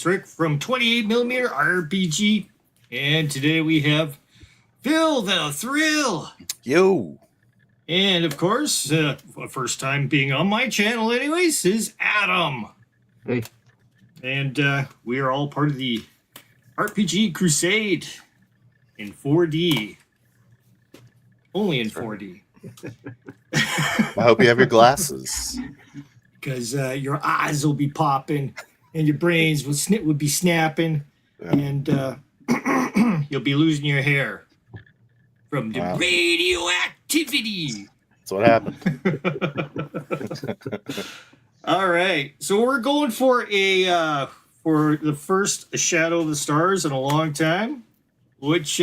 It's Rick from 28mm RPG, and today we have Phil the Thrill. Yo. And of course, first time being on my channel, anyways, is Adam. Hey. And we are all part of the RPG Crusade in 4D. Only in 4D. I hope you have your glasses. Because your eyes will be popping and your brains would be snapping, and you'll be losing your hair from the radioactivity. That's what happened. All right, so we're going for the first Shadow of the Stars in a long time, which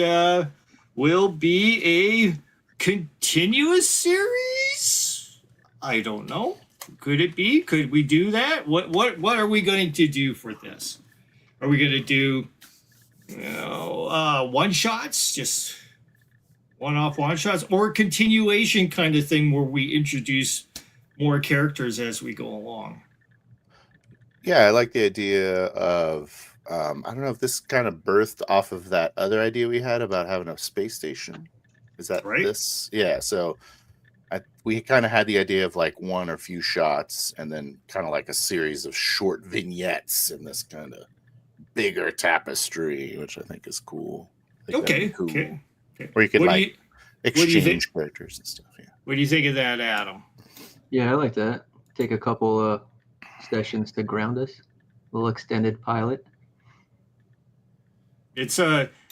will be a continuous series. I don't know. Could it be? Could we do that? What are we going to do for this? Are we going to do, one shots, just one-off one shots, or a continuation kind of thing where we introduce more characters as we go along? Yeah, I like the idea of I don't know if this kind of birthed off of that other idea we had about having a space station. Is that right? This? Yeah, so we kind of had the idea of like one or few shots and then kind of like a series of short vignettes in this kind of bigger tapestry, which I think is cool. Okay. Where you could exchange characters and stuff. Yeah. What do you think of that, Adam? Yeah, I like that. Take a couple sessions to ground us. A little extended pilot. It's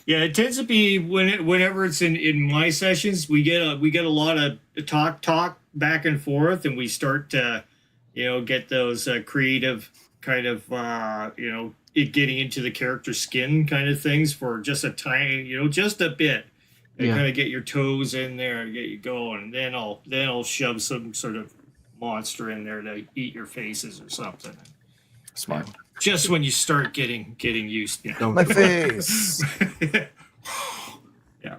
it tends to be whenever it's in my sessions, we get a lot of talk back and forth, and we start to get those creative kind of it getting into the character skin kind of things for just a tiny just a bit, and kind of get your toes in there and get you going, and then I'll shove some sort of monster in there to eat your faces or something. Smart. Just when you start getting used to My face. Yeah.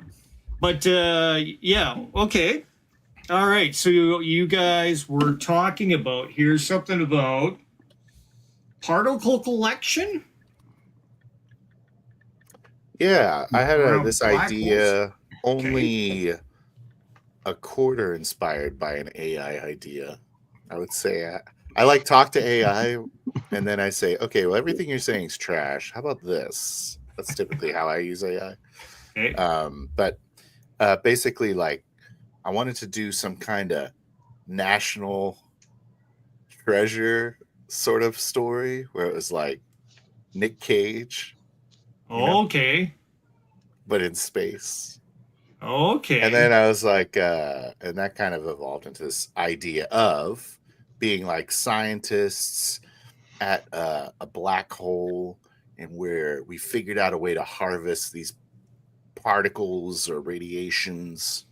But okay. All right. So you guys were talking about, here's something about particle collection. Yeah, I had this idea, holes. only a quarter inspired by an AI idea. I would say I like talk to AI, and then I say, okay, well, everything you're saying is trash. How about this? That's typically how I use AI. Okay. But basically, like, I wanted to do some kind of national treasure sort of story where it was like Nick Cage. Okay. But in space. Okay. And then I was like, and that kind of evolved into this idea of being like scientists at a black hole, and where we figured out a way to harvest these particles or radiations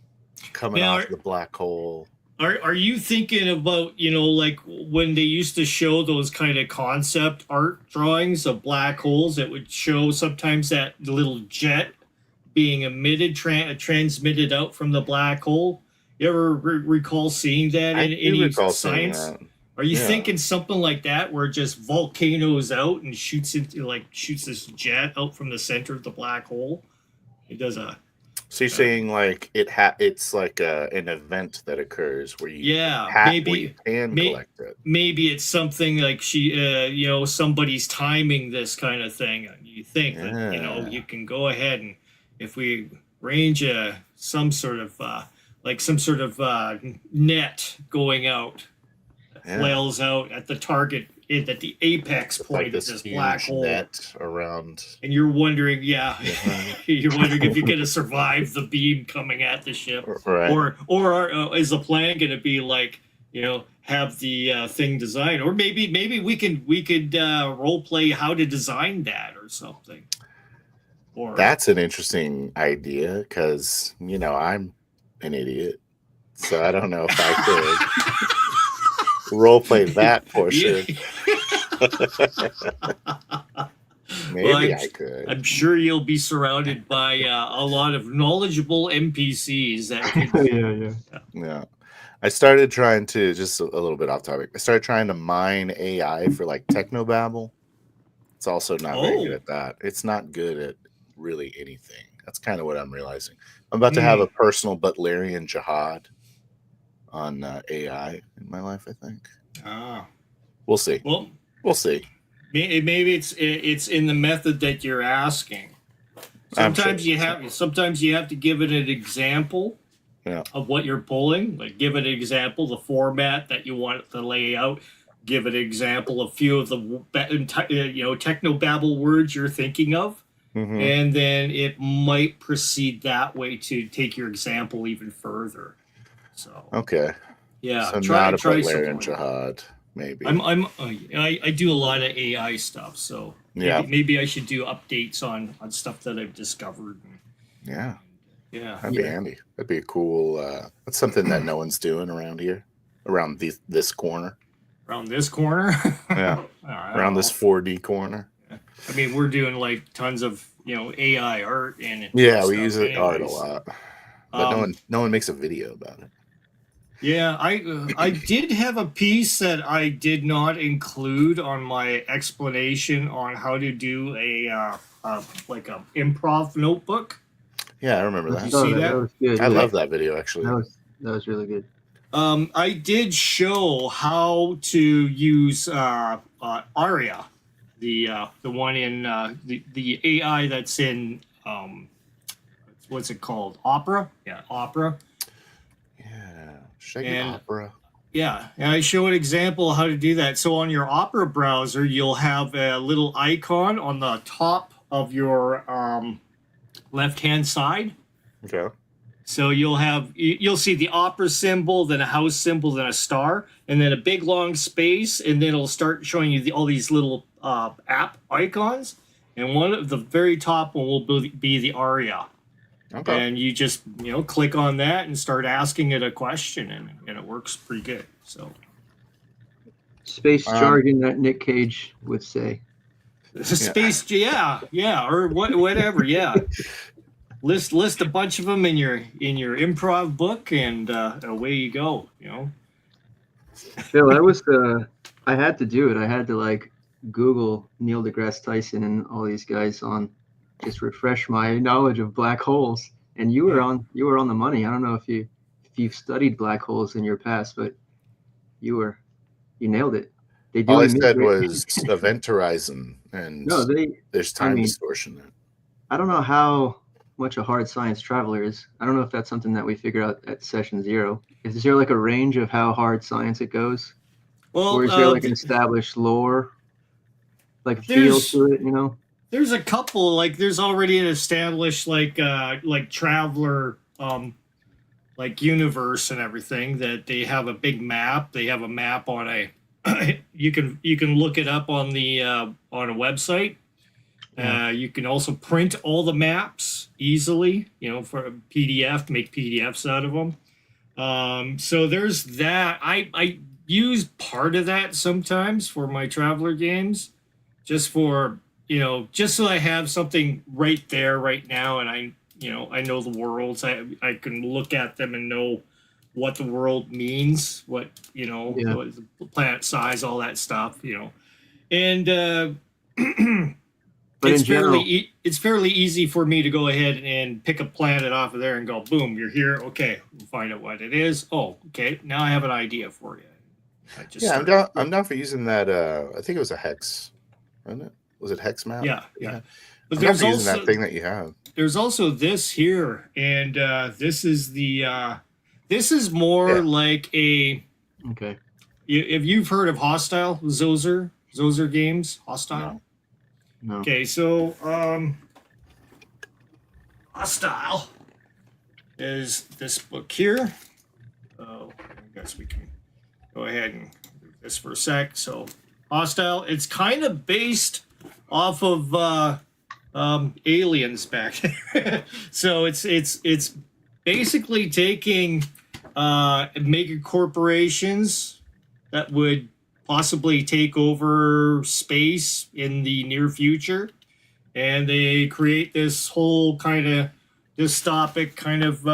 coming off the black hole. Are you thinking about, like when they used to show those kind of concept art drawings of black holes that would show sometimes that little jet being emitted, transmitted out from the black hole? You ever recall seeing that in any science? Are you thinking something like that, where it just volcanoes out and shoots this jet out from the center of the black hole? It does a. So you're saying like it's like an event that occurs where you collect it. Maybe it's something like somebody's timing this kind of thing, and you think that you can go ahead, and if we range some sort of net going out, flails out at the target, at the apex point of this black hole, net around, and you're wondering, you're wondering if you're going to survive the beam coming at the ship, right? Or is the plan going to be like, have the thing designed, or maybe we could role play how to design that or something. Or that's an interesting idea, because I'm an idiot, so I don't know if I could role play that portion. Maybe I could. I'm sure you'll be surrounded by a lot of knowledgeable NPCs that could. Yeah. I started trying to, just a little bit off topic, I started trying to mine AI for like technobabble. It's also not very good Oh. at that. It's not good at really anything. That's kind of what I'm realizing. I'm about to have a personal Butlerian jihad on AI in my life, I think. Ah. We'll see. Well, We'll see. maybe it's in the method that you're asking. I'm sure Sometimes you have to give it an example of what you're pulling. Like give it an example, the format that you want it to lay out. Give it an example, a few of the technobabble words you're thinking of, and then it might proceed that way to take your example even further. So okay. yeah, So try not a something Butlerian like that. jihad, maybe. I do a lot of AI stuff, so maybe I should do updates on stuff that I've discovered. Yeah. Yeah, That'd be handy. That'd be a cool. That's something that no one's doing around here, around this corner. Around this corner. Yeah. Around this 4D corner. I mean, we're doing like tons of AI art and yeah, we use art a lot, but no one makes a video about it. Yeah, I did have a piece that I did not include on my explanation on how to do a improv notebook. Yeah, I remember that. Did you see that? That was good. I love that video actually. That was really good. I did show how to use Aria, the one in the AI that's in what's it called? Opera? Yeah, Opera. Yeah, Opera. Yeah, and I show an example of how to do that. So on your Opera browser, you'll have a little icon on the top of your left-hand side. Okay. So you'll see the opera symbol, then a house symbol, then a star, and then a big long space, and then it'll start showing you all these little app icons. And one of the very top one will be the Aria. Okay. And you just click on that and start asking it a question, and it works pretty good. So space jargon that Nick Cage would say. Space, yeah, or whatever, yeah. List a bunch of them in your improv book, and away you go. Phil, that was I had to do it. I had to Google Neil deGrasse Tyson and all these guys on just refresh my knowledge of black holes. And you were on the money. I don't know if you've studied black holes in your past, but you nailed it. All I said was event horizon, and there's time distortion. I don't know how much a hard science traveler is. I don't know if that's something that we figure out at session 0. Is there a range of how hard science it goes? Well, or is there an established lore, feel to it? There's a couple. There's already an established traveler universe and everything that they have a big map. They have a map on a. you can look it up on a website. You can also print all the maps easily, for a PDF, make PDFs out of them. So there's that. I use part of that sometimes for my traveler games, just so I have something right there, right now, and I know the worlds. I can look at them and know what the world means, what the planet size, all that stuff, and. But it's fairly easy for me to go ahead and pick a planet off of there and go, boom, you're here. Okay, we'll find out what it is. Oh, okay, now I have an idea for you. I'm down for using that. I think it was a hex, wasn't it? Was it hex map? Yeah. But there's also that thing that you have. There's also this here, and this is the. This is more like a. Okay. If you've heard of Hostile, Zoser games, Hostile. No. Okay, so Hostile is this book here. I guess we can go ahead and do this for a sec. So Hostile, it's kind of based off of Aliens back there. So it's basically taking mega corporations that would possibly take over space in the near future, and they create this whole kind of dystopic kind of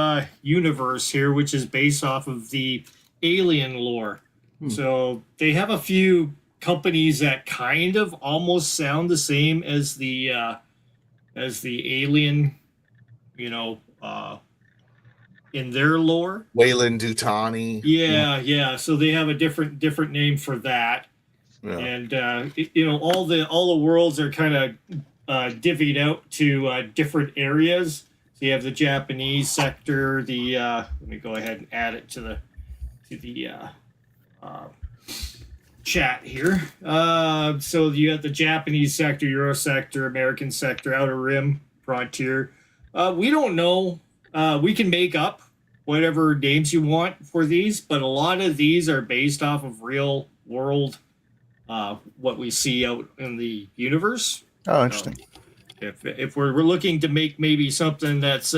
universe here, which is based off of the alien lore. So they have a few companies that kind of almost sound the same as the alien, you know, in their lore. Wayland Dutani. Yeah. So they have a different name for that, Yeah. and you know, all the worlds are kind of divvied out to different areas. So you have the Japanese sector. The let me go ahead and add it to the uh, chat here. So you have the Japanese sector, Euro sector, American sector, Outer Rim, Frontier. We don't know. We can make up whatever names you want for these, but a lot of these are based off of real world, what we see out in the universe. Oh, interesting. If we're looking to make maybe something that's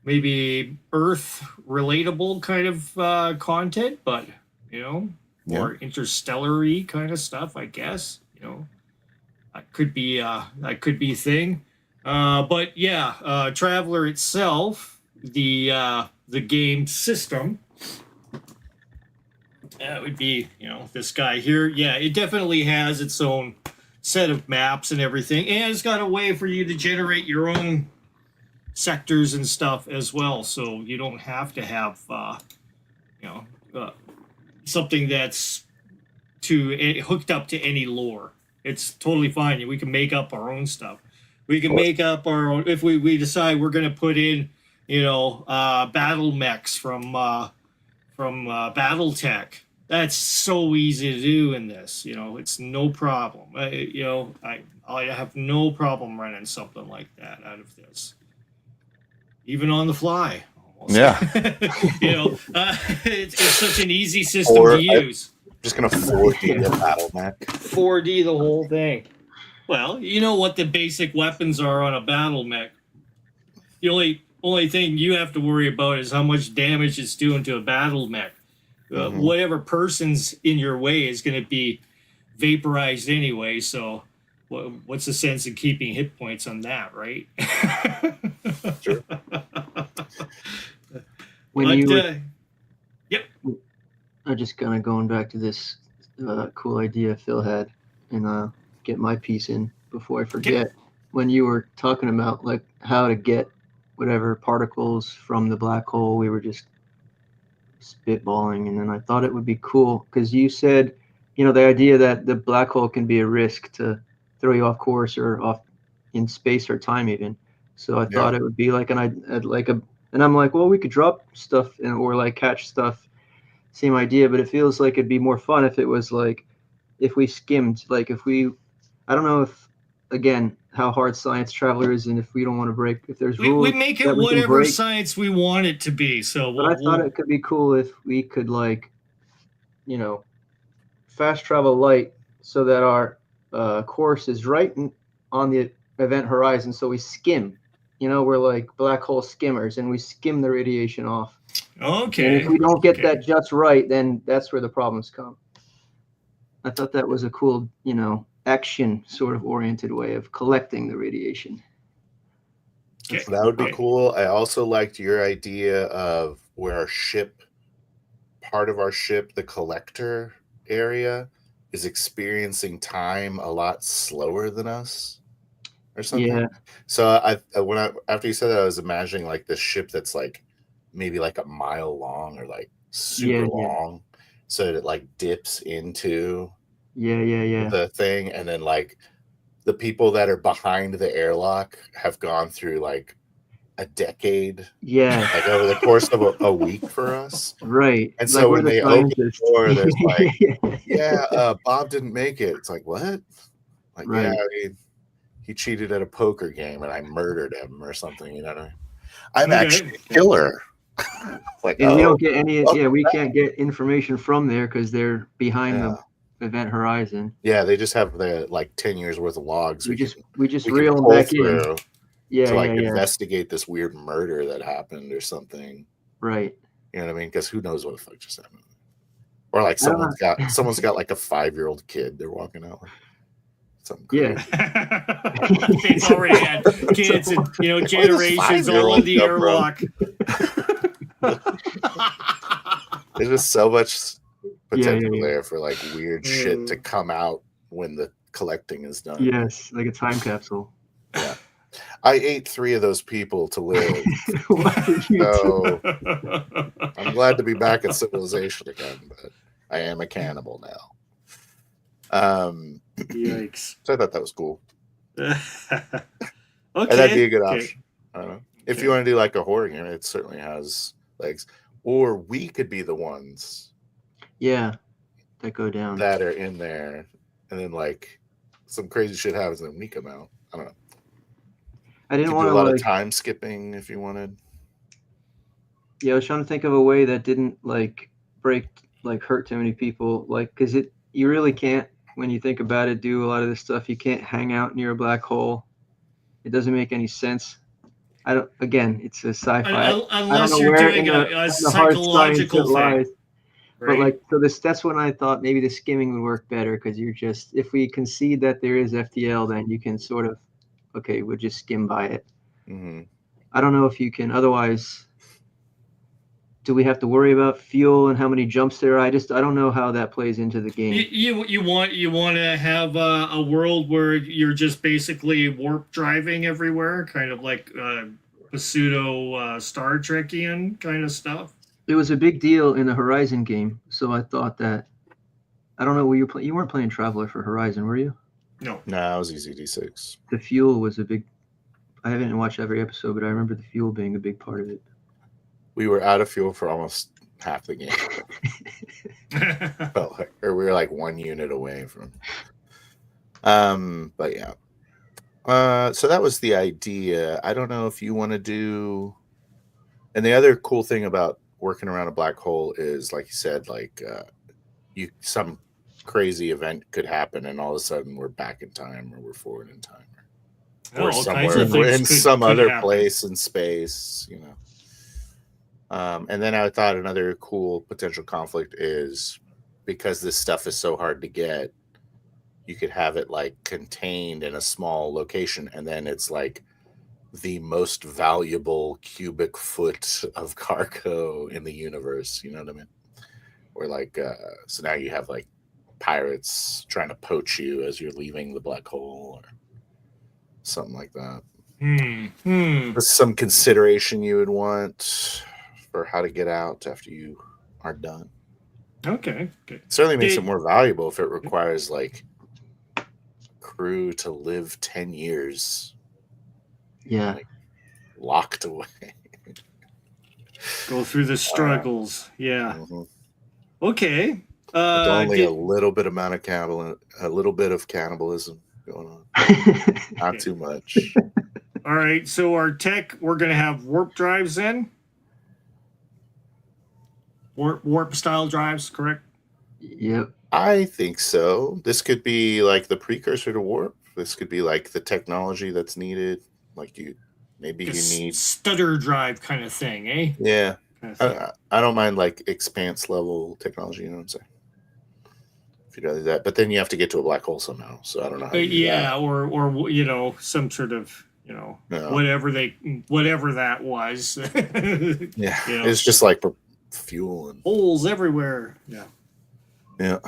maybe Earth relatable kind of content, but you know, more interstellar-y kind of stuff, I guess. You know, that could be a thing. But yeah, Traveler itself, the game system, that would be, you know, this guy here. Yeah, it definitely has its own set of maps and everything, and it's got a way for you to generate your own sectors and stuff as well, so you don't have to have you know, something that's hooked up to any lore. It's totally fine. We can make up our own stuff. We can make up our own if we decide we're going to put in, you know, battle mechs from BattleTech. That's so easy to do in this. You know, it's no problem. You know, I have no problem running something like that out of this, even on the fly. Almost. Yeah. You know, it's such an easy system to use. I'm just gonna 4D the battle mech. 4D the whole thing. Well, you know what the basic weapons are on a battle mech. The only thing you have to worry about is how much damage it's doing to a battle mech. Whatever person's in your way is going to be vaporized anyway. So, what's the sense in keeping hit points on that, right? Sure. Yep. I'm just kind of going back to this cool idea Phil had, and get my piece in before I forget. Yep. When you were talking about like how to get whatever particles from the black hole, we were just spitballing, and then I thought it would be cool because you said, you know, the idea that the black hole can be a risk to throw you off course or off in space or time even. So I thought it would be like and I'm like, well, we could drop stuff or like catch stuff, same idea, but it feels like it'd be more fun if it was like if we skimmed, like if we, I don't know if again how hard science traveler is, and if we don't want to break, if there's rules, we make it whatever science we want it to be. So, but I thought it could be cool if we could like, you know, fast travel light so that our course is right on the event horizon. So we skim, you know, we're like black hole skimmers, and we skim the radiation off. Okay. And if we don't get that just right, then that's where the problems come. I thought that was a cool, you know, action sort of oriented way of collecting the radiation. So that would be cool. I also liked your idea of where our ship, part of our ship, the collector area, is experiencing time a lot slower than us or something. Yeah. So after you said that, I was imagining like this ship that's like maybe like a mile long or like super long, so that it like dips into the thing, and then like the people that are behind the airlock have gone through like a decade, like over the course of a week for us, right? And so when they open the door, there's like, Bob didn't make it. It's like, what? Like, right. He cheated at a poker game and I murdered him or something, you know. I'm actually a killer. Like, and we don't get any. We can't get information from there because they're behind the event horizon. Yeah, they just have the like 10 years worth of logs. We just reel them back in. To investigate this weird murder that happened or something. Right. You know what I mean? Because who knows what the fuck just happened? Or like someone's got like a 5-year-old kid they're walking out with. Something crazy. They've already had kids and generations all in the airlock. There's just so much potential yeah. there for like weird shit to come out when the collecting is done. Yes, like a time capsule. Yeah. I ate 3 of those people to live. Why did you do So I'm glad to be back in civilization again, but I am a cannibal now. Yikes. So I thought that was cool. Okay. And that'd be a good Okay. option. I don't know. If Okay. you want to do like a horror game, it certainly has legs. Or we could be the ones Yeah, that go down. that are in there, and then like some crazy shit happens, and then we come out. I don't know. I You didn't could want do to a lot like. of time skipping if you wanted. Yeah, I was trying to think of a way that didn't like break, like hurt too many people. Like, cause you really can't, when you think about it, do a lot of this stuff. You can't hang out near a black hole. It doesn't make any sense. I don't. Again, it's a sci-fi. I don't Unless know you're where doing in a the hard science psychological it thing, lies. But right? like, so that's when I thought maybe the skimming would work better, because you're just, if we concede that there is FTL, then you can sort of, okay, we'll just skim by it. Mm-hmm. I don't know if you can. Otherwise, do we have to worry about fuel and how many jumps there are? I don't know how that plays into the game. You want to have a world where you're just basically warp driving everywhere, kind of like pseudo Star Trekian kind of stuff. It was a big deal in the Horizon game, so I thought that. I don't know. Were you you weren't playing Traveler for Horizon, were you? No. No, I was EZD6. The fuel was a big. I haven't watched every episode, but I remember the fuel being a big part of it. We were out of fuel for almost half the game. Felt like, or we were like 1 unit away from. But yeah. So that was the idea. I don't know if you want to do. And the other cool thing about working around a black hole is, like you said, like some crazy event could happen, and all of a sudden we're back in time, or we're forward in time, or all kinds somewhere of we're things in could some other happen. place in space, you know. And then I thought another cool potential conflict is, because this stuff is so hard to get, you could have it like contained in a small location, and then it's like the most valuable cubic foot of cargo in the universe. You know what I mean? Or like, so now you have like pirates trying to poach you as you're leaving the black hole, or something like that. There's some consideration you would want for how to get out after you are done. Okay. Certainly makes it more valuable if it requires like crew to live 10 years. Yeah. Like, locked away. Go through the struggles. Yeah. Mm-hmm. Okay. With only a little bit amount of cannibalism going on. Not too much. All right. So our tech, we're going to have warp drives in. Warp style drives, correct? Yep. I think so. This could be like the precursor to warp. This could be like the technology that's needed. Like maybe you need stutter drive kind of thing, eh? Yeah. Kind of thing. I don't mind like expanse level technology. You know what I'm saying? If you do that, but then you have to get to a black hole somehow. So I don't know how. Yeah, or you know, some sort of, you know, whatever that was. Yeah, you know, it's just like fuel and holes everywhere. Yeah. Yeah.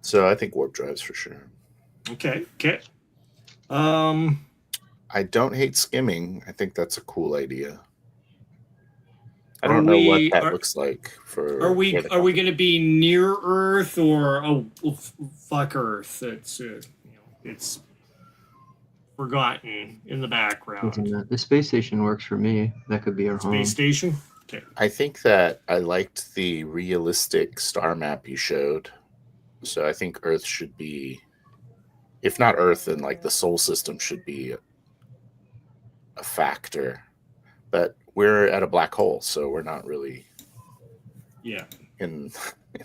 So I think warp drives for sure. Okay. I don't hate skimming. I think that's a cool idea. I don't know what that looks like for. Are we going to be near Earth or fuck Earth? It's it's forgotten in the background. The space station works for me. That could be our home. Space station. Okay. I think that I liked the realistic star map you showed. So I think Earth should be, if not Earth, then like the Sol system should be a factor. But we're at a black hole, so we're not really in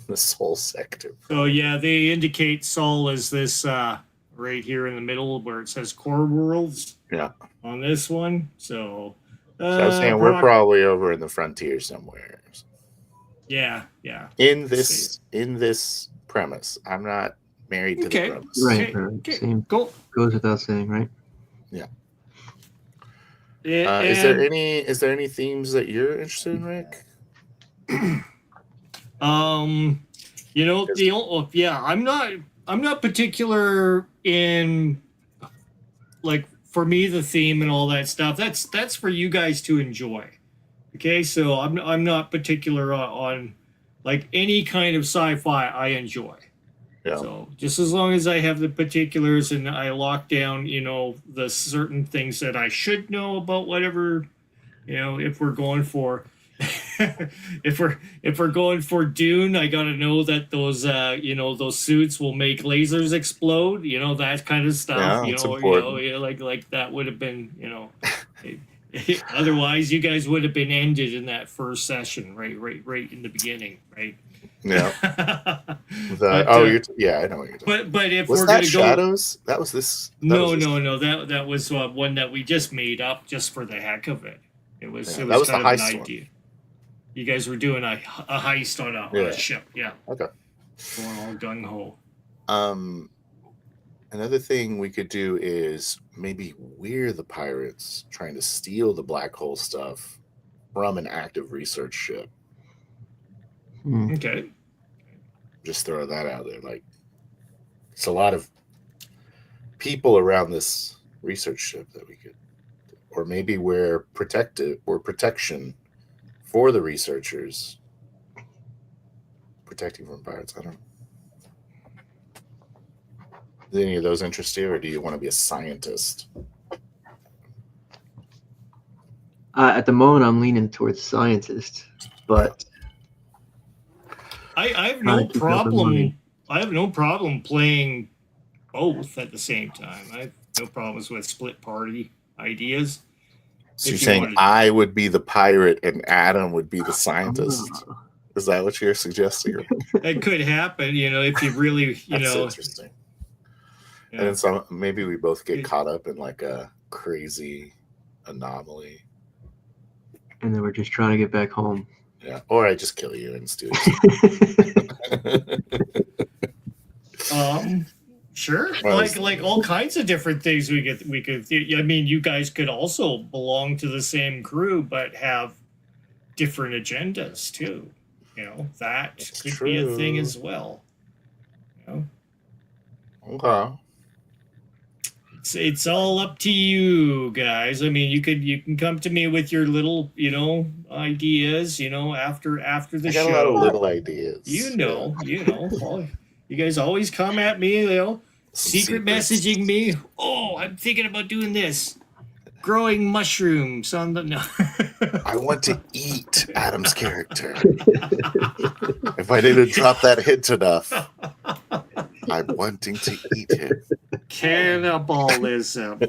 the Sol sector. So yeah, they indicate Sol as this right here in the middle where it says core worlds. Yeah. On this one. So I was saying we're probably over in the frontier somewhere. Yeah. In this premise. I'm not married to the premise. Right. Same. Cool. Goes without saying, right? Yeah. Is there any themes that you're interested in, Rick? You know, I'm not particular in like for me the theme and all that stuff. That's for you guys to enjoy. Okay, so I'm not particular on like any kind of sci-fi I enjoy. Yeah. So just as long as I have the particulars and I lock down, you know, the certain things that I should know about whatever, you know, if we're going for if we're going for Dune, I gotta know that those you know those suits will make lasers explode, you know, that kind of stuff. Yeah, it's important. Yeah, like that would have been, you know, otherwise you guys would have been ended in that first session, right in the beginning, right? Yeah. But, Yeah, I know what you're talking. but if Was we're that gonna Shadows? That was this. no, that was one that we just made up just for the heck of it. It was That was kind the of an heist idea. one. You guys were doing a heist on a ship, yeah. Okay. Going all gung ho. Another thing we could do is maybe we're the pirates trying to steal the black hole stuff from an active research ship. Okay. Just throw that out there. Like, it's a lot of people around this research ship that we could, or maybe we're protected or protection for the researchers, protecting from pirates. I don't know. Do any of those interest you, or do you want to be a scientist? At the moment, I'm leaning towards scientist, but I have no problem. I have no problem playing both at the same time. I have no problems with split party ideas. So you're saying I would be the pirate and Adam would be the scientist? Is that what you're suggesting? It could happen, you know, if you really, you know. Interesting. Yeah. And then some, maybe we both get caught up in like a crazy anomaly. And then we're just trying to get back home. Yeah, or I just kill you and steal Sure. Like all kinds of different things we could. I mean, you guys could also belong to the same crew, but have different agendas too. You know, that could be a thing as well. You know. Okay. It's all up to you guys. I mean, you can come to me with your little, you know, ideas, you know, after the show. I got a lot of little ideas. You know. You guys always come at me, you know, secret messaging me. Oh, I'm thinking about doing this. Growing mushrooms on the no. I want to eat Adam's character. If I didn't drop that hint enough, I'm wanting to eat him. Cannibalism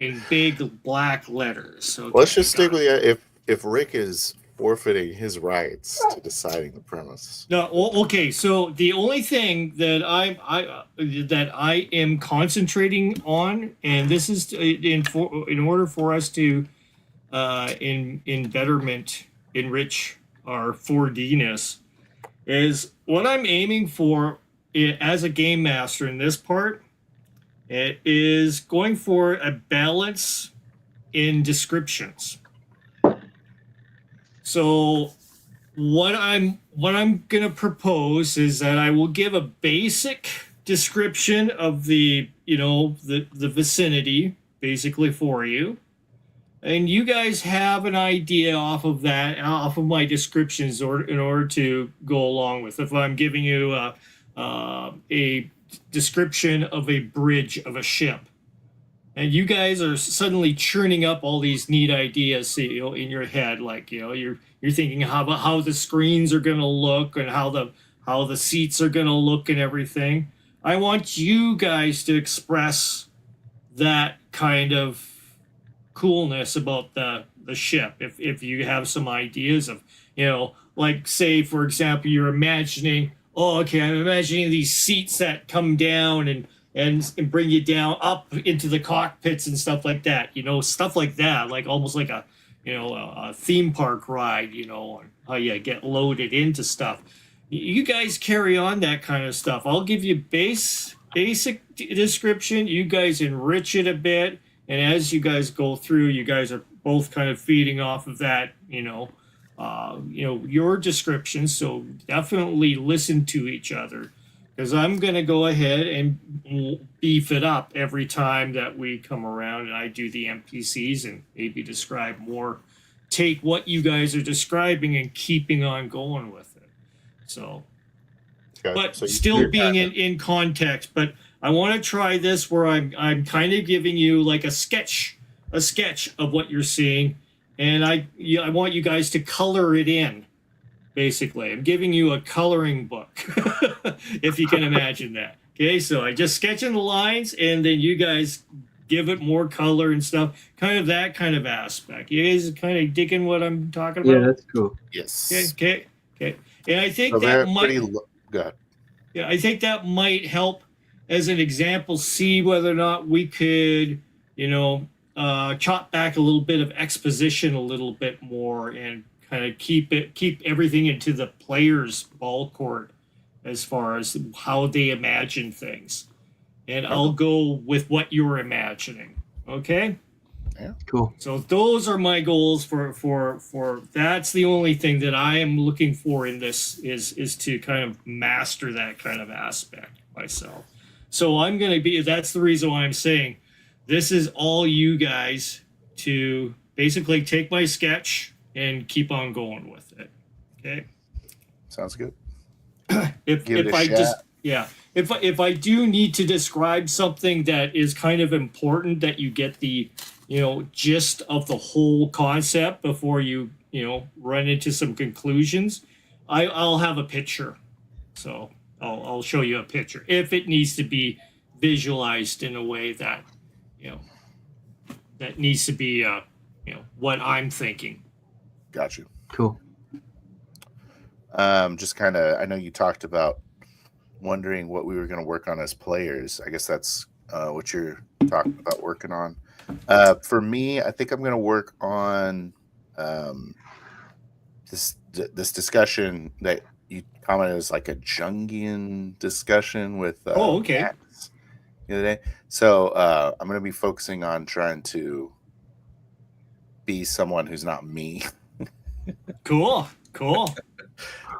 in big black letters. Okay, let's just stick with if Rick is forfeiting his rights to deciding the premise. No, okay. So the only thing that I am concentrating on, and this is in order for us to in betterment enrich our 4D-ness, is what I'm aiming for as a game master in this part. It is going for a balance in descriptions. So what I'm gonna propose is that I will give a basic description of the vicinity basically for you, and you guys have an idea off of my descriptions in order to go along with. If I'm giving you a description of a bridge of a ship, and you guys are suddenly churning up all these neat ideas, you know, in your head, like, you know, you're thinking how the screens are going to look and how the seats are going to look and everything. I want you guys to express that kind of coolness about the ship. If you have some ideas of, you know, like, say for example, you're imagining, I'm imagining these seats that come down and bring you down up into the cockpits and stuff like that, you know, stuff like that, like almost like a, you know, a theme park ride, you know, how you get loaded into stuff. You guys carry on that kind of stuff. I'll give you basic description. You guys enrich it a bit. And as you guys go through, you guys are both kind of feeding off of that, you know, your descriptions. So definitely listen to each other, because I'm going to go ahead and beef it up every time that we come around and I do the NPCs and maybe describe more. Take what you guys are describing and keeping on going with it. So, Okay. but So still you're being kind in context. But I want to try this where I'm kind of giving you like a sketch of what you're seeing, and I want you guys to color it in. Basically, I'm giving you a coloring book, if you can imagine that. Okay, so I just sketch in the lines, and then you guys give it more color and stuff. Kind of that kind of aspect. You guys kind of digging what I'm talking Yeah, about? that's cool. Okay, yes. okay. And I think So that they're might, good. yeah, I think that might help as an example. See whether or not we could, chop back a little bit of exposition a little bit more and kind of keep everything into the player's ball court as far as how they imagine things. And I'll go with what you're imagining. Okay. Cool. So those are my goals for that's the only thing that I am looking for in this is to kind of master that kind of aspect myself. So I'm going to be, that's the reason why I'm saying this is all you guys to basically take my sketch and keep on going with it. Okay. Sounds good. If I just, yeah, if I do need to describe something that is kind of important, that you get the gist of the whole concept before you run into some conclusions, I'll have a picture. So I'll show you a picture if it needs to be visualized in a way that that needs to be what I'm thinking. Got you. Cool. Just kind of, I know you talked about wondering what we were going to work on as players. I guess that's what you're talking about working on. For me, I think I'm going to work on this discussion that you commented as like a Jungian discussion with okay. Max the other day. So I'm going to be focusing on trying to be someone who's not me. Cool. I'm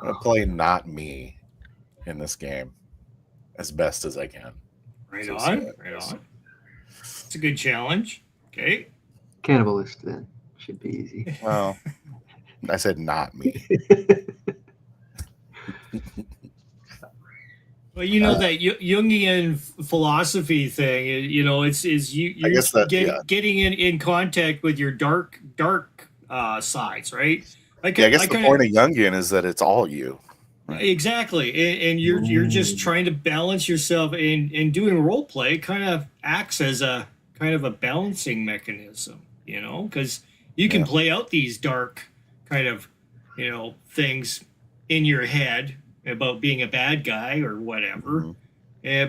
going to play not me in this game as best as I can. Right on. It's a good challenge. Okay. Cannibalist then should be easy. Well, I said not me. Well, that Jungian philosophy thing. It's I guess that, getting in contact with your dark sides, right? I guess the point of Jungian is that it's all you. Right? Exactly, and you're just trying to balance yourself, and doing role play kind of acts as a kind of a balancing mechanism, because you can play out these dark kind of things in your head about being a bad guy or whatever,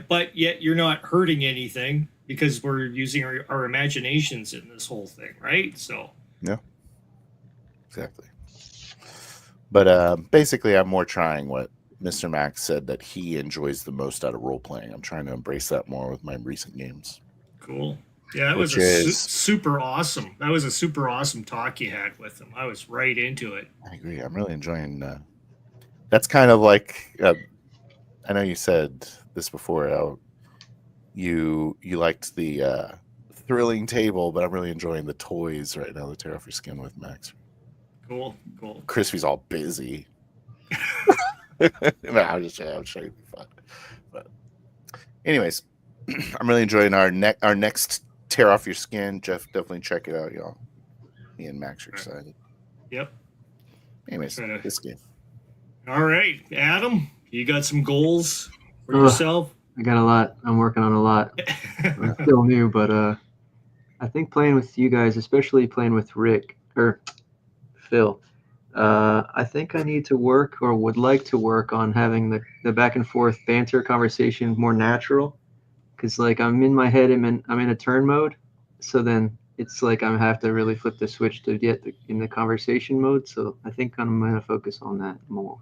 but yet you're not hurting anything because we're using our imaginations in this whole thing, right? So yeah, exactly. But basically, I'm more trying what Mr. Max said that he enjoys the most out of role playing. I'm trying to embrace that more with my recent games. Cool. Yeah, that was super awesome. That was a super awesome talk you had with him. I was right into it. I agree. I'm really enjoying that's kind of like I know you said this before. You liked the thrilling table, but I'm really enjoying the toys right now. The tear off your skin with Max. Cool. Crispy's all busy. I'm just trying to be fun. But anyways, I'm really enjoying our next tear off your skin. Jeff, definitely check it out, y'all. Me and Max are excited. Yep. Anyways, this game. All right, Adam, you got some goals for yourself? I got a lot. I'm working on a lot. I'm still new, but I think playing with you guys, especially playing with Rick or Phil, I think I need to work or would like to work on having the back and forth banter conversation more natural. Because like I'm in my head, I'm in a turn mode, so then it's like I have to really flip the switch to get in the conversation mode. So I think I'm going to focus on that more.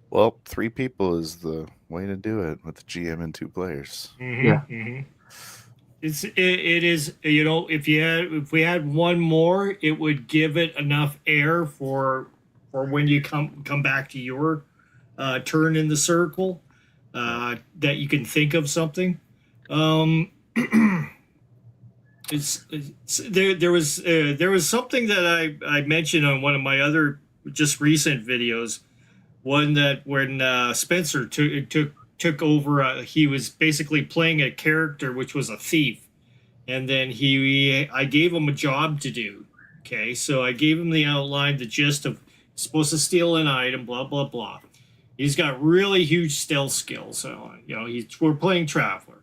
Well, 3 people is the way to do it with the GM and 2 players. Mm-hmm. it is, if we had one more, it would give it enough air for when you come back to your turn in the circle, that you can think of something. There was something that I mentioned on one of my other just recent videos. One that when Spencer took over, he was basically playing a character which was a thief, and then I gave him a job to do. Okay, so I gave him the outline, the gist of supposed to steal an item, blah blah blah. He's got really huge stealth skills. So, we're playing Traveler.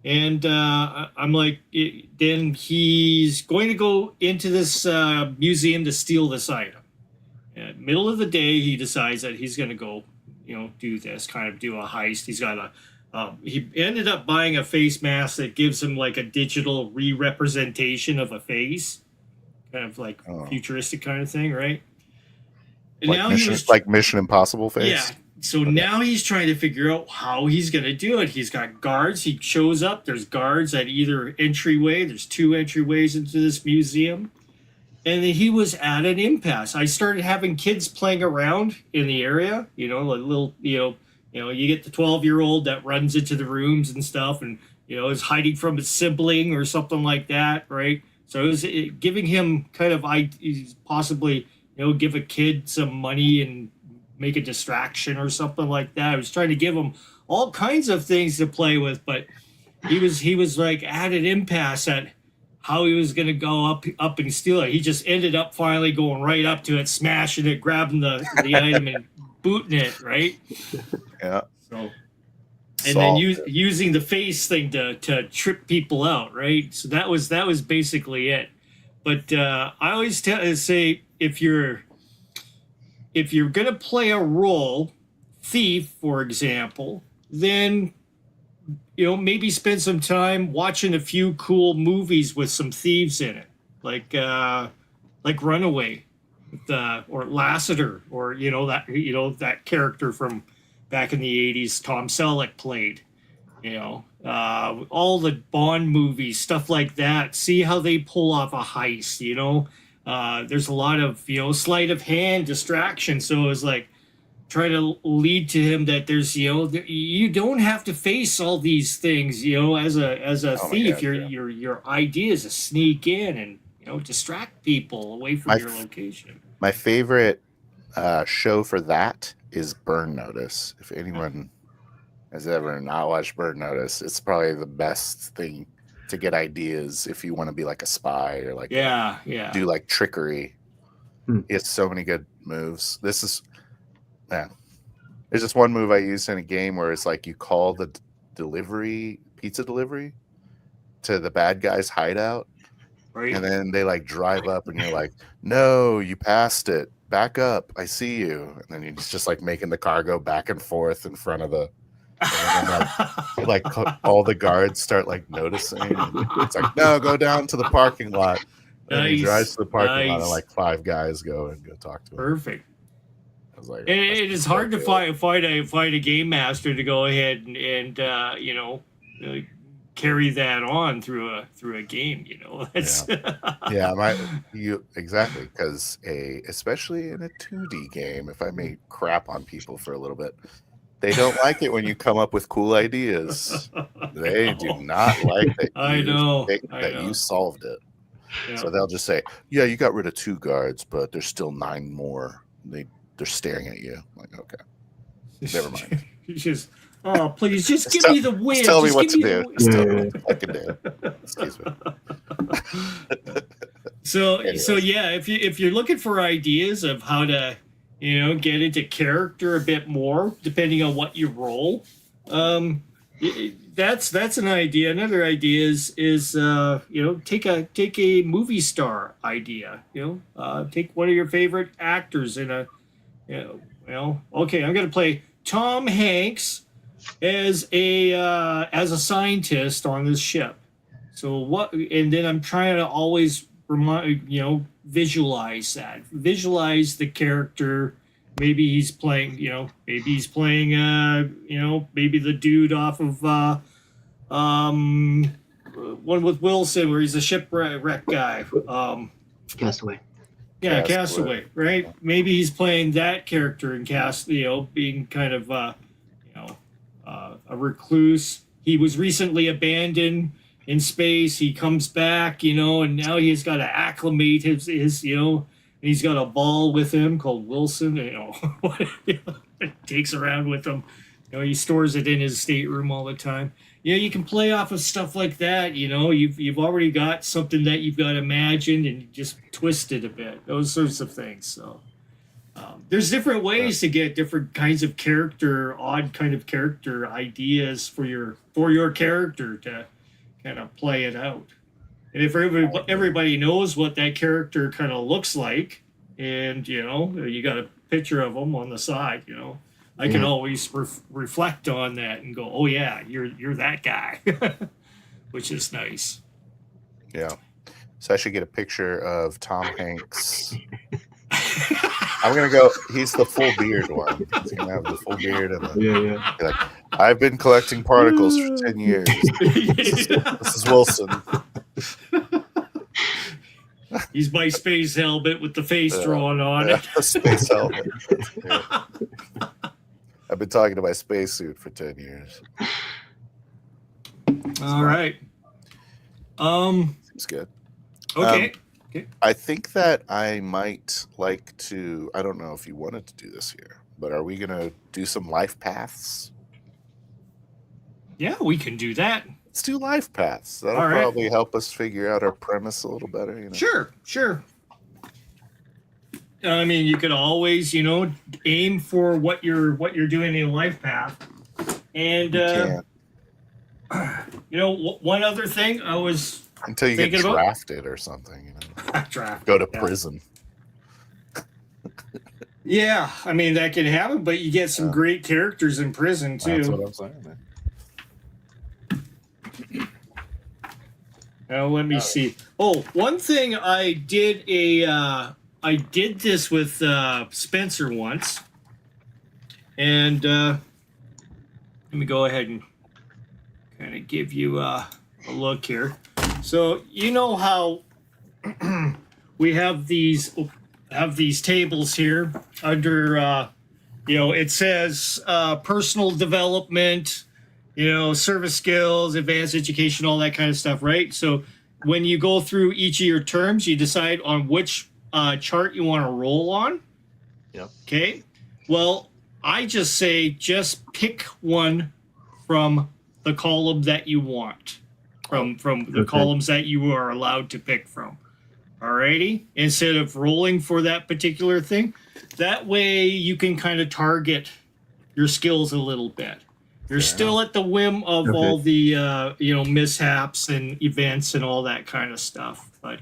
And I'm like, then he's going to go into this museum to steal this item. At middle of the day, he decides that he's going to go, do this, kind of do a heist. He's got he ended up buying a face mask that gives him like a digital re-representation of a face, kind of like futuristic kind of thing, right? And now like Mission Impossible face. Yeah. So now he's trying to figure out how he's going to do it. He's got guards. He shows up. There's guards at either entryway. There's 2 entryways into this museum. And then he was at an impasse. I started having kids playing around in the area. A little, you get the 12-year-old that runs into the rooms and stuff and, is hiding from his sibling or something like that, right? So it was giving him kind of possibly, give a kid some money and make a distraction or something like that. I was trying to give him all kinds of things to play with, but he was like at an impasse at how he was going to go up and steal it. He just ended up finally going right up to it, smashing it, grabbing the item and booting it, right? Yeah. So, and then using the face thing to trip people out, right? So that was basically it. But I always say if you're going to play a role, thief, for example, then, maybe spend some time watching a few cool movies with some thieves in it, like Runaway, or Lassiter, or that character from back in the 80s, Tom Selleck played. All the Bond movies, stuff like that. See how they pull off a heist. There's a lot of sleight of hand, distraction. So it was like try to lead to him that there's you don't have to face all these things. As a thief, your idea is to sneak in and distract people away from your location. My favorite show for that is Burn Notice. If anyone has ever not watched Burn Notice, it's probably the best thing to get ideas if you want to be like a spy or like do like trickery. It's so many good moves. There's just one move I used in a game where it's like you call the pizza delivery to the bad guy's hideout, right? And then they like drive up and you're like, no, you passed it, back up, I see you. And then you're just like making the car go back and forth in front of the and then, like all the guards start like noticing. It's like, no, go down to the parking lot. And he drives to the parking lot and like 5 guys go and go talk to him. Perfect. I was like, it is hard to find a game master to go ahead and carry that on through a game. That's exactly, because especially in a 2D game, if I may crap on people for a little bit, they don't like it when you come up with cool ideas. They do not like that you solved it. Yeah. So they'll just say, yeah, you got rid of 2 guards, but there's still 9 more. They're staring at you. I'm like, okay, never mind. Just, please, just give me the win. Just tell me what to do. Just tell me what to fucking do. Excuse me. So if you're looking for ideas of how to, get into character a bit more, depending on what you roll, that's an idea. Another idea is take a movie star idea. Take one of your favorite actors in a, okay, I'm going to play Tom Hanks as a scientist on this ship. So what? And then I'm trying to always visualize that. Visualize the character. Maybe he's playing, maybe the dude off of, one with Wilson where he's a shipwreck guy. Castaway. Yeah, Castaway, right? Maybe he's playing that character in being kind of a recluse. He was recently abandoned in space. He comes back, and now he's got to acclimate his and he's got a ball with him called Wilson, takes around with him. He stores it in his stateroom all the time. You can play off of stuff like that. You've already got something that you've got imagined, and you just twist it a bit. Those sorts of things. So there's different ways to get different kinds of odd kind of character ideas for your character to kind of play it out. And if everybody knows what that character kind of looks like, and you got a picture of them on the side, I can always reflect on that and go, oh yeah, you're that guy, which is nice. Yeah. So I should get a picture of Tom Hanks. I'm gonna go. He's the full beard one. He's gonna have the full beard and like, I've been collecting particles for 10 years. This is Wilson. He's my space helmet with the face drawn on it. Space helmet. Yeah. I've been talking to my spacesuit for 10 years. All right. Seems good. Okay. I think that I might like to. I don't know if you wanted to do this here, but are we going to do some life paths? Yeah, we can do that. Let's do life paths. That'll probably help us figure out our premise a little better. Sure. I mean, you could always, aim for what you're doing in a life path, and one other thing I was until you get drafted or something, go to prison. Yeah, I mean that can happen, but you get some great characters in prison too. That's what I'm saying, man. Now let me see. Oh, one thing I did I did this with Spencer once, and let me go ahead and kind of give you a look here. So how we have these tables here under it says personal development, service skills, advanced education, all that kind of stuff, right? So when you go through each of your terms, you decide on which chart you want to roll on. Yep. Okay. Well, I just say pick one from the column that you want, from the columns that you are allowed to pick from. Alrighty. Instead of rolling for that particular thing, that way you can kind of target your skills a little bit. You're still at the whim of all the mishaps and events and all that kind of stuff. But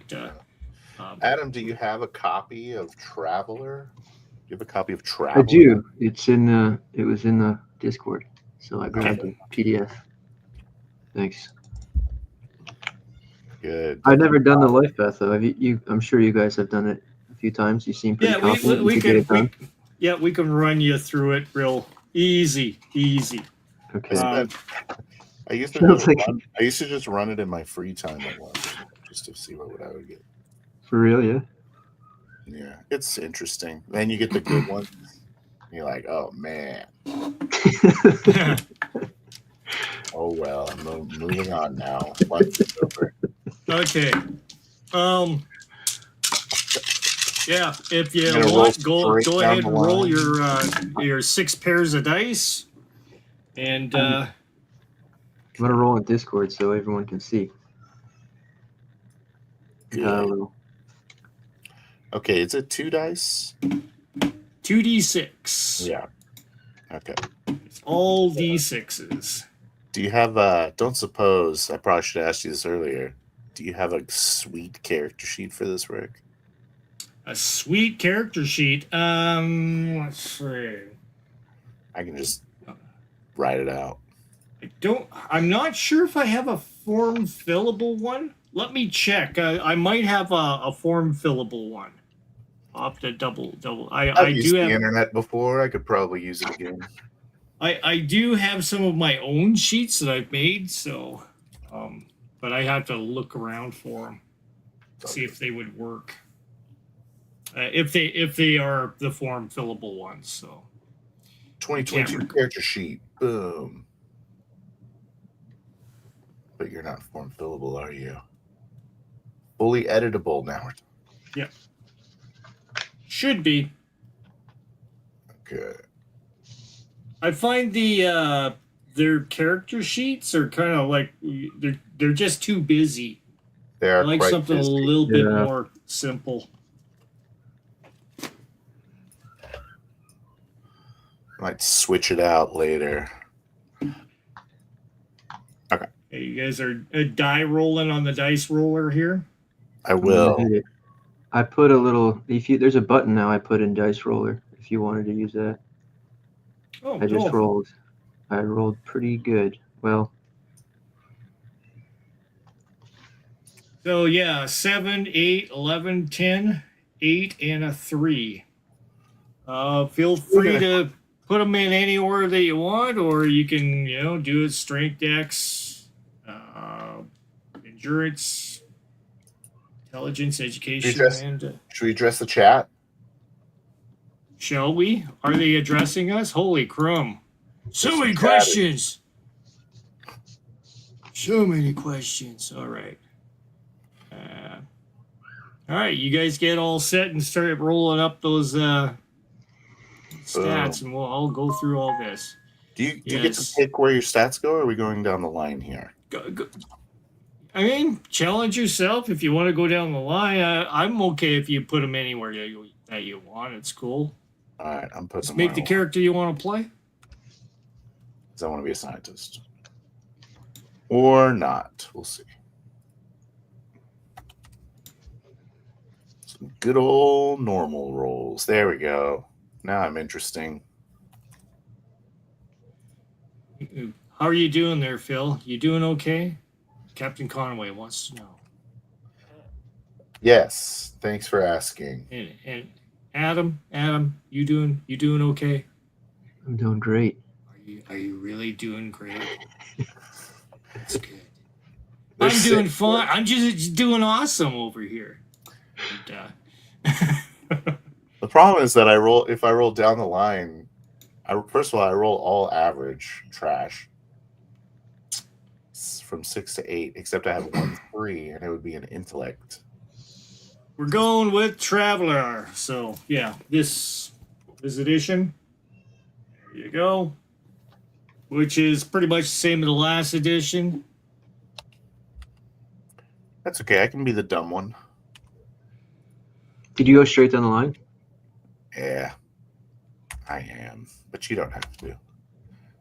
Adam, do you have a copy of Traveler? Do you have a copy of Traveler? I do. It's in it was in the Discord, so I grabbed the PDF. Thanks. Good. I've never done the life path though. I'm sure you guys have done it a few times. You seem pretty confident we you could get it done. we can run you through it real easy. Okay. I used to just run it in my free time at once, just to see what I would get. For real, yeah. Yeah, it's interesting. Then you get the good ones. You're like, oh man. Oh well, I'm moving on now. Life is over. Okay. Yeah, if you want, go ahead and roll your 6 pairs of dice. And I'm gonna roll in Discord so everyone can see. Okay, is it 2 dice? 2d6. Yeah. Okay. It's all d6s. Do you have don't suppose, I probably should have asked you this earlier. Do you have a sweet character sheet for this, Rick? A sweet character sheet. Let's see. I can just write it out. I'm not sure if I have a form fillable one. Let me check. I might have a form fillable one. I'll have to double. I've used the internet before. I could probably use it again. I do have some of my own sheets that I've made, so but I have to look around for them, see if they would work. If they are the form fillable ones, so 2022 character sheet. Boom. But you're not form fillable, are you? Fully editable now. yeah, should be. Okay. I find their character sheets are kind of like they're just too busy. They are I like quite something busy. a little bit Yeah. more simple. Might switch it out later. Okay. Hey, you guys are die rolling on the dice roller here. I I'm gonna will. hit it. I put a little. There's a button now. I put in dice roller. If you wanted to use that, Oh, I just cool. rolled. I rolled pretty good. Well, So yeah, 7, 8, 11, 10, 8, and a 3. Feel free to put them in any order that you want, or you can, do it strength, dex, endurance, intelligence, education, just- and Should we address the chat? shall we? Are they addressing us? Holy crumb! So There's many some questions. So many questions. All right. All right, you guys get all set and start rolling up those stats, and I'll go through all this. Do you get to Yes. pick where your stats go, or are we going down the line here? Go. I mean, challenge yourself if you want to go down the line. I'm okay if you put them anywhere that you want. It's cool. All right, I'm putting Just them make where the I want, character you want to play. 'cause I want to be a scientist. Or not. We'll see. Some good old normal rolls. There we go. Now I'm interesting. How are you doing there, Phil? You doing okay? Captain Conway wants to know. Yes. Thanks for asking. And Adam, you doing okay? I'm doing great. Are you really doing great? That's good. They're I'm doing sick, fine. I'm just doing awesome over here. And, The problem is that if I roll down the line, first of all, I roll all average trash. It's from 6 to 8, except I have 1 3, and it would be an intellect. we're going with Traveler. So yeah, this edition. There you go. Which is pretty much the same as the last edition. That's okay. I can be the dumb one. Did you go straight down the line? Yeah, I am. But you don't have to.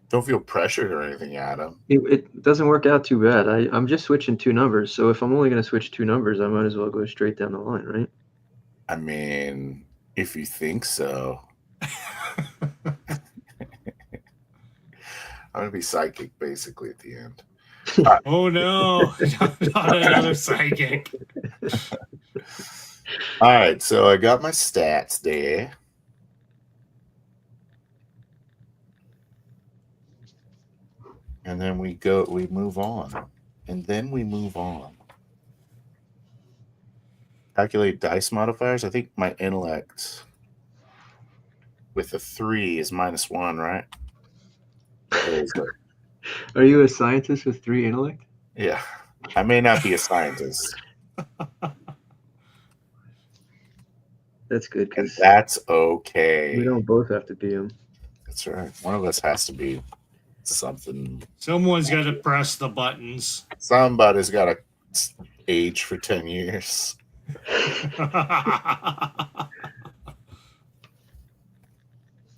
Don't feel pressured or anything, Adam. It doesn't work out too bad. I'm just switching 2 numbers. So if I'm only going to switch 2 numbers, I might as well go straight down the line, right? I mean, if you think so. I'm going to be psychic, basically, at the end. Oh no, not another psychic. All right, so I got my stats there. And then we move on. And then we move on. Calculate dice modifiers. I think my intellect with a 3 is -1, right? Or is it? Are you a scientist with 3 intellect? Yeah. I may not be a scientist. That's good And because that's okay. we don't both have to be them. That's right. One of us has to be something. Someone's got to press the buttons. Somebody's got to age for 10 years.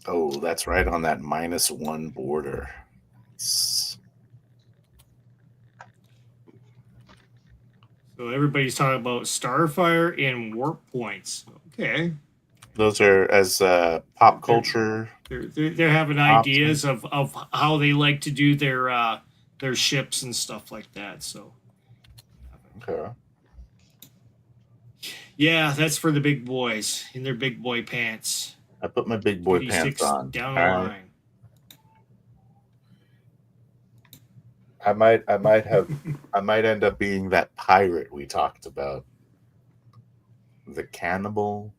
Oh, that's right on that -1 border. So everybody's talking about Starfire and warp points. Okay. Those are as pop culture. They're having ideas of how they like to do their ships and stuff like that. So Okay. yeah, that's for the big boys in their big boy pants. I put my big boy 86 pants on. down All the right. line. I might end up being that pirate we talked about. The cannibal.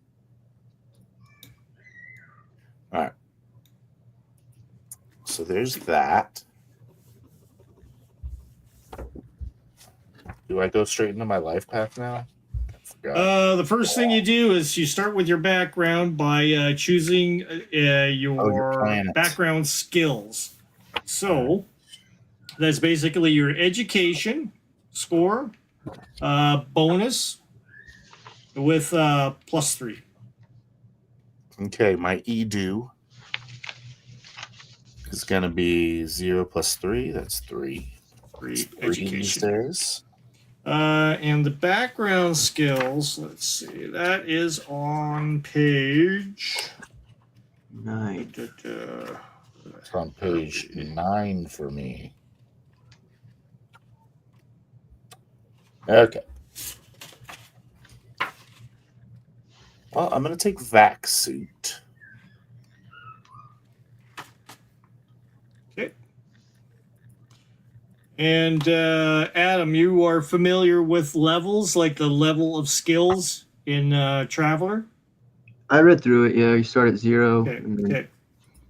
All right. So there's that. Do I go straight into my life path now? I forgot. The first thing you do is you start with your background by choosing your planet. background skills. So that's basically your education score, bonus with +3. Okay, my edu is going to be 0 + 3. That's 3. 3 These education. days. And the background skills, let's see, that is on page 9. It's on page 9 for me. Okay. Well, I'm going to take vac suit. Okay. And Adam, you are familiar with levels, like the level of skills in Traveler? I read through it. Yeah, you start at 0 Okay. and then Okay.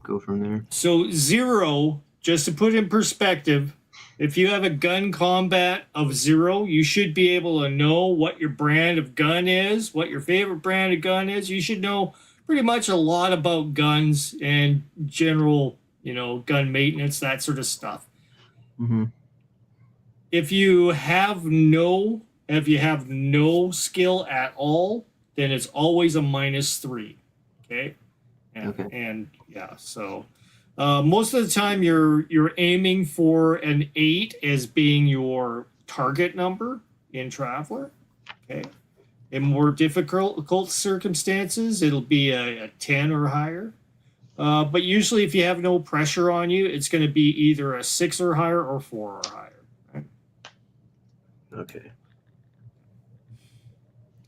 go from there. So 0, just to put in perspective, if you have a gun combat of 0, you should be able to know what your brand of gun is, what your favorite brand of gun is. You should know pretty much a lot about guns and general, gun maintenance, that sort of stuff. Mm-hmm. If you have no skill at all, then it's always a -3. Okay. Okay. And yeah, so most of the time you're aiming for an 8 as being your target number in Traveler. Okay. In more difficult circumstances, it'll be a 10 or higher. But usually, if you have no pressure on you, it's going to be either a 6 or higher or 4 or higher. Right? Okay.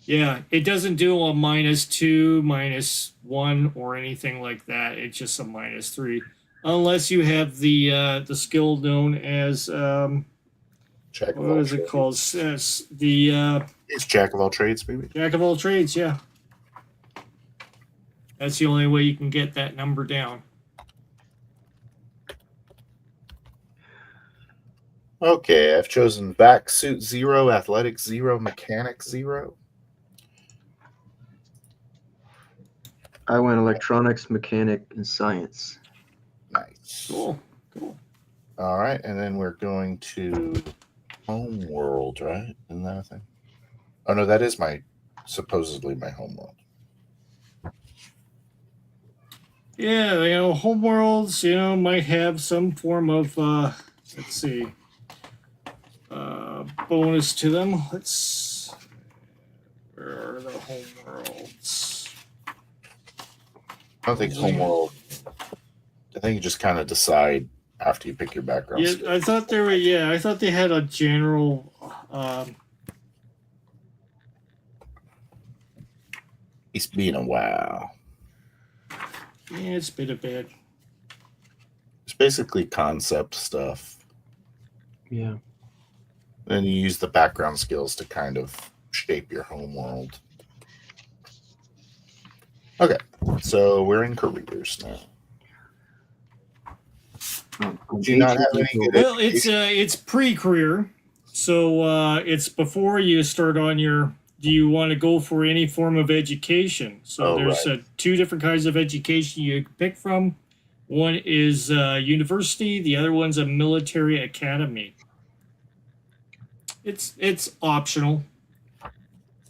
Yeah, it doesn't do a -2, -1, or anything like that. It's just a -3, unless you have the skill known as what is it called? It's Jack of all trades, maybe. Jack of all trades. Yeah, that's the only way you can get that number down. Okay, I've chosen vac suit 0, athletics 0, mechanics 0. I went electronics, mechanic, and science. Nice. Cool. All right, and then we're going to home world, right? Isn't that a thing? Oh no, that is supposedly my home world. Yeah, homeworlds, might have some form of let's see, bonus to them. Where are the homeworlds? I don't think home world. I think you just kind of decide after you pick your background. Yeah, I thought they were. Yeah, I thought they had a general. It's been a while. Yeah, it's been a bit. It's basically concept stuff. Yeah. Then you use the background skills to kind of shape your home world. Okay, so we're in careers now. Do you not have any good Well, it's pre-career, so it's before you start on your. Do you want to go for any form of education? So there's 2 different kinds of education you can pick from. One is university. The other one's a military academy. It's optional.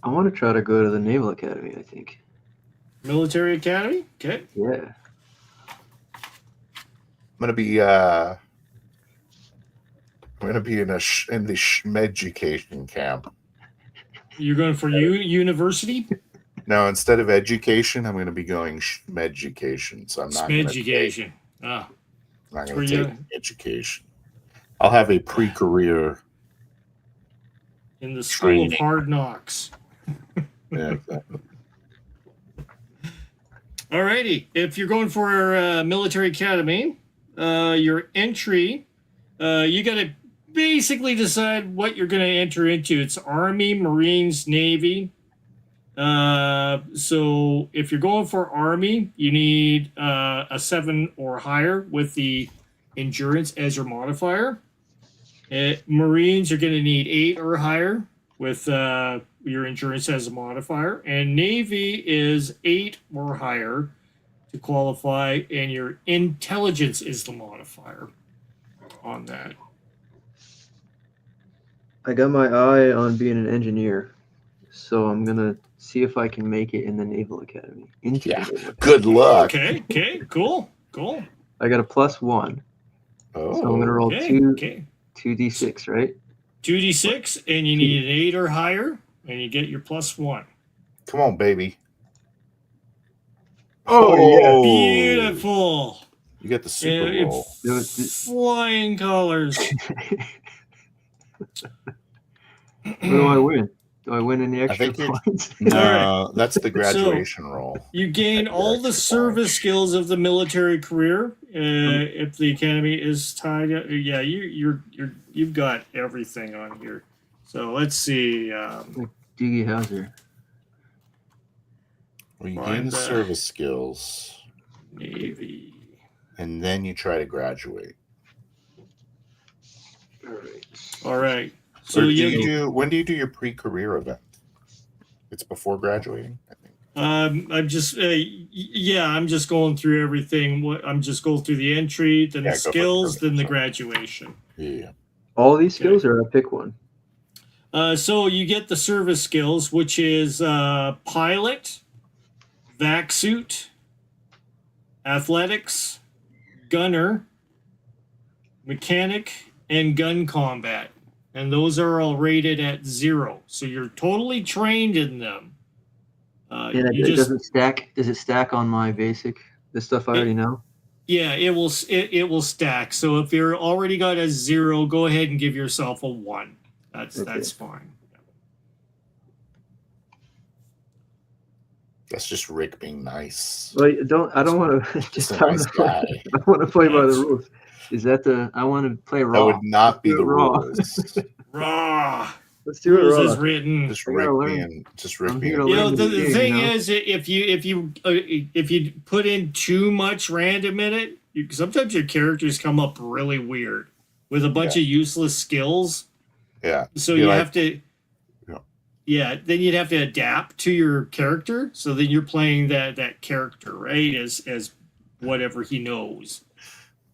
I want to try to go to the Naval Academy, I think. Military academy? Okay. Yeah. I'm gonna be in the schmeducation camp. You're going for university? No, instead of education, I'm going to be going schmeducation. So I'm not going to Schmeducation. I'm not going to take education. I'll have a pre-career in the school training. of hard knocks. Yeah, exactly. Alrighty. If you're going for military academy, your entry, you got to basically decide what you're going to enter into. It's Army, Marines, Navy. So if you're going for Army, you need a 7 or higher with the endurance as your modifier. Marines, you're going to need 8 or higher with your endurance as a modifier. And Navy is 8 or higher to qualify, and your intelligence is the modifier on that. I got my eye on being an engineer, so I'm gonna see if I can make it in the Naval Academy. Into Yeah. the Naval Academy. Good luck. Okay, cool. I got a +1, Oh, so I'm gonna roll Okay, 2d6, right? 2d6, and you need an 8 or higher, and you get your +1. come on, baby. Oh, yeah. Beautiful. You get the super And roll. flying colors. What do I win? Do I win any extra think you're- points? No, that's the graduation roll. You gain Extra all the points. service skills of the military career. If the academy is tied, yeah, you've got everything on here. So let's see. Doogie Howser. Well, you gain Find the the- service skills, Navy. and then you try to graduate. All right. All right. So Or you when do you do your pre-career event? It's before graduating, I think. I'm just I'm just going through everything. I'm just going through the entry, then Yeah, the go for it, skills, go for it, then the sorry. graduation. Yeah. All these skills, or I pick one? So you get the service skills, which is pilot, vac suit, athletics, gunner, mechanic, and gun combat. And those are all rated at 0. So you're totally trained in them. And you it just, doesn't stack. Does it stack on my basic? The stuff I already know. yeah, it will stack. So if you're already got a 0, go ahead and give yourself a 1. That's fine. That's just Rick being nice. Well, I don't want to Just just. a nice guy. I want to play by the That's- rules. Is that the? I want to play raw. That would not be Let's do the it raw. rules. Raw Let's do it rules raw. as written. Just I gotta Rick learn. being I'm here to being. You know, learn the game, thing you know? is, if you put in too much random in it, sometimes your characters come up really weird with a bunch of useless skills. Yeah. So Be you like- have to, Yeah. then you'd have to adapt to your character. So then you're playing that character, right? As whatever he knows.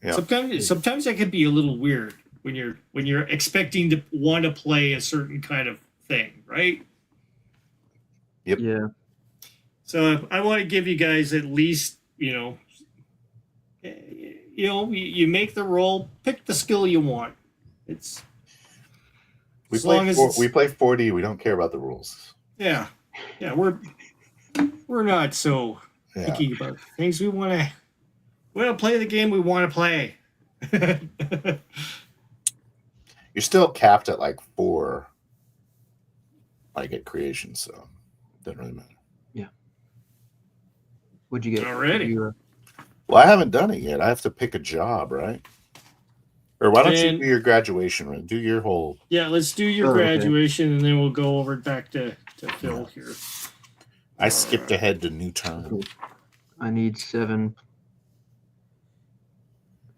Yeah. Sometimes that can be a little weird when you're expecting to want to play a certain kind of thing, right? Yep. Yeah. So I want to give you guys at least, you make the roll, pick the skill you want. It's We as long as it's- we play 4D. We don't care about the rules. yeah, we're not so Yeah. picky about things. We want to play the game we want to play. You're still capped at like 4, like at creation, so it doesn't really matter. What'd you get? Alrighty. Did you, Well, I haven't done it yet. I have to pick a job, right? Or why don't you And- do your graduation? Right? Do your whole. Yeah, let's do your Oh, okay. graduation, and then we'll go over back to Phil here. I skipped ahead to new term. I need 7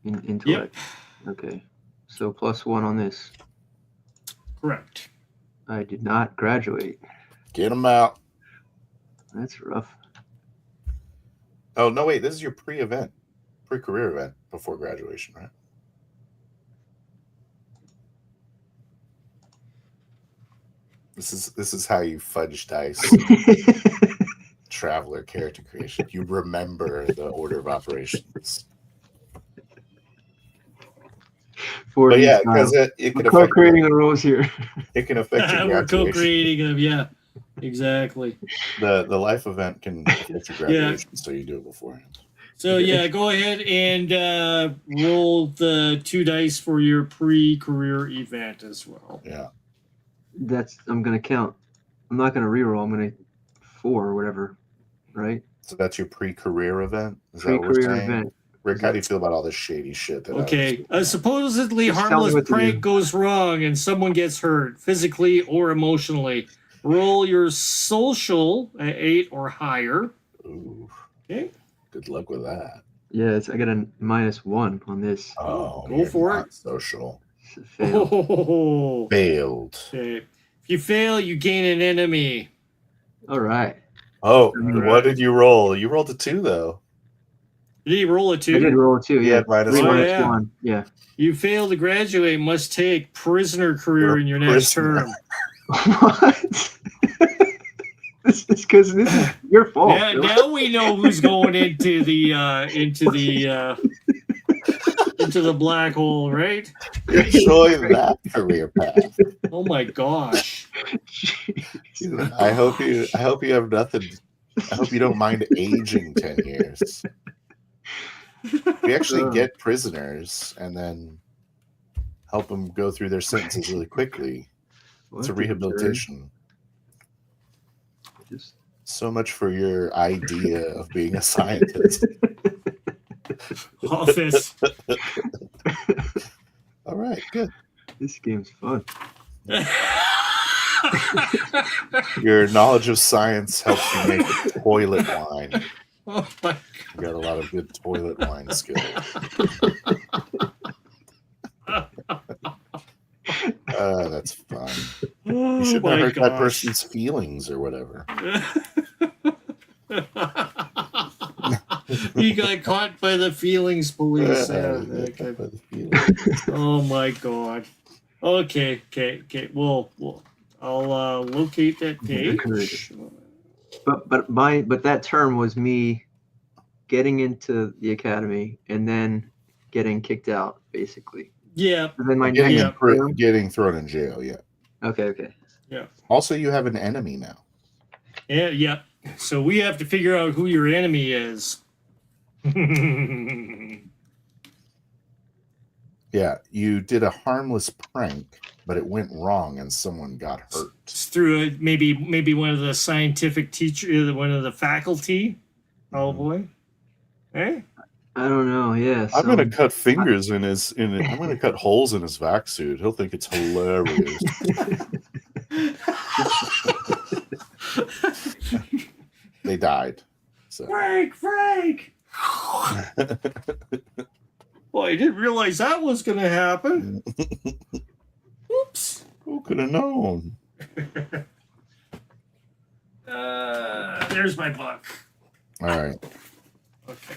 in intellect. Okay. So +1 on this. Correct. I did not graduate. Get them out. That's rough. Oh no, wait. This is your pre-career event before graduation, right? This is how you fudge dice. Traveler character creation. You remember the order of operations. For But these yeah, guys. because it We're can affect co-creating the rules here. it can affect your We're graduation. co-creating them. Yeah, exactly. The life event can affect your graduation, so you do it beforehand. So yeah, go ahead and roll the 2 dice for your pre-career event as well. Yeah. I'm gonna count. I'm not gonna reroll. I'm gonna 4 or whatever, right? So that's your pre-career event. Is that what we're Pre-career saying? event. Rick, how do you feel about all this shady shit? That Okay, a supposedly Just tell me harmless what to prank do. goes wrong and someone gets hurt physically or emotionally. Roll your social at 8 or higher. Ooh, Okay, good luck with that. Yeah, I got a -1 on this. Oh, go you're for not it. social. It's a fail. Oh, Failed. okay. If you fail, you gain an enemy. All right. Oh, All what right. did you roll? You rolled a 2 though. Did you roll a I 2? did roll a 2. You Yeah. had -1. Three Oh, minus yeah. 1. Yeah. You fail to graduate, must take prisoner career in your next Prisoner. term. What? This is because this is your fault. Now, Phil. now we know who's going into the black hole, right? You're showing that career path. Oh my gosh. Jeez. I hope you have nothing. I hope you don't mind aging 10 years. We actually get prisoners and then help them go through their sentences really quickly. It's a What the rehabilitation. Just So much for your idea of being a scientist. Office. All right, good. this game's fun. Your knowledge of science helps you make toilet wine. Oh my You got a lot of good toilet wine skills. That's fun. You shouldn't have hurt that person's feelings or whatever. You got caught by the feelings police. Oh my god. Okay. Well, I'll locate that page. But that term was me getting into the academy and then getting kicked out, basically. Yeah. And then my Getting, next getting thrown in jail, yeah. Okay. Yeah. Also, you have an enemy now. Yeah. So we have to figure out who your enemy is. Yeah, you did a harmless prank, but it went wrong and someone got hurt. It's through maybe one of the scientific teacher, one of the faculty. Probably. Hey. I don't know. Yeah. I'm gonna cut fingers in his. I'm gonna cut holes in his vac suit. He'll think it's hilarious. They died. So. Frank! Well, I didn't realize that was going to happen. Oops. Who could have known? There's my book. All right. Okay.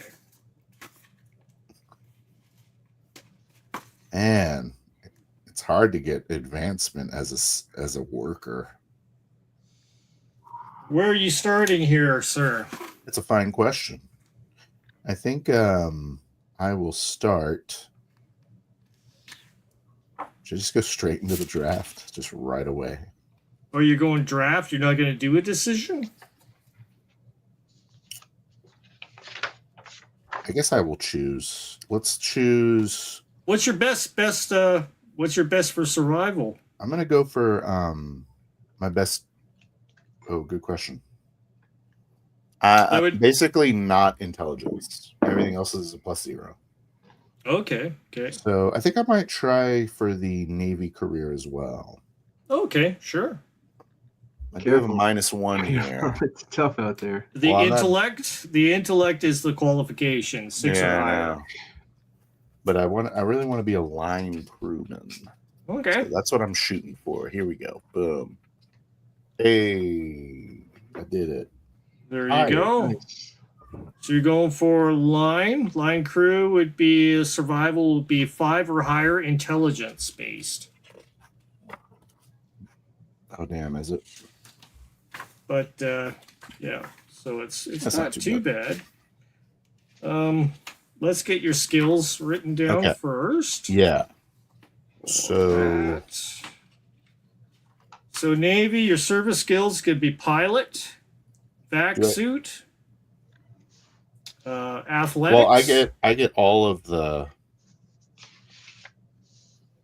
And it's hard to get advancement as a worker. Where are you starting here, sir? It's a fine question. I think I will start. Should I just go straight into the draft, just right away? Oh, you're going draft? You're not going to do a decision? I guess I will choose. Let's choose. What's your best? What's your best for survival? I'm gonna go for my best. Oh, good question. Basically not intelligence. Everything else is a +0. Okay. So I think I might try for the Navy career as well. Okay, sure. I do have a -1 here. It's tough out there. The intellect is the qualification, 6 or higher. But I really want to be a line crewman. Okay. So that's what I'm shooting for. Here we go. Boom. Hey, I did it. There you go. Nice. So you're going for line. Line crew would be survival would be 5 or higher, intelligence based. Oh damn, is it? But yeah, so it's not too bad. Let's get your skills written down first. Yeah. So Navy, your service skills could be pilot, vac suit, athletics. Well, I get all of the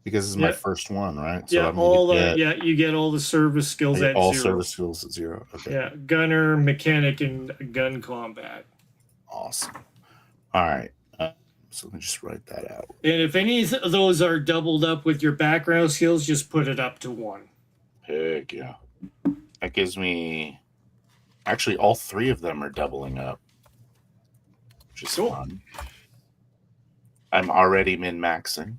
because this is my first one, right? So you get all the service skills at all 0. Service skills at 0. Okay. Yeah, gunner, mechanic, and gun combat. Awesome. All right. So let me just write that out. And if any of those are doubled up with your background skills, just put it up to 1. Heck yeah. That gives me... Actually, all 3 of them are doubling up. Which is Cool. fun. I'm already min-maxing.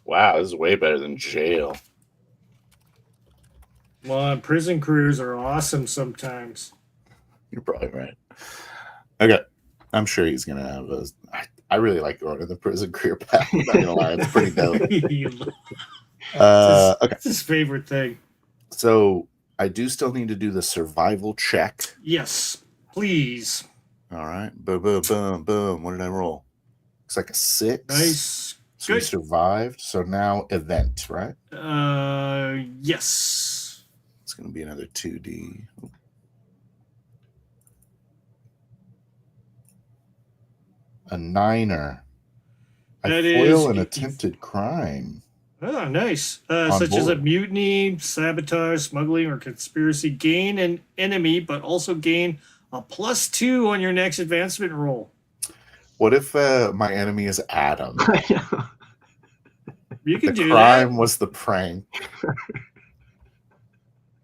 Wow, this is way better than jail. Well, prison careers are awesome sometimes. You're probably right. Okay. I'm sure he's going to have a... I really like going to the prison career path. I'm not going to lie. It's pretty dope. Okay. It's his favorite thing. So I do still need to do the survival check. Yes, please. All right. Boom, boom, boom, boom. What did I roll? Looks like a 6. Nice. So we Good. survived. So now event, right? Yes. It's going to be another 2D. A 9er. I That foil is- an attempted crime. Oh, nice. On Such as a board. mutiny, sabotage, smuggling, or conspiracy. Gain an enemy, but also gain a +2 on your next advancement roll. What if my enemy is Adam? I know. You can The do crime that. was the prank.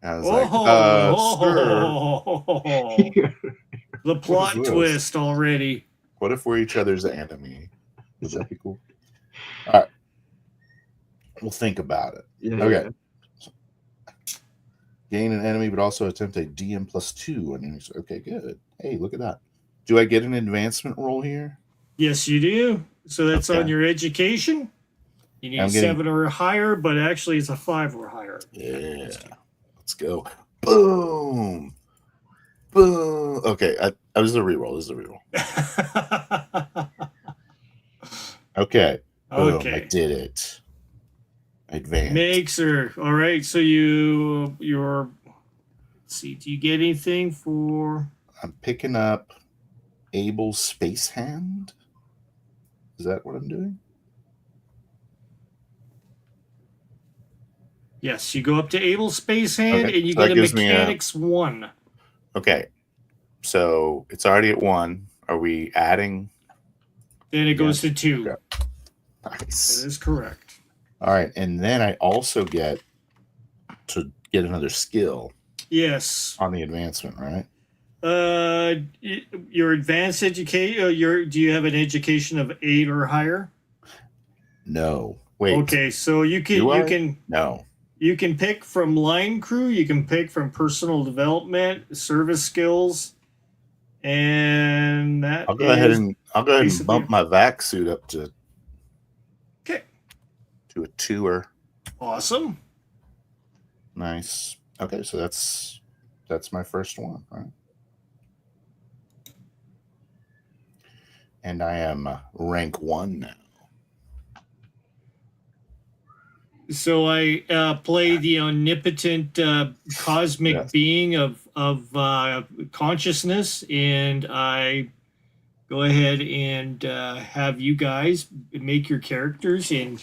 I was sir, The plot this? twist already. what if we're each other's enemy? Would that be cool? All right. We'll think about it. Yeah, Okay. yeah. Gain an enemy, but also attempt a DM +2 on enemies. Okay, good. Hey, look at that. Do I get an advancement roll here? Yes, you do. So that's Okay. on your education. You need I'm getting- 7 or higher, but actually it's a 5 or higher. Yeah. Let's go. Boom. Boom. Okay, I was a reroll. This is a reroll. Okay. Boom. Okay. I did it. Advanced. Mixer. All right. So you're. Let's see. Do you get anything for? I'm picking up Abel's Space Hand. Is that what I'm doing? Yes, you go up to Able Space Hand Okay, and you so that get a gives me a- Mechanics 1. Okay. So it's already at 1. Are we adding? Then it goes to 2. Okay. Nice. That is correct. All right. And then I also get to get another skill Yes. on the advancement, right? Your advanced education. Do you have an education of 8 or higher? No. Wait. Okay, so you can Do I? No. You can pick from line crew. You can pick from personal development, service skills, and that. I'll go ahead is- and basically- bump my vac suit up to Okay. a 2er. Awesome. Nice. Okay, so that's my first one, right? And I am rank 1 now. So I play the omnipotent cosmic Yes. being of consciousness, and I go ahead and have you guys make your characters in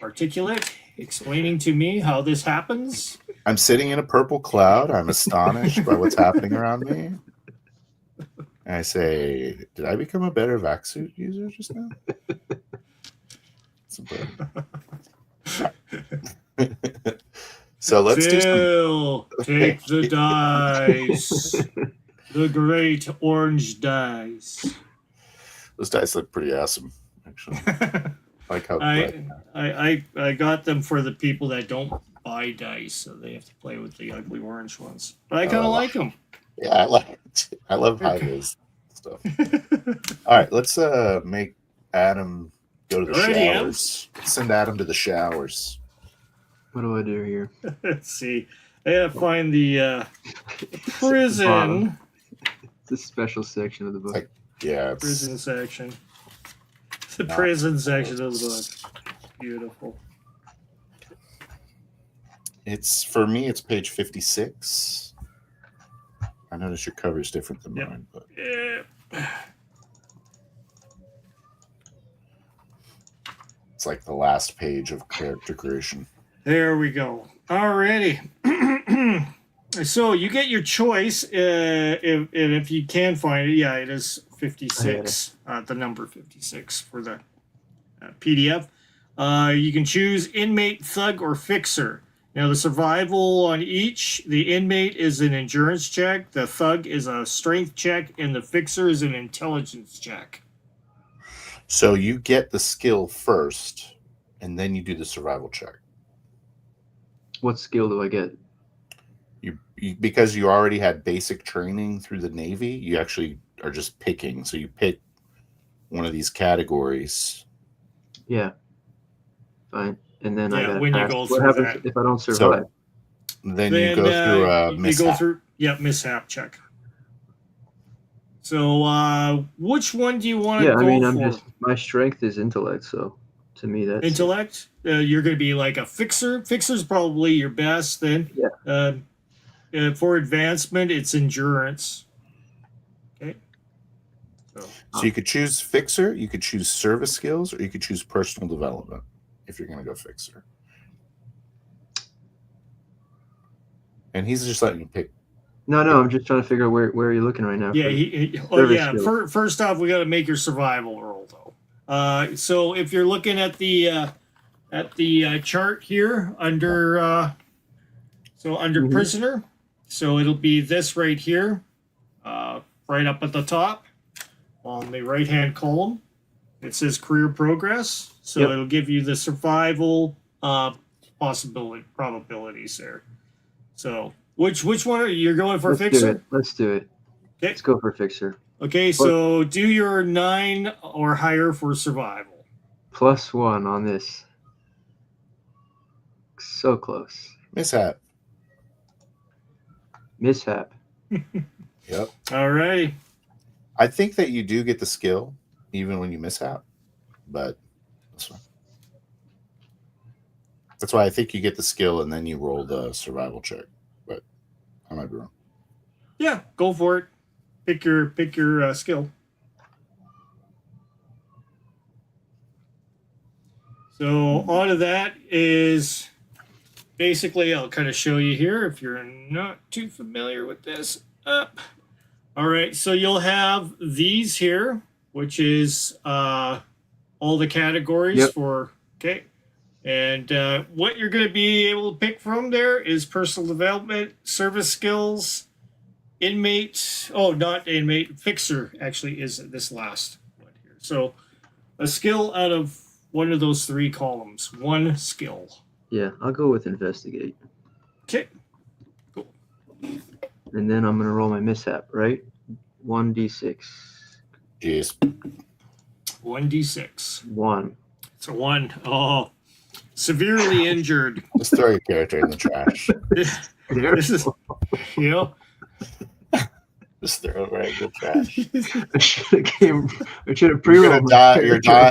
articulate, explaining to me how this happens. I'm sitting in a purple cloud. I'm astonished by what's happening around me. And I say, did I become a better vac suit user just now? It's important. So let's do some. Phil, take the dice. The great orange dice. Those dice look pretty awesome, actually. I like how bright. I got them for the people that don't buy dice, so they have to play with the ugly orange ones. But I kind of like them. Yeah, I like it. I love high vis stuff. All right, let's make Adam go to the Alrighty, Adam. showers. Send Adam to the showers. What do I do here? Let's see. I gotta find the prison. Bottom. It's a special section of the book. Like- Yeah, it's, Prison section. The Not prison section of the book. Beautiful. it's for me. It's page 56. I notice your cover is different than Yep. mine, but Yeah. it's like the last page of character creation. There we go. Alrighty. So you get your choice, if you can find it. Yeah, it is 56. The number 56 for the PDF. You can choose inmate, thug, or fixer. Now the survival on each. The inmate is an endurance check. The thug is a strength check, and the fixer is an intelligence check. So you get the skill first, and then you do the survival check. What skill do I get? You because you already had basic training through the Navy, you actually are just picking. So you pick one of these categories. Yeah. Fine. And then I Yeah, got when you pass. go What through happens that. if I don't survive? So then you go through a you mishap. go through mishap check. So which one do you want to Yeah, I go mean, for? my strength is intellect, so to me that's Intellect. You're going to be like a fixer. Fixer's probably your best. Then Yeah. For advancement, it's endurance. Okay. So you could choose fixer, you could choose service skills, or you could choose personal development if you're going to go fixer. And he's just letting you pick. No, I'm just trying to figure out where you're looking right now. Yeah, service skills. First off, we got to make your survival roll though. So if you're looking at the chart here under Mhm. prisoner, so it'll be this right here, right up at the top on the right hand column. It says career progress, so Yep. it'll give you the survival probabilities there. So which one are you going for? Fixer? Let's do it. Okay. Let's go for fixer. Okay, so do your 9 or higher for survival. +1 on this. So close. Mishap. Yep. All right. I think that you do get the skill even when you mishap, but that's fine. That's why I think you get the skill and then you roll the survival check. But I might be wrong. Yeah, go for it. Pick your skill. So on to that is basically, I'll kind of show you here if you're not too familiar with this. All right, so you'll have these here, which is all the categories for, okay. And what you're going to be able to pick from there is personal development, service skills, inmate. Oh, not inmate. Fixer actually is this last one here. So a skill out of one of those 3 columns. One skill. Yeah, I'll go with investigate. Okay. Cool. And then I'm going to roll my mishap, right? 1d6. Jeez. 1d6. 1. It's a 1. Oh, severely injured. Just throw your character in the trash. This is, you know. Just throw it right in the trash. I should have pre-rolled.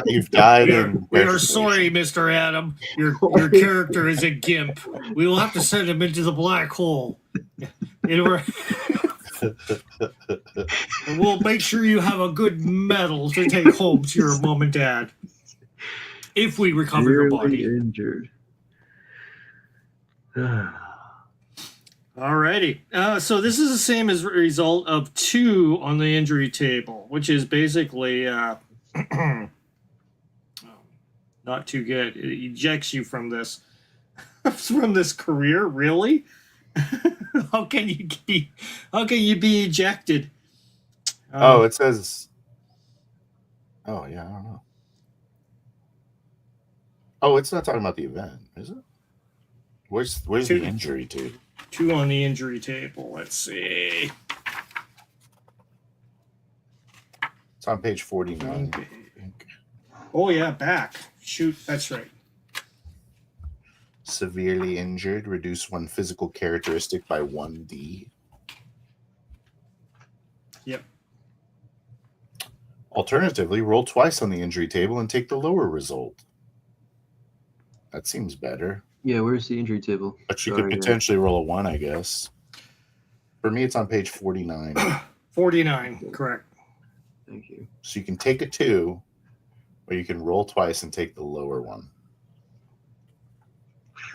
You've died. We are sorry, Mr. Adam. Your character is a gimp. We will have to send him into the black hole. And we'll make sure you have a good medal to take home to your mom and dad. If we recover your body. Injured. Alrighty. So this is the same as a result of 2 on the injury table, which is basically not too good. It ejects you from this career. Really? How can you be ejected? It says. Oh yeah, I don't know. Oh, it's not talking about the event, is it? Where's the injury to? 2 on the injury table. Let's see. It's on page 49. Okay. Oh yeah, back. Shoot, that's right. Severely injured. Reduce 1 physical characteristic by 1d. Yep. Alternatively, roll twice on the injury table and take the lower result. That seems better. Yeah, where's the injury table? But you could potentially roll a 1, I guess. For me, it's on page 49. 49, correct. Thank you. So you can take a 2, or you can roll twice and take the lower one.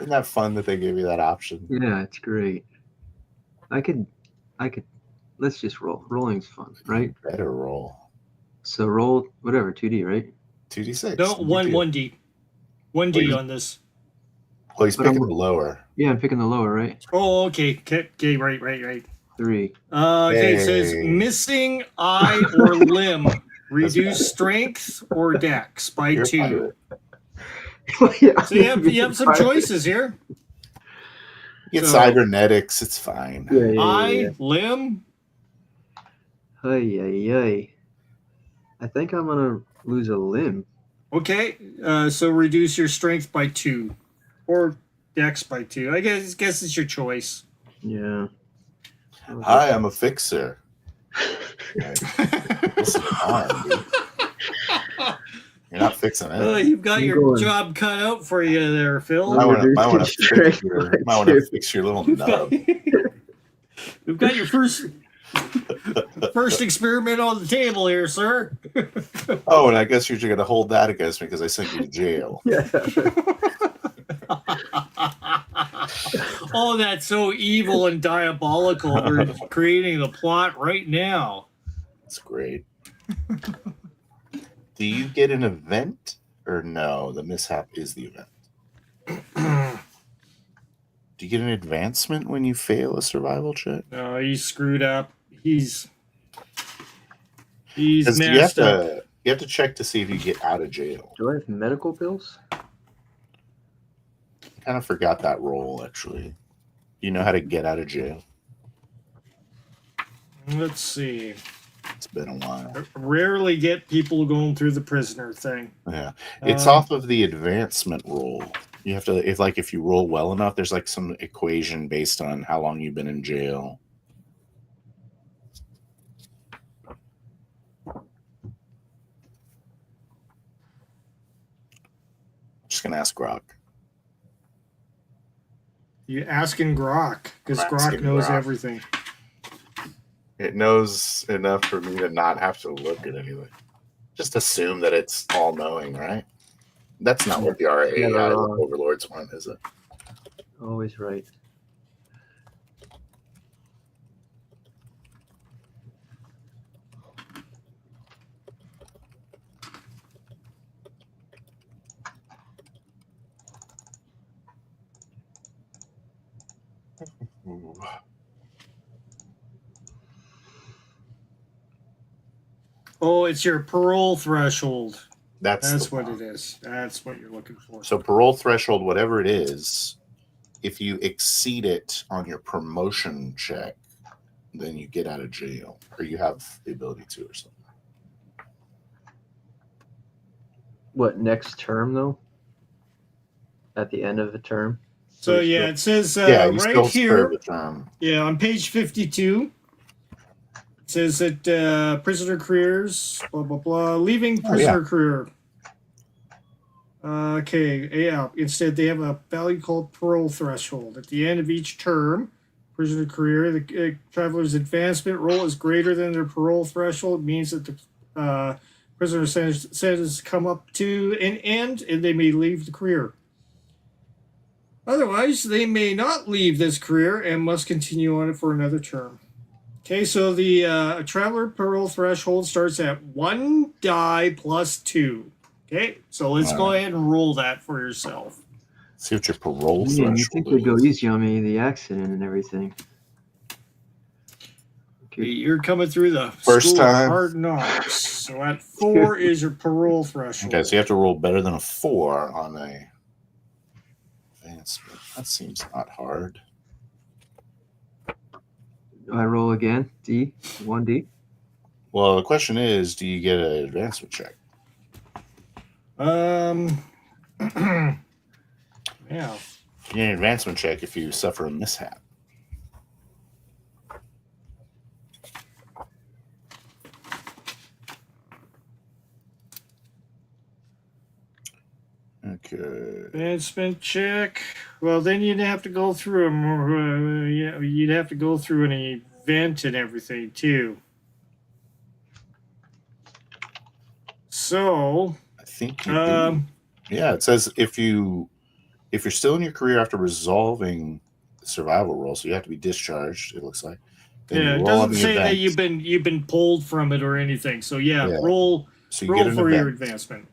Isn't that fun that they give you that option? Yeah, it's great. I could. Let's just roll. Rolling's fun, right? Better roll. So roll whatever 2D, right? 2d6. No, one D. 1D on this. Well, he's But picking I'm- the lower. Yeah, I'm picking the lower, right? Oh, okay. Okay, right. 3. Okay, it says Hey. missing eye or limb. Reduce strength or dex by You're 2. Yeah, So you have some choices here. You get So- cybernetics. It's fine. Yeah. Eye, limb. Ay. I think I'm gonna lose a limb. Okay, so reduce your strength by 2, or dex by 2. I guess it's your choice. Yeah. Hi, I'm a fixer. Listen, arm, dude. You're not fixing it. You've got I'm your going- job cut out for you there, Phil. Might want Reduce to fix strength by your little We've nub. got your first experiment on the table here, sir. Oh, and I guess you're going to hold that against me because I sent you to jail. Yeah. Oh, that's so evil and diabolical. We're creating the plot right now. That's great. Do you get an event or no? The mishap is the event. Do you get an advancement when you fail a survival check? No, he's screwed up. He's 'Cause messed up. you have to check to see if you get out of jail. Do I have medical bills? I kind of forgot that role, actually. You know how to get out of jail? Let's see. It's been a while. I rarely get people going through the prisoner thing. Yeah. It's Um, off of the advancement roll. You have to, if you roll well enough, there's like some equation based on how long you've been in jail. Just gonna ask Grok. You asking Grok, because I'm Grok asking knows Grok. everything. It knows enough for me to not have to look at anything. Just assume that it's all knowing, right? That's not what the RAI Never wrong. overlords want, is it? Always right. Ooh. Oh, it's your parole threshold. That's That's the what one. it is. That's what you're looking for. So parole threshold, whatever it is, if you exceed it on your promotion check, then you get out of jail, or you have the ability to, or something. What, next term though? At the end of the term? So you yeah, still- it says Yeah, you right still here. serve the term. Yeah, on page 52, it says that prisoner careers, blah, blah, blah, leaving Oh, prisoner career. Okay, yeah. Instead, they have a value called parole threshold. At the end of each term, prisoner career, the traveler's advancement roll is greater than their parole threshold. It means that the prisoner sentence come up to an end and they may leave the career. Otherwise, they may not leave this career and must continue on it for another term. Okay, so the traveler parole threshold starts at 1 die plus 2. Okay, so let's go ahead and roll that for yourself. See what your parole Man, you threshold think they go is. easy on me, the accident and everything. Okay. You're coming through the First school of time. hard knocks. So at 4 is your parole threshold. Okay, so you have to roll better than a 4 on a advancement. That seems not hard. Do I roll again? D? 1D? Well, the question is, do you get an advancement check? Yeah. You get an advancement check if you suffer a mishap. Okay. Advancement check. Well, then you'd have to go through a more, yeah, you'd have to go through an event and everything too. So, I think you do. Yeah, it says if you're still in your career after resolving the survival roll, so you have to be discharged. It looks like. Then Yeah, you it roll on doesn't the say that event. you've been pulled from it or anything. So yeah, Yeah. roll So you get roll an for event. your advancement.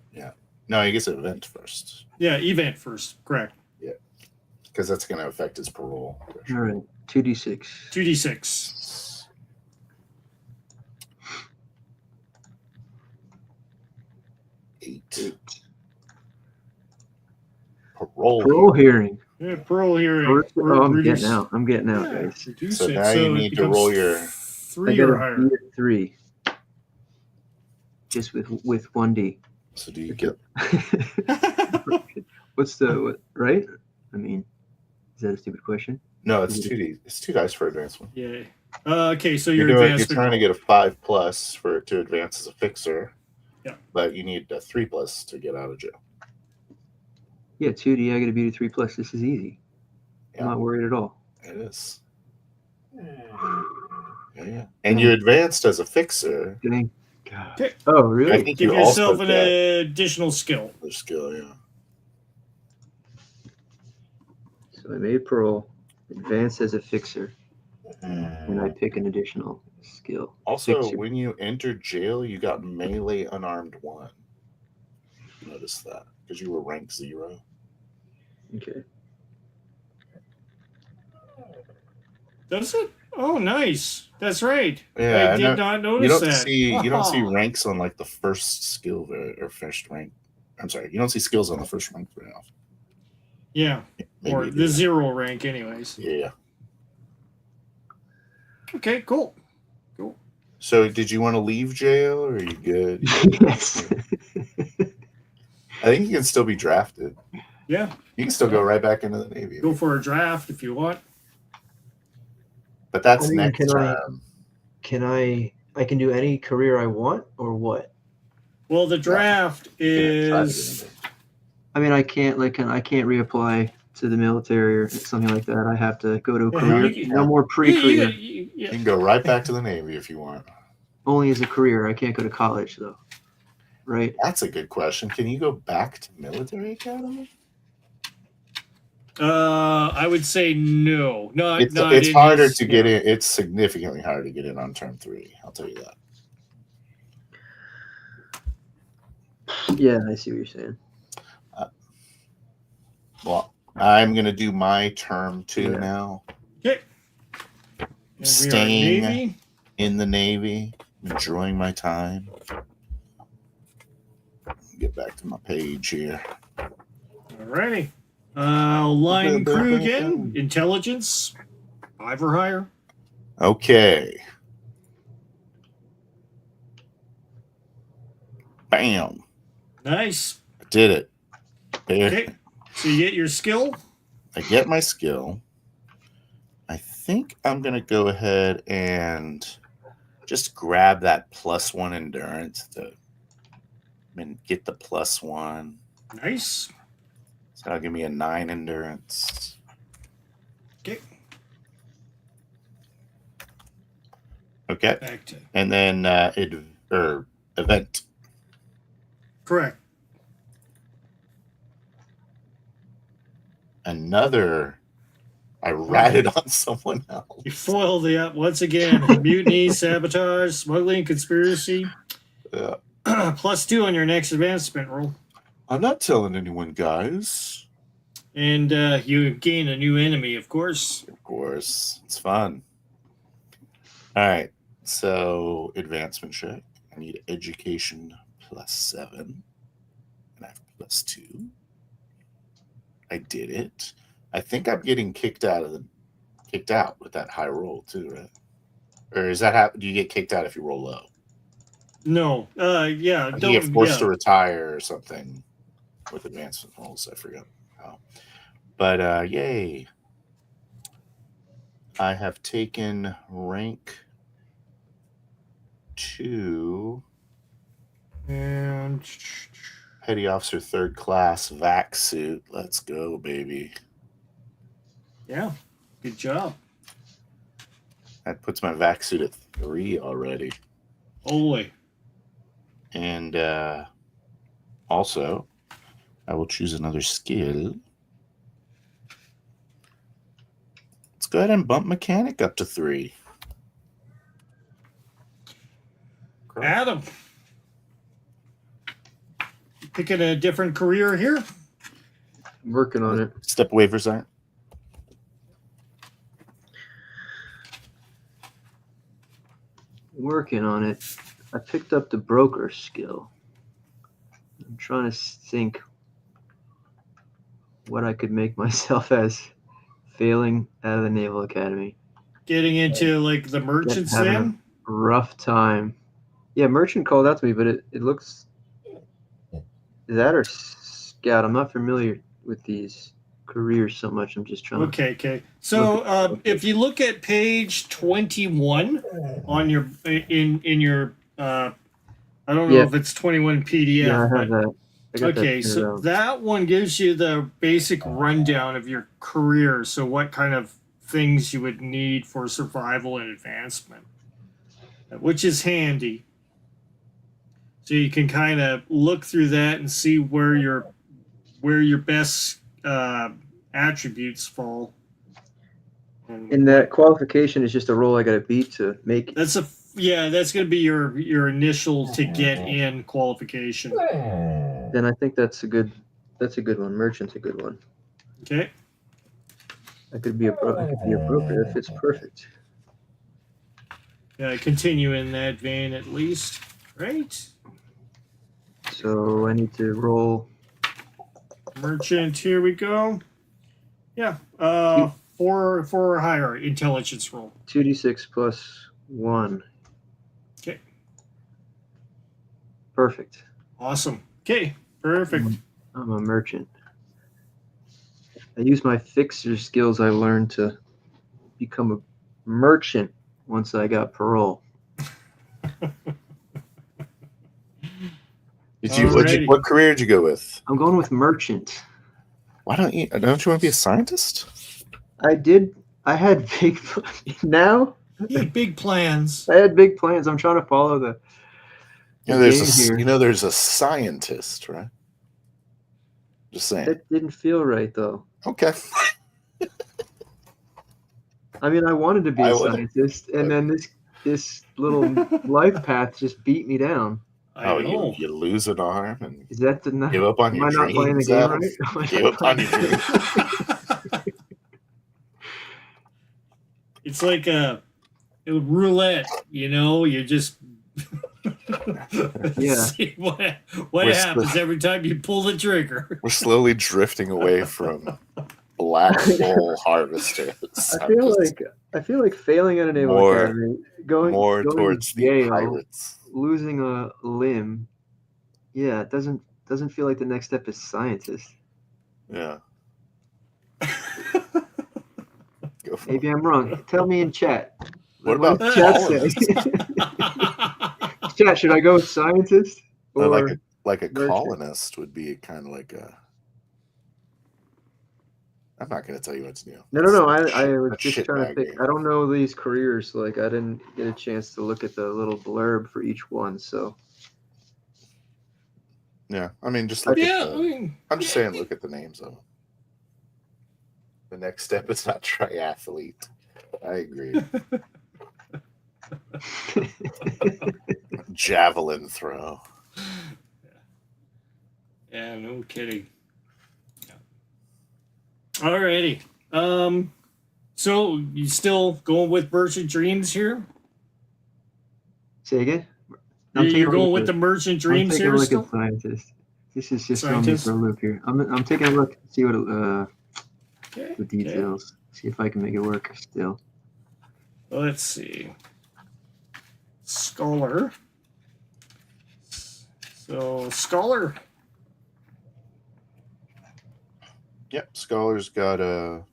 No, he gets an event first. Yeah, event first. Correct. Because that's going to affect his parole. All right, 2d6. 2d6. 8. Parole. Parole hearing. Yeah, parole hearing. Oh, I'm getting out. I'm getting out, Yeah, guys. reduce So it. now you it need to becomes roll your. 3 I or got higher. a beat at 3. Just with 1d. So do you get? What's the what, right? I mean, is that a stupid question? No, it's 2d. It's 2 dice for advancement. Yeah. Okay, so You're your doing. You're advancement. trying to get a 5+ for to advance as a fixer. Yeah. But you need a 3+ to get out of jail. Yeah, 2d. I got a beat at 3+. This is easy. Yeah. I'm not worried at all. It is. Yeah. And you advanced as a fixer. Thank God. Okay. Oh, really? I think Give you also yourself an get additional skill. the skill. Yeah. So I made parole, advanced as a fixer, and I pick an additional skill. Also, Fixer. when you enter jail, you got melee unarmed 1. Notice that because you were rank 0. Okay. Does it? Oh, nice. That's right. Yeah, I did not notice you don't that. you don't see ranks on like the first skill or first rank. I'm sorry, you don't see skills on the first rank very often. Yeah, Maybe or you the do. 0 rank, anyways. Yeah. Okay, cool. So, did you want to leave jail, or are you good? Yes. I think you can still be drafted. Yeah, You can still go right back into the Navy. go for a draft if you want. But that's I mean, next can I- term. Can I can do any career I want or what? Well, the draft You can try to get is. into it. I mean, I can't reapply to the military or something like that. I have to go to a Yeah, career. you can- No more pre-career. You can go right back to the Navy if you want. Only as a career. I can't go to college though. Right? That's a good question. Can you go back to military academy? I would say no. Not. It's in harder his- to get in. It's significantly harder to get in on term 3. I'll tell you that. Yeah, I see what you're saying. Well, I'm gonna do my term 2 Yeah. now. Okay. And we are Staying Navy. in the Navy, enjoying my time. Get back to my page here. Alrighty. Line crew again. Intelligence. 5 or higher. Okay. Bam. Nice. I did it. There. Okay. So you get your skill. I get my skill. I think I'm going to go ahead and just grab that +1 endurance and get the +1. Nice. So that'll give me a 9 endurance. Okay. Okay. Back to And then event. correct. Another. I ratted on someone else. You foil the once again. Mutiny, sabotage, smuggling, conspiracy. Yeah. +2 on your next advancement roll. I'm not telling anyone, guys. And you gain a new enemy, of course. Of course. It's fun. All right. So, advancement check. I need education +7. And I have +2. I did it. I think I'm getting kicked out with that high roll too, right? Or is that do you get kicked out if you roll low? No. Yeah. You get forced to retire or something with advancement rolls. I forgot how. But yay. I have taken rank 2 And petty officer 3rd class vac suit. Let's go, baby. yeah, good job. That puts my vac suit at 3 already. Holy. And also, I will choose another skill. Let's go ahead and bump mechanic up to 3. Adam, picking a different career here. I'm working on it. Step away for a second. Working on it. I picked up the broker skill. I'm trying to think what I could make myself as failing out of the Naval Academy. Getting into like the merchants Having then. a rough time. Yeah, merchant called out to me, but it looks that or scout. I'm not familiar with these careers so much. I'm just trying to. Okay. So if you look at page 21 on your in your I don't know if it's 21 PDF. Yeah, I have but, that. I got okay, that so out. that one gives you the basic rundown of your career. So what kind of things you would need for survival and advancement, which is handy. So you can kind of look through that and see where your best attributes fall. And that qualification is just a role I got to beat to make. That's going to be your initial to get in qualification. Then I think that's a good one. Merchant's a good one. Okay. I could be a broker. That fits perfect. Continue in that vein at least. Right. So I need to roll merchant. Here we go. Yeah. 4 or higher intelligence roll. 2d6 plus 1. Okay. Perfect. Awesome. Okay. Perfect. I'm a merchant. I use my fixer skills I learned to become a merchant once I got parole. What career did you go with? I'm going with merchant. Why don't you want to be a scientist? I had big now. You had big plans. I had big plans. I'm trying to follow the there's a scientist, right? Just saying. That didn't feel right though. Okay. I mean, I wanted to be a scientist, and then this little life path just beat me down. You lose an arm and is that give up on your dreams? Am I not playing the game right? Give up on your dreams. It's like a roulette, you just see what happens every time you pull the trigger. We're slowly drifting away from black hole harvesters. I feel like failing at a Naval Academy, going towards to Yale, the pirates, losing a limb. Yeah, it doesn't feel like the next step is scientist. Yeah. Maybe I'm wrong. Tell me in chat. What about chat say? Chat, should I go with scientist or like a colonist would be kind of like a. I'm not going to tell you what's new. No. I was just trying to think. I don't know these careers. Like, I didn't get a chance to look at the little blurb for each one. So. Yeah, I mean, just look I'm just saying, look at the names of them. The next step is not triathlete. I agree. Javelin throw. Yeah, no kidding. Alrighty. So you still going with Merchant Dreams here? Say again? You're going with the Merchant Dreams here still? I'm taking a look at scientist. This is just throwing me for a loop here. I'm taking a look, see what the details. Okay. See if I can make it work still. Let's see. Scholar. So Scholar. Yep, Scholar's got a.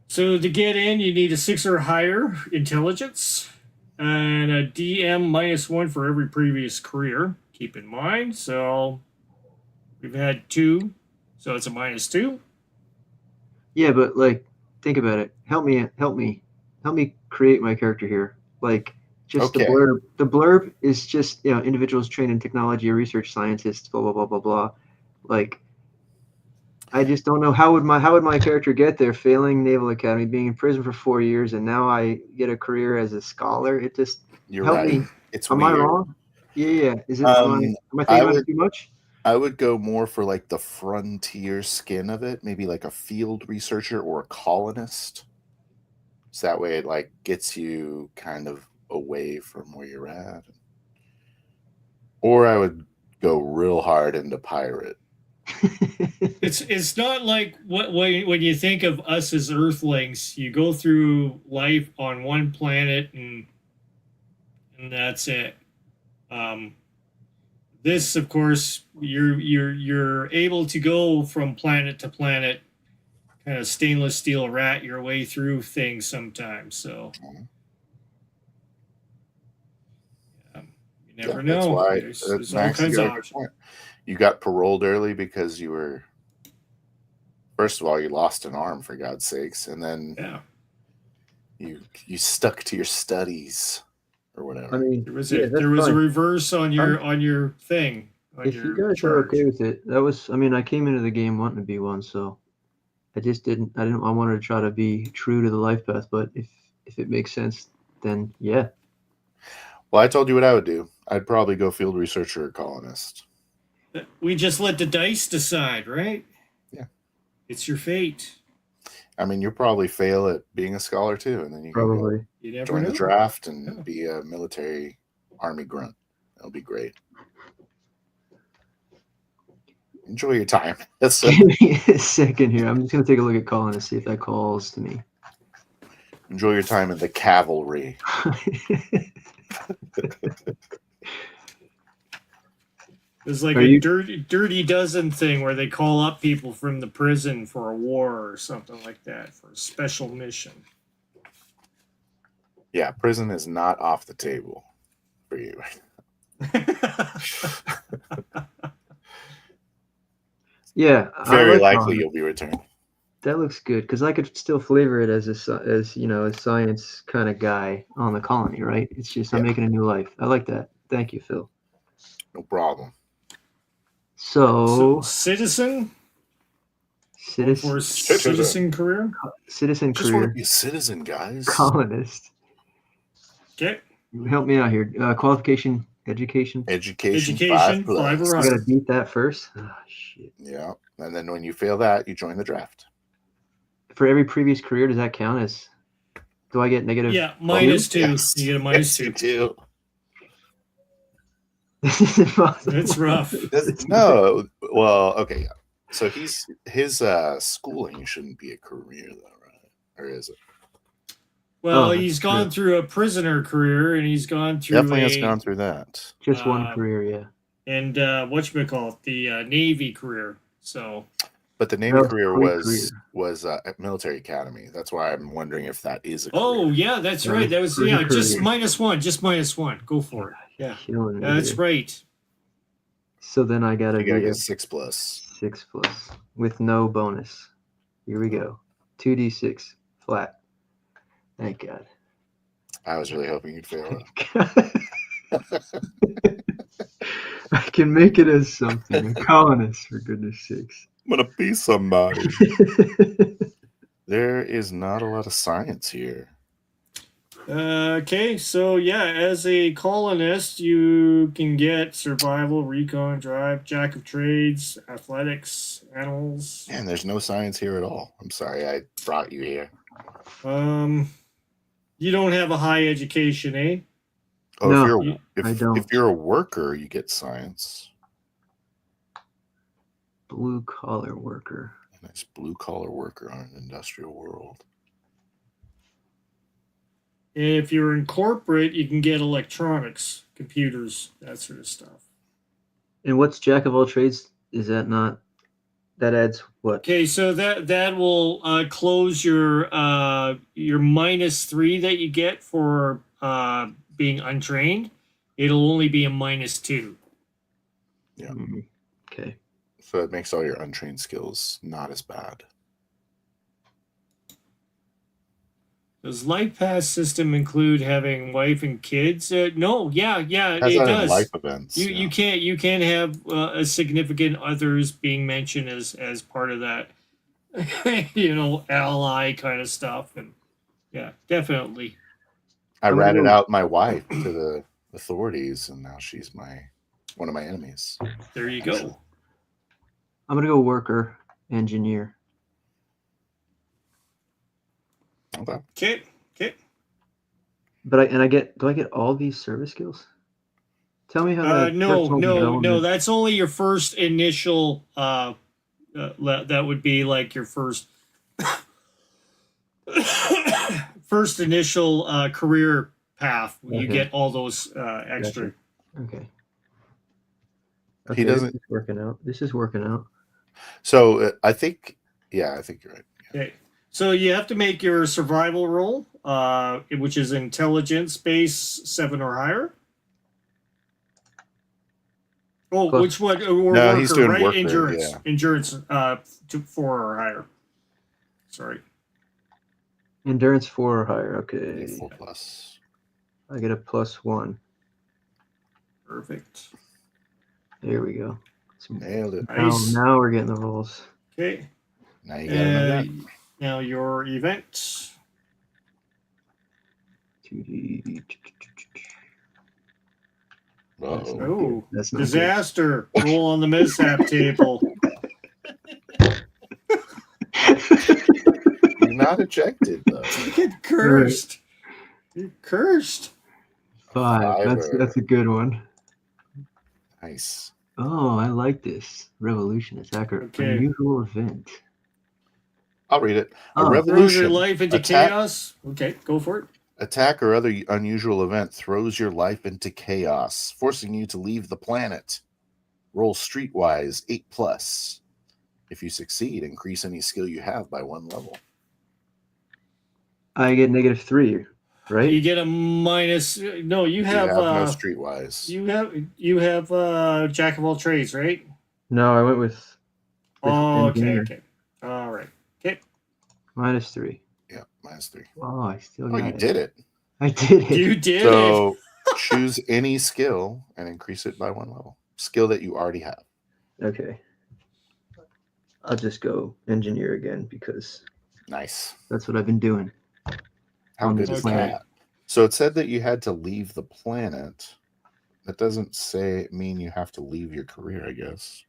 So to get in, you need a 6 or higher intelligence and a DM -1 for every previous career. Keep in mind. So we've had 2, so it's a -2. Yeah, but like, think about it. Help me create my character here. Like, just the blurb. The blurb is just individuals trained in technology or research scientists. Blah blah blah blah blah. Like, I just don't know how would my character get there, failing Naval Academy, being in prison for 4 years, and now I get a career as a scholar. It just You're help right. me. It's Am weird. I wrong? Yeah. Is it? Am I thinking about it too much? I would go more for like the frontier skin of it, maybe like a field researcher or a colonist. So that way it like gets you kind of away from where you're at. Or I would go real hard into pirate. It's not like when you think of us as Earthlings, you go through life on one planet and that's it. This, of course, you're able to go from planet to planet, kind of stainless steel rat your way through things sometimes. So you never That's know. why There's all Max, you kinds got of a good options. point. You got paroled early because you were, first of all, you lost an arm for God's sakes, and then Yeah, you stuck to your studies or whatever. I mean, there was yeah, a that's a fine. reverse on your thing on If you your guys are okay charge. with it, that was. I mean, I came into the game wanting to be one, so I just didn't. I didn't. I wanted to try to be true to the life path, but if it makes sense, then yeah. Well, I told you what I would do. I'd probably go field researcher or colonist. We just let the dice decide, right? Yeah. It's your fate. I mean, you'll probably fail at being a scholar too, and then you can go Probably. You never join know. the draft and Yeah. be a military army grunt. That'll be great. Enjoy your time. That's Give me a second here. I'm just gonna take a look at calling to see if that calls to me. enjoy your time in the cavalry. There's like Are a you- dirty dozen thing where they call up people from the prison for a war or something like that for a special mission. Yeah, prison is not off the table for you. Yeah, I Very like likely calling it. you'll be returned. That looks good because I could still flavor it as a science kind of guy on the colony, right? It's just I'm Yeah. making a new life. I like that. Thank you, Phil. No problem. So, Citizen? Going for a citizen, citizen career? citizen Just want to career, be a citizen, guys. colonist. Okay. Help me out here. Qualification, education. Education, Education, 5+. 5 or I up. gotta beat that first. Oh, shit. Yeah, and then when you fail that, you join the draft. For every previous career, does that count as? Do I get negative? Yeah, -2. Yes. You get a Yes, -2. you do. This is impossible. It's rough. No, well, okay. So his schooling shouldn't be a career, though, right? Or is it? Well, Oh, he's that's gone true. through a prisoner career and he's gone through Definitely has gone through that. Just one career, yeah. and whatchamacallit, the Navy career. So But the Navy That was career a great was at military academy. That's why I'm wondering if that is a career. oh yeah, that's That right. was That was pretty just career. -1, just -1. Go for it. Yeah. Killing me That's here. right. So then I gotta You gotta be get a 6+. 6+ with no bonus. Here we go. 2d6 flat. Thank God. I was really hoping you'd fail it. I can make it as something. A colonist, for goodness sakes. I'm gonna be somebody. There is not a lot of science here. Okay, so yeah, as a colonist, you can get survival, recon, drive, jack of trades, athletics, animals. Man, there's no science here at all. I'm sorry I brought you here. You don't have a high education, eh? Oh, No, if I don't. if you're a worker, you get science. Blue collar worker. A nice blue collar worker on an industrial world. If you're in corporate, you can get electronics, computers, that sort of stuff. And what's jack of all trades? Is that not? That adds what? Okay, so that will close your -3 that you get for being untrained. It'll only be a -2. Yeah. Okay. So it makes all your untrained skills not as bad. Does life path system include having wife and kids? No, yeah, Has it that in does. life events. You can't have a significant others being mentioned as part of that, ally kind of stuff, and yeah, definitely. I I'm gonna ratted go- out my wife to the authorities, and now she's one of my enemies. There you Actually. go. I'm gonna go worker, engineer. Okay. Okay. Do I get all these service skills? Tell me how that No, personal no. development. That's only your first initial. That would be like your first, first initial career path. You Okay. get all those extra. Okay. He doesn't. This is working out. So I think you're right. Okay. So you have to make your survival roll, which is intelligence base 7 or higher. Oh, Plus- which one? Or No, worker, he's doing right? worker, Endurance. yeah. Endurance 4 or higher. Sorry. Endurance 4 or higher. Okay. 4+. I get a +1. Perfect. There we go. Nailed it. Nice. Now we're getting the rolls. Okay. Now you got another. Now your event. 2D. Uh-oh. Oh, That's not good. disaster. Roll on the mishap table. You're not ejected though. You get cursed. You're cursed. 5. That's a good one. Nice. Oh, I like this. Revolution attacker. Okay. Unusual event. I'll read it. A Oh. Throws revolution. your life into chaos. Okay, go for it. Attack or other unusual event throws your life into chaos, forcing you to leave the planet. Roll streetwise 8+. If you succeed, increase any skill you have by 1 level. I get -3, right? You get a minus. No, you have. You have no streetwise. You have jack of all trades, right? No, I went with Oh, okay, engineer. okay. All right. Okay. -3. Yeah, -3. Oh, I still Oh, got you it. did it. I did it. You did it. So choose any skill and increase it by 1 level. Skill that you already have. Okay. I'll just go engineer again because Nice. that's what I've been doing. How On good this is planet. that? So it said that you had to leave the planet. That doesn't mean you have to leave your career, I guess.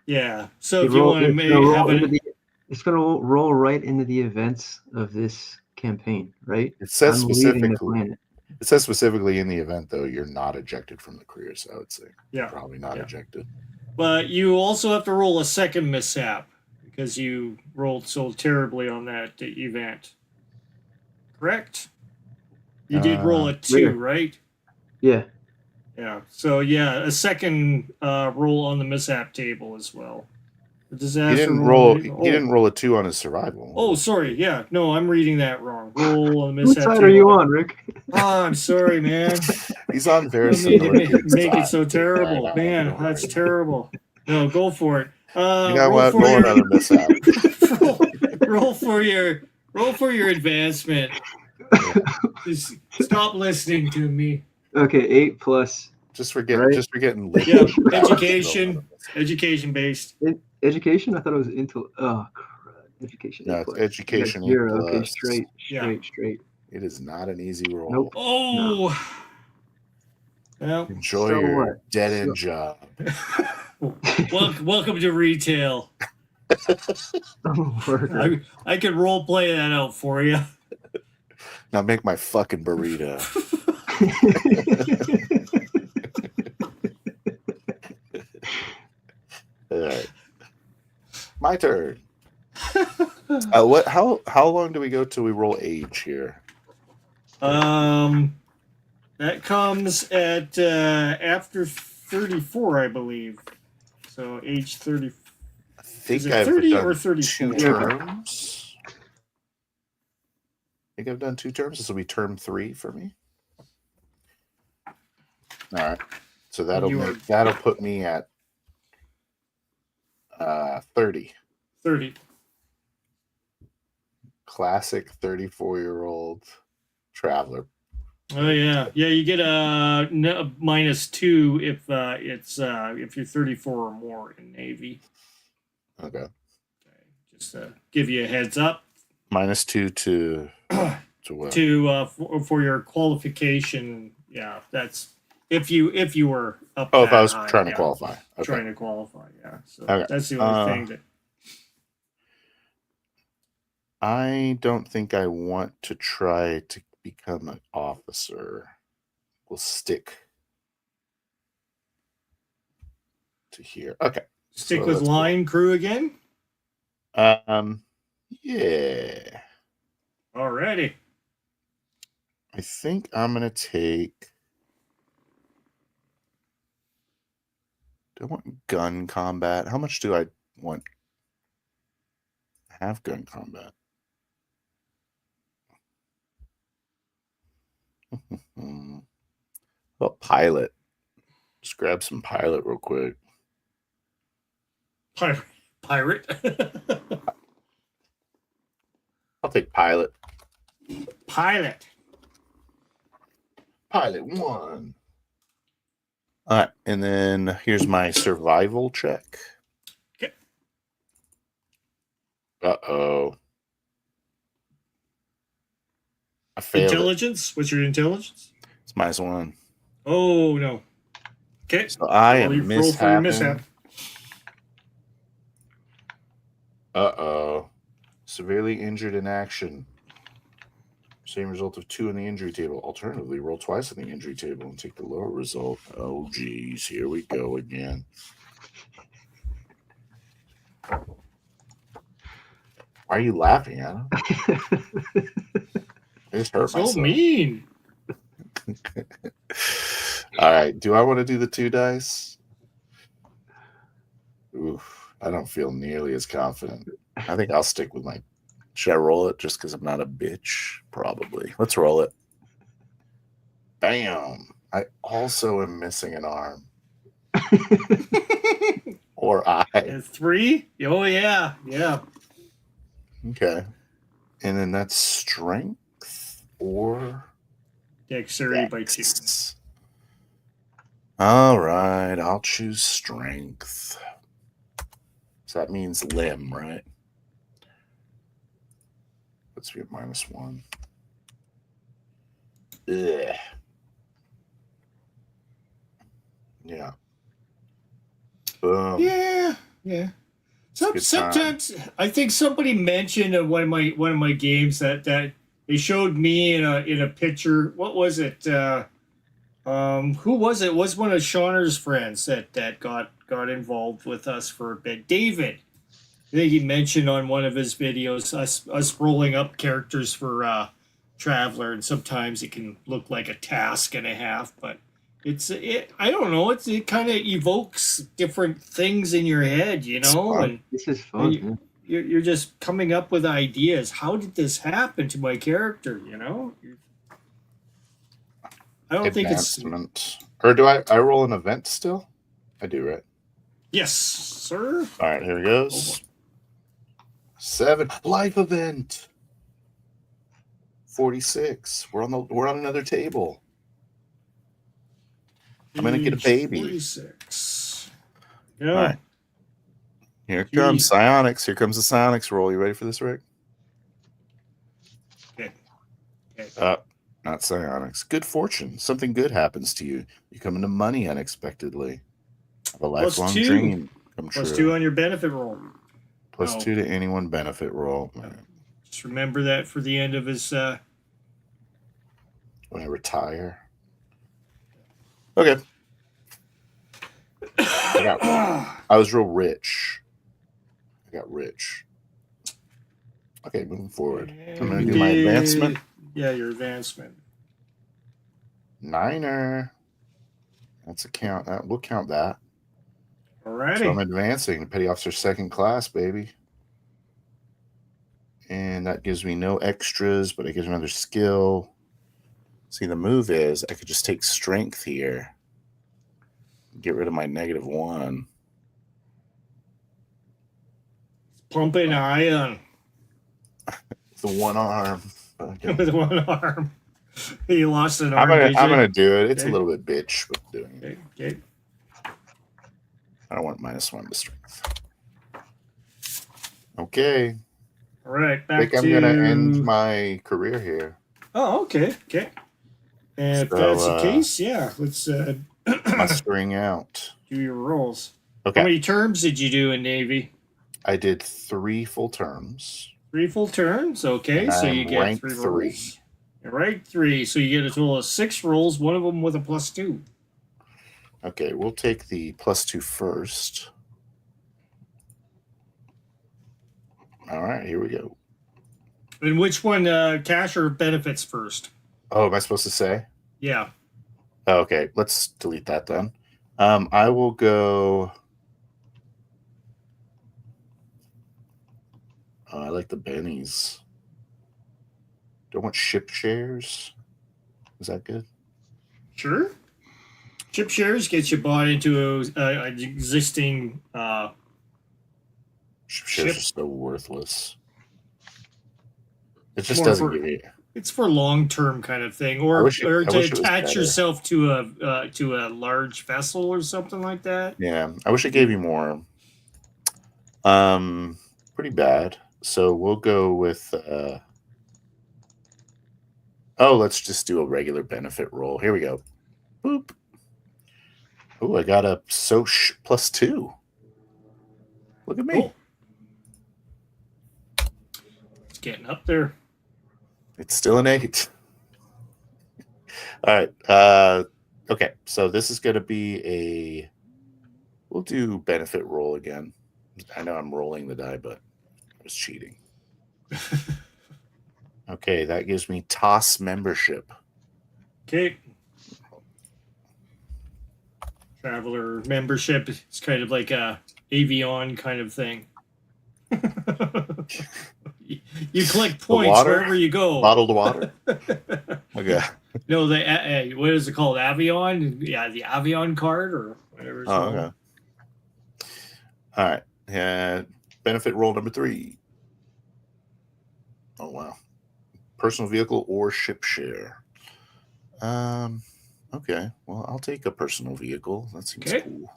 Yeah. So if you want to maybe have it. It's going to roll right into the events of this campaign, right? It says I'm leaving the specifically. planet. It says specifically in the event, though, you're not ejected from the career. So I would say probably not ejected. But you also have to roll a second mishap because you rolled so terribly on that event. Correct? You did roll a 2, right? Yeah. Yeah. So yeah, a second roll on the mishap table as well. The disaster He didn't roll. He didn't roll a 2 on his survival. Oh, sorry. Yeah. No, I'm reading that wrong. Roll on the What mishap side table. are you on, Rick? Oh, I'm sorry, man. He's on very Make similar. it so terrible, man. That's terrible. No, go for it. You know what? Roll another mishap. roll for your advancement. Just stop listening to me. Okay, 8+. Just for getting lit. Yeah, education based. Education? I thought it was into. Oh, crap. Education. No, it's education. 0. Okay, 8+. straight. It is not an easy roll. Nope. Oh. Well, enjoy your dead end job. Welcome to retail. I could role play that out for you. Now make my fucking burrito. All right. My turn. How long do we go till we roll age here? That comes at after 34, I believe. So age 30. I think Is it I've 30 done or 34? 2 terms. I think I've done 2 terms. This will be term 3 for me. All right. So that'll put me at 30. 30. classic 34-year-old traveler. Oh yeah, yeah. You get a -2 if if you're 34 or more in Navy. Okay. Okay. Just give you a heads up. -2 to what? To for your qualification. Yeah, that's if you were up. Oh, if I that was high, trying to yeah. qualify. Okay. Trying to qualify. Yeah. So Okay. that's the only thing that. I don't think I want to try to become an officer. We'll stick to here. Okay. Stick So with that's line crew again. cool. Yeah. Alrighty. I think I'm gonna take. Do I want gun combat? How much do I want? Have gun combat. Well, pilot. Just grab some pilot real quick. Pirate. I'll take pilot. Pilot. Pilot 1. All right, and then here's my survival check. Okay. Uh-oh. I failed Intelligence? it. What's your intelligence? It's -1. Oh no. Okay. So I am roll for your mishap. Uh-oh. Severely injured in action. Same result of 2 in the injury table. Alternatively, roll twice in the injury table and take the lower result. Oh, geez. Here we go again. Why are you laughing, Adam? I just hurt myself. So mean. All right. Do I want to do the 2 dice? Oof. I don't feel nearly as confident. I think I'll stick with my... Should I roll it just because I'm not a bitch? Probably. Let's roll it. Bam. I also am missing an arm. Or eye. 3? Oh yeah. Yeah. Okay. And then that's strength or Dexterity by 2. All right. I'll choose strength. So that means limb, right? Let's be at -1. Ugh. Yeah. Boom. Yeah. Sometimes I think somebody mentioned in one of my games that they showed me in a picture. What was it? Who was it? It was one of Shauner's friends that got involved with us for a bit. David. I think he mentioned on one of his videos us rolling up characters for Traveler, and sometimes it can look like a task and a half, but I don't know, it kind of evokes different things in your head, you know, and this is fun. you're just coming up with ideas. How did this happen to my character? You know, I don't think it's. Or do I roll an event still? I do, right? Yes, sir. All right, here it goes. 7 life event. 46. We're on another table. I'm gonna get a baby. 46. Yeah. All right. Here comes psionics. Here comes the psionics roll. You ready for this, Rick? Okay. Not psionics. Good fortune. Something good happens to you. You come into money unexpectedly. Have a lifelong dream come true. +2 on your benefit roll. +2 to anyone benefit roll. Just remember that for the end of his. When I retire. Okay. I was real rich. I got rich. Okay, moving forward. I'm going to do my advancement. Yeah, your advancement. 9er. That's a count. We'll count that. Alrighty. So I'm advancing. Petty Officer 2nd class, baby. And that gives me no extras, but it gives me another skill. See, the move is I could just take strength here. Get rid of my -1. Pumping iron. the one arm. Okay. With one arm. You lost an I'm arm. gonna do it. It's Okay. a little bit bitch with doing it. Okay. I don't want -1 to strength. Okay. All right. I Back think I'm to. gonna end my career here. Oh, okay. Okay. And if So, that's the case, yeah, let's mustering out. do your rolls. Okay. How many terms did you do in Navy? I did 3 full terms. 3 full turns. Okay, And so I'm you get rank 3 3. rolls. Right, 3. So you get a total of 6 rolls. One of them with a +2. Okay, we'll take the +2 first. All right, here we go. And which one, cash or benefits first? Oh, am I supposed to say? Yeah. Oh, okay, let's delete that then. I will go. Oh, I like the bennies. Do I want ship shares? Is that good? Sure. Chip shares gets you bought into an existing. Ship shares Ship. are so worthless. It just More doesn't for- give you. It's for long-term kind of thing, I or wish it to was attach better. yourself to a large vessel or something like that. Yeah, I wish it gave you more. Pretty bad. So we'll go with. Oh, let's just do a regular benefit roll. Here we go. Boop. Oh, I got a Soch +2. Look at me. Cool. It's getting up there. It's still an 8. All right. Okay, so this is going to be we'll do benefit roll again. I know I'm rolling the die, but I was cheating. Okay, that gives me TOS membership. Okay. Traveler membership is kind of like a Avion kind of thing. You collect points water? wherever you go. Bottled water? Okay. No, what is it called? Avion? Yeah, the Avion card or whatever it's called. Okay. All right. Benefit roll number 3. Oh, wow. Personal vehicle or ship share. Okay. Well, I'll take a personal vehicle. That seems cool.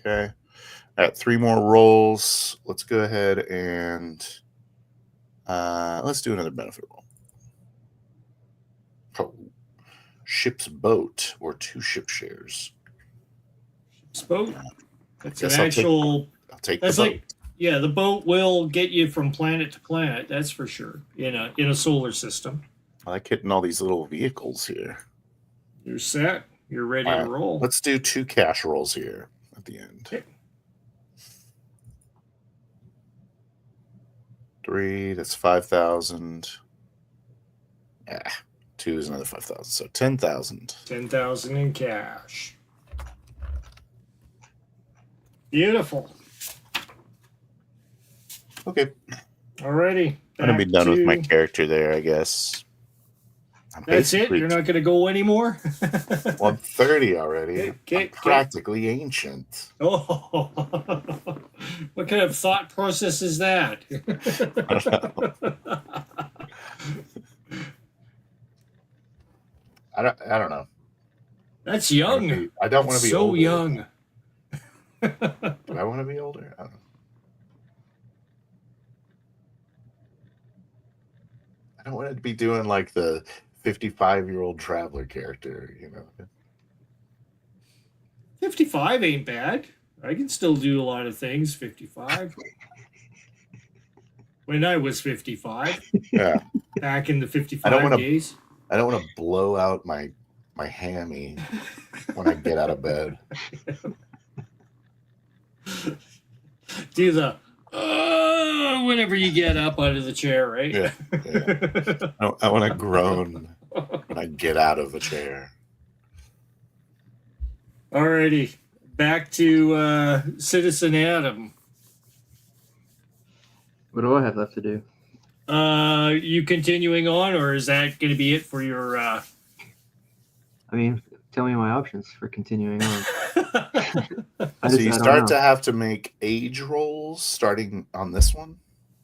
Okay. I got 3 more rolls. Let's go ahead and let's do another benefit roll. Oh. Ship's boat or 2 ship shares. Ship's boat. That's an I'll actual. I'll take That's the boat. like, yeah, the boat will get you from planet to planet. That's for sure. In a solar system. I like hitting all these little vehicles here. You're set. You're ready All to right. roll. Let's do 2 cash rolls here at the end. Okay. 3, that's 5,000. 2 is another 5,000, so 10,000. 10,000 in cash. Beautiful. Okay. Alrighty. I'm gonna be done with my character there, I guess. That's it? You're not going to go anymore? Well, I'm 30 already. Okay, I'm practically ancient. Oh, what kind of thought process is that? I don't know. That's young. I don't want to be so older. young. Do I want to be older? I don't know. I don't want to be doing like the 55-year-old traveler character, 55 ain't bad. I can still do a lot of things. 55. When I was 55. Yeah. Back in the 55 days. I don't want to blow out my hammy when I get out of bed. Do the whenever you get up out of the chair, right? Yeah. I want to groan when I get out of a chair. Alrighty, back to Citizen Adam. What do I have left to do? You continuing on, or is that going to be it for your? I mean, tell me my options for continuing on. So you I don't start know. to have to make age rolls starting on this one,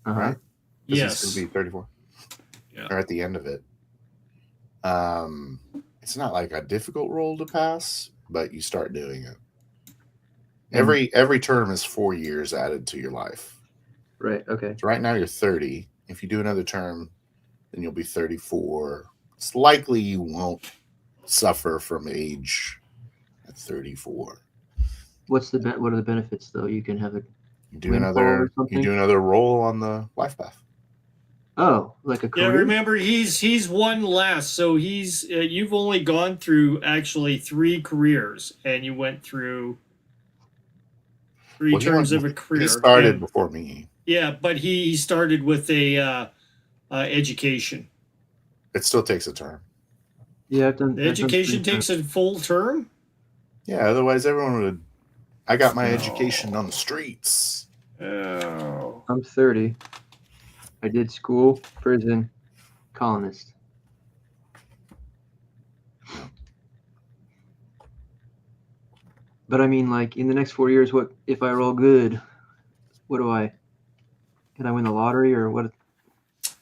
Uh-huh. right? 'Cause he's Yes. going to be 34. Yeah. Or at the end of it. It's not like a difficult roll to pass, but you start doing it. Every term is 4 years added to your life. Right. Okay. So right now you're 30. If you do another term, then you'll be 34. It's likely you won't suffer from age at 34. What are the benefits though? You can have a You do windfall or another something? roll on the life path. Oh, like a Yeah, career? remember he's one less, so he's you've only gone through actually 3 careers, and you went through 3 Well, terms of a he career. started And, before me. yeah, but he started with a education. It still takes a turn. Yeah, I've done. The education takes a full term. Yeah, otherwise everyone would. I got my No. education on the streets. Oh. I'm 30. I did school, prison, colonist. But I mean, like in the next 4 years, what if I roll good? What do I? Can I win the lottery or what?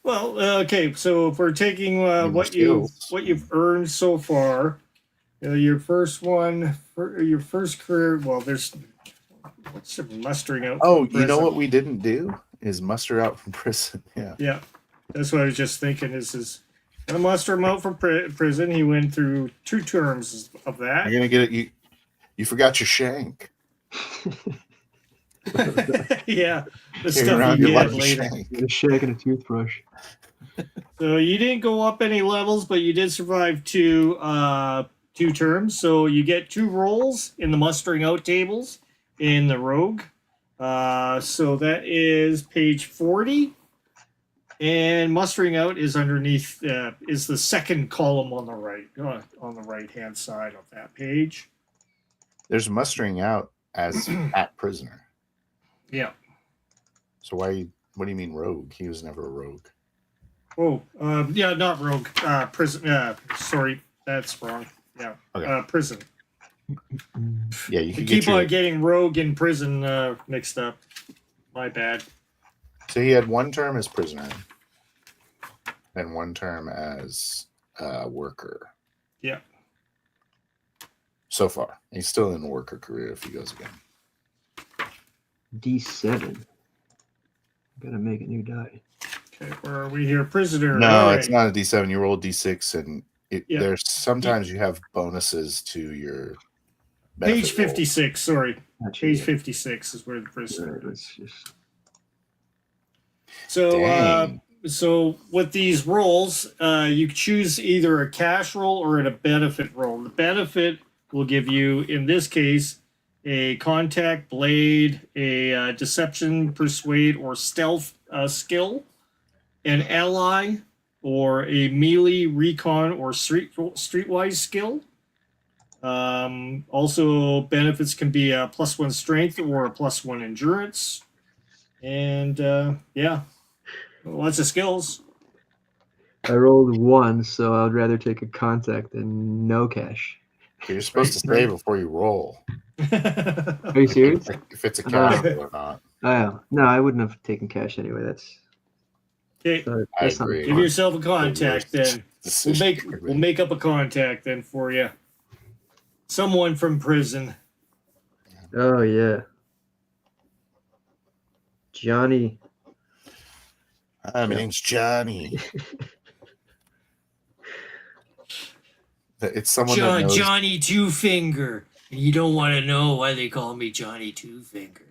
Well, okay. So if we're taking what skills. you've earned so far, your first one, your first career. Well, there's what's the mustering out? Oh, from you know prison? what we didn't do is muster out from prison. Yeah. Yeah, that's what I was just thinking. Is gonna muster him out from prison. He went through 2 terms of that. You're gonna get it. You forgot your shank. Yeah, the Carry stuff around you your get lucky later. shank. A shag and a toothbrush. So you didn't go up any levels, but you did survive 2 terms. So you get 2 rolls in the mustering out tables in the rogue. So that is page 40. And mustering out is underneath is the second column on the right hand side of that page. There's mustering out as at prisoner. Yeah. So what do you mean rogue? He was never a rogue. Oh, yeah, not rogue. Prison. Sorry, that's wrong. Yeah. Okay. Prison. Yeah, you I can keep on getting rogue and prison mixed up. My bad. So he had 1 term as prisoner and 1 term as worker. Yeah. So far, he's still in the worker career if he goes again. D7. Gotta make a new die. Okay, where are we here? Prisoner. No, All it's right. not a D7. You roll a D6, and Yeah. there's sometimes you have bonuses to your benefit Page rolls. 56. Sorry. Gotcha. Page 56 is where the prisoner. Alright, let's just. So, Dang. so with these rolls, you choose either a cash roll or a benefit roll. The benefit will give you, in this case, a contact, blade, a deception, persuade, or stealth skill, an ally, or a melee, recon, or streetwise skill. Also, benefits can be a +1 strength or a +1 endurance. And yeah, lots of skills. I rolled 1, so I would rather take a contact than no cash. You're supposed to say before you roll Are you serious? if it's a cash roll or not. Oh, no, I wouldn't have taken cash anyway. That's Okay, that's not agree. give fun. yourself a contact then. We'll make up a contact then for you. Someone from prison. Oh yeah, Johnny. Hi, my name's Johnny. It's someone that knows. Johnny Two Finger. And you don't want to know why they call me Johnny Two Finger.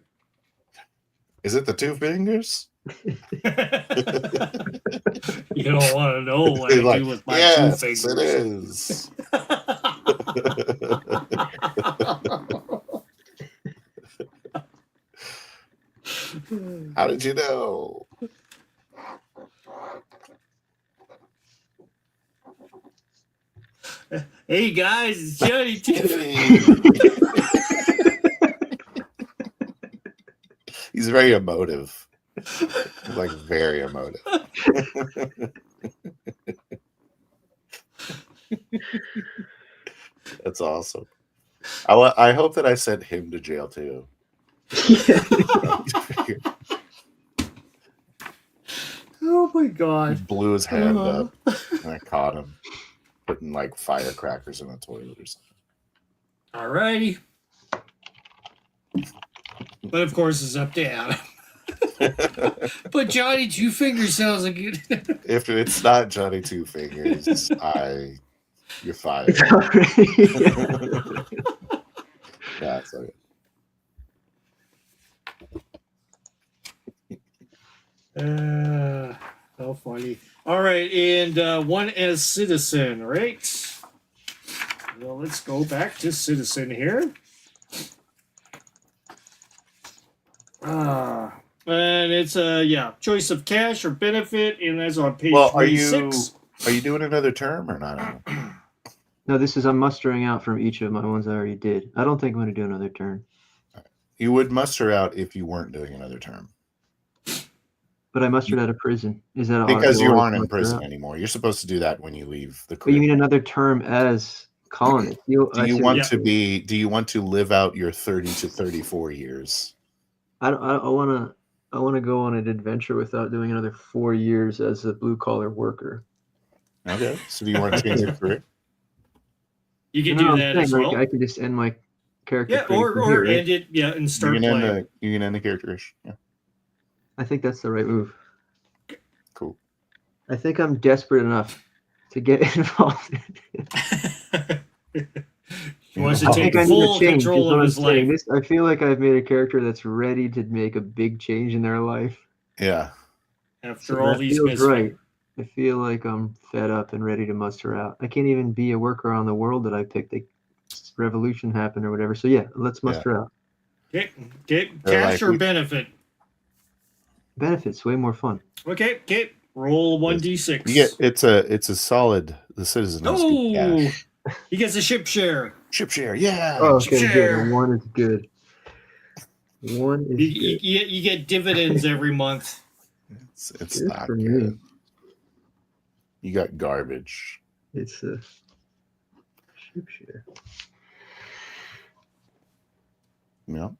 Is it the 2 fingers? You don't want to know what I do with my 2 fingers. It is. How did you know? Hey guys, it's Johnny Two. He's very emotive. Like very emotive. That's awesome. I hope that I sent him to jail too. Oh my He god. blew his hand up, and I caught him putting like firecrackers in the toilet or something. Alrighty. But of course, it's up to Adam. But Johnny Two Fingers sounds like it. If it's not Johnny Two Fingers, you're fired. Yeah, it's okay. How funny. All right, and one as citizen, right? Well, let's go back to citizen here. And it's choice of cash or benefit, and that's on page 26. Are you doing another term or not? No, I'm mustering out from each of my ones I already did. I don't think I'm going to do another turn. You would muster out if you weren't doing another term. But I mustered out of prison. Is that because you aren't in prison anymore? You're supposed to do that when you leave the. But you mean another term as colonist? Do you want to live out your 30 to 34 years? I want to go on an adventure without doing another 4 years as a blue collar worker. Okay, so do you want to change your career? You can do that as well. I could just end my character. Yeah, or end it. Yeah, and start playing. You can end the character. Yeah. I think that's the right move. Cool. I think I'm desperate enough to get involved. He wants to take full control of his life. I feel like I've made a character that's ready to make a big change in their life. Yeah. After all these feels right. I feel like I'm fed up and ready to muster out. I can't even be a worker on the world that I picked. The revolution happened or whatever. So yeah, let's muster out. Okay. Cash or benefit? Benefits, way more fun. Okay. Roll 1d6. It's a solid. The citizen. Oh, he gets a ship share. Ship share, yeah. Oh, okay, good. One is good. One is good. You get dividends every month. It's not good. Me. You got garbage. It's a ship share. Yeah.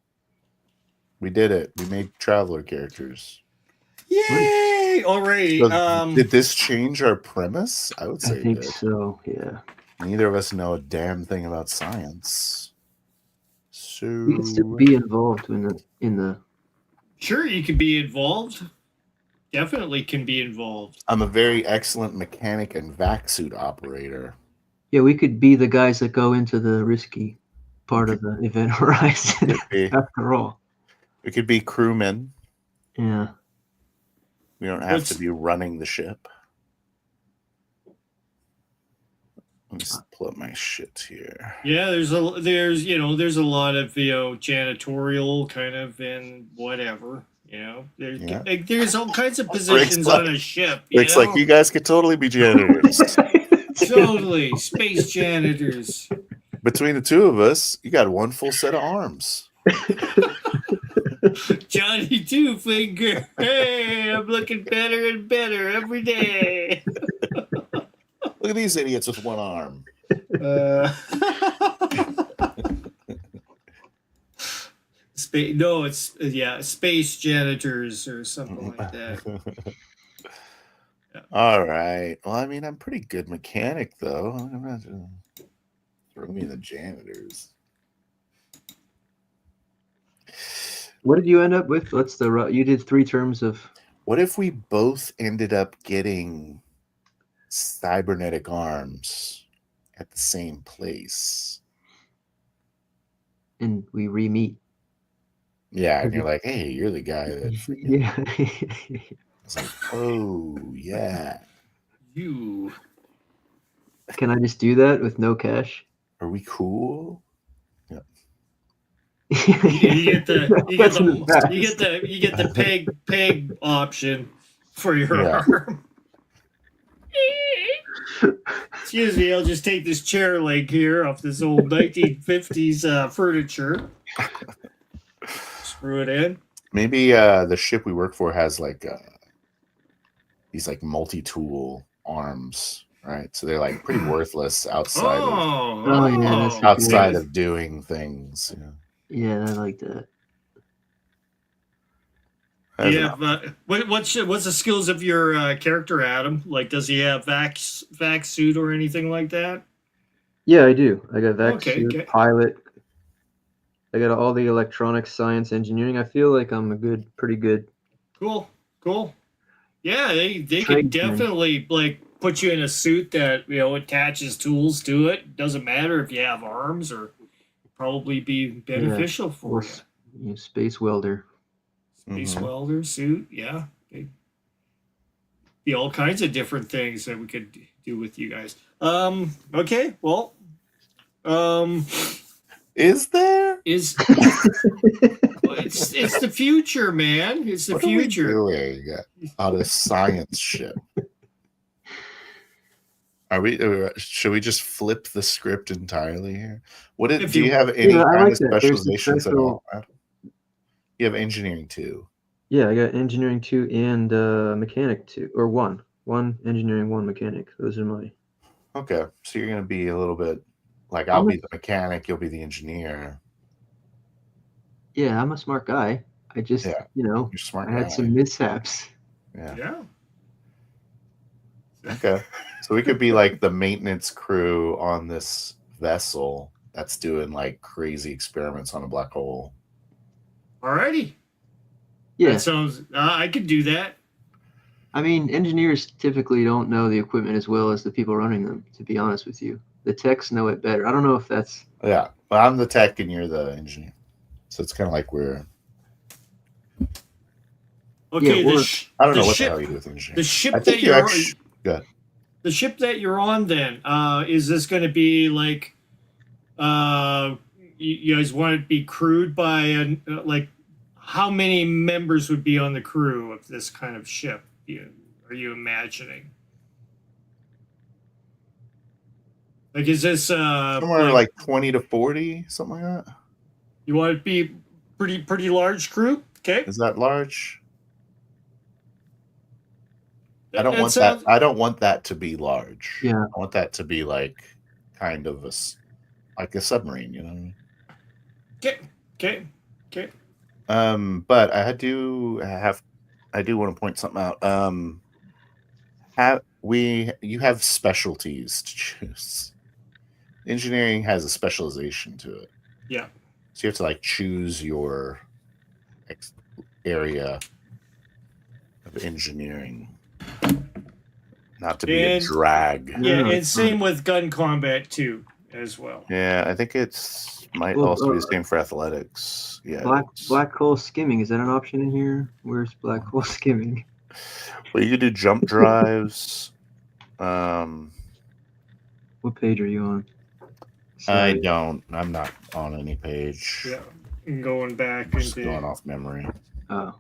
We did it. We made traveler characters. Yay! Alright. So, did this change our premise? I would say I think so, yeah. Neither of us know a damn thing about science. So you can still be involved in the Sure, you can be involved. Definitely can be involved. I'm a very excellent mechanic and vac suit operator. Yeah, we could be the guys that go into the risky part of the event horizon. After all, we could be crewmen. Yeah, we don't have to be running the ship. Let me just pull up my shit here. Yeah, there's a lot of janitorial kind of and whatever. There's all kinds of positions on a ship. Looks like you guys could totally be janitors. Totally, space janitors. Between the two of us, you got one full set of arms. Johnny Two Finger. Hey, I'm looking better and better every day. Look at these idiots with one arm. Space janitors or something like that. Yeah. All right. Well, I mean, I'm pretty good mechanic, though. I'm not throw me the janitors. What did you end up with? You did 3 terms of. What if we both ended up getting cybernetic arms at the same place? And we re-meet. Yeah, and you're like, hey, you're the guy that freaking... Yeah. It's like, oh, yeah. You. Can I just do that with no cash? Are we cool? Yeah. You get the peg option for your arm. Excuse me, I'll just take this chair leg here off this old 1950s furniture. Screw it in. Maybe the ship we work for has like these like multi-tool arms right? So they're like pretty worthless outside of Oh, yeah, that's outside of doing things. Yeah, I like that. Yeah, but what's the skills of your character, Adam? Like, does he have vac suit or anything like that? Yeah, I do. I got vac Okay, suit, okay. pilot. I got all the electronics, science, engineering. I feel like I'm pretty good. Cool. Yeah, they can Tradesman. definitely like put you in a suit that attaches tools to it. Doesn't matter if you have arms, or probably be beneficial for you. Space welder. Space welder suit, yeah. Be all kinds of different things that we could do with you guys. Okay, well, is there? It's the future, man. It's the what future. Are we doing on a science ship? Are we? Should we just flip the script entirely here? Do you have any kind of specializations at all? You have engineering 2. Yeah, I got engineering 2 and mechanic 2, or 1. 1 engineering, 1 mechanic. Those are my. Okay, so you're gonna be a little bit like I'll be the mechanic, you'll be the engineer. Yeah, I'm a smart guy. I just, you're smart. I had some mishaps. Yeah. Okay, so we could be like the maintenance crew on this vessel that's doing like crazy experiments on a black hole. Alrighty. Yeah. That sounds. I could do that. I mean, engineers typically don't know the equipment as well as the people running them, to be honest with you. The techs know it better. I don't know if that's... Yeah, but I'm the tech and you're the engineer. So it's kind of like we're... Okay, I don't know what the hell you do with engineering. The ship that you're on... Good. The ship that you're on then, is this going to be like... you guys want it to be crewed by... like, how many members would be on the crew of this kind of ship? Are you imagining? Like, is this somewhere like 20 to 40, something like that? You want it to be pretty large crew? Okay. Is that large? I don't want that. I don't want that to be large. Yeah. I want that to be like kind of like a submarine, you know what I mean? Okay. But I do want to point something out. You have specialties to choose. Engineering has a specialization to it. Yeah. So you have to like choose your area of engineering. Not to be a drag. Yeah, and same with gun combat too, as well. Yeah, I think might also be the same for athletics. Yeah. Black hole skimming, is that an option in here? Where's black hole skimming? Well, you could do jump drives. What page are you on? Sorry. I'm not on any page. Yeah, I'm going back. Just going off memory. Oh.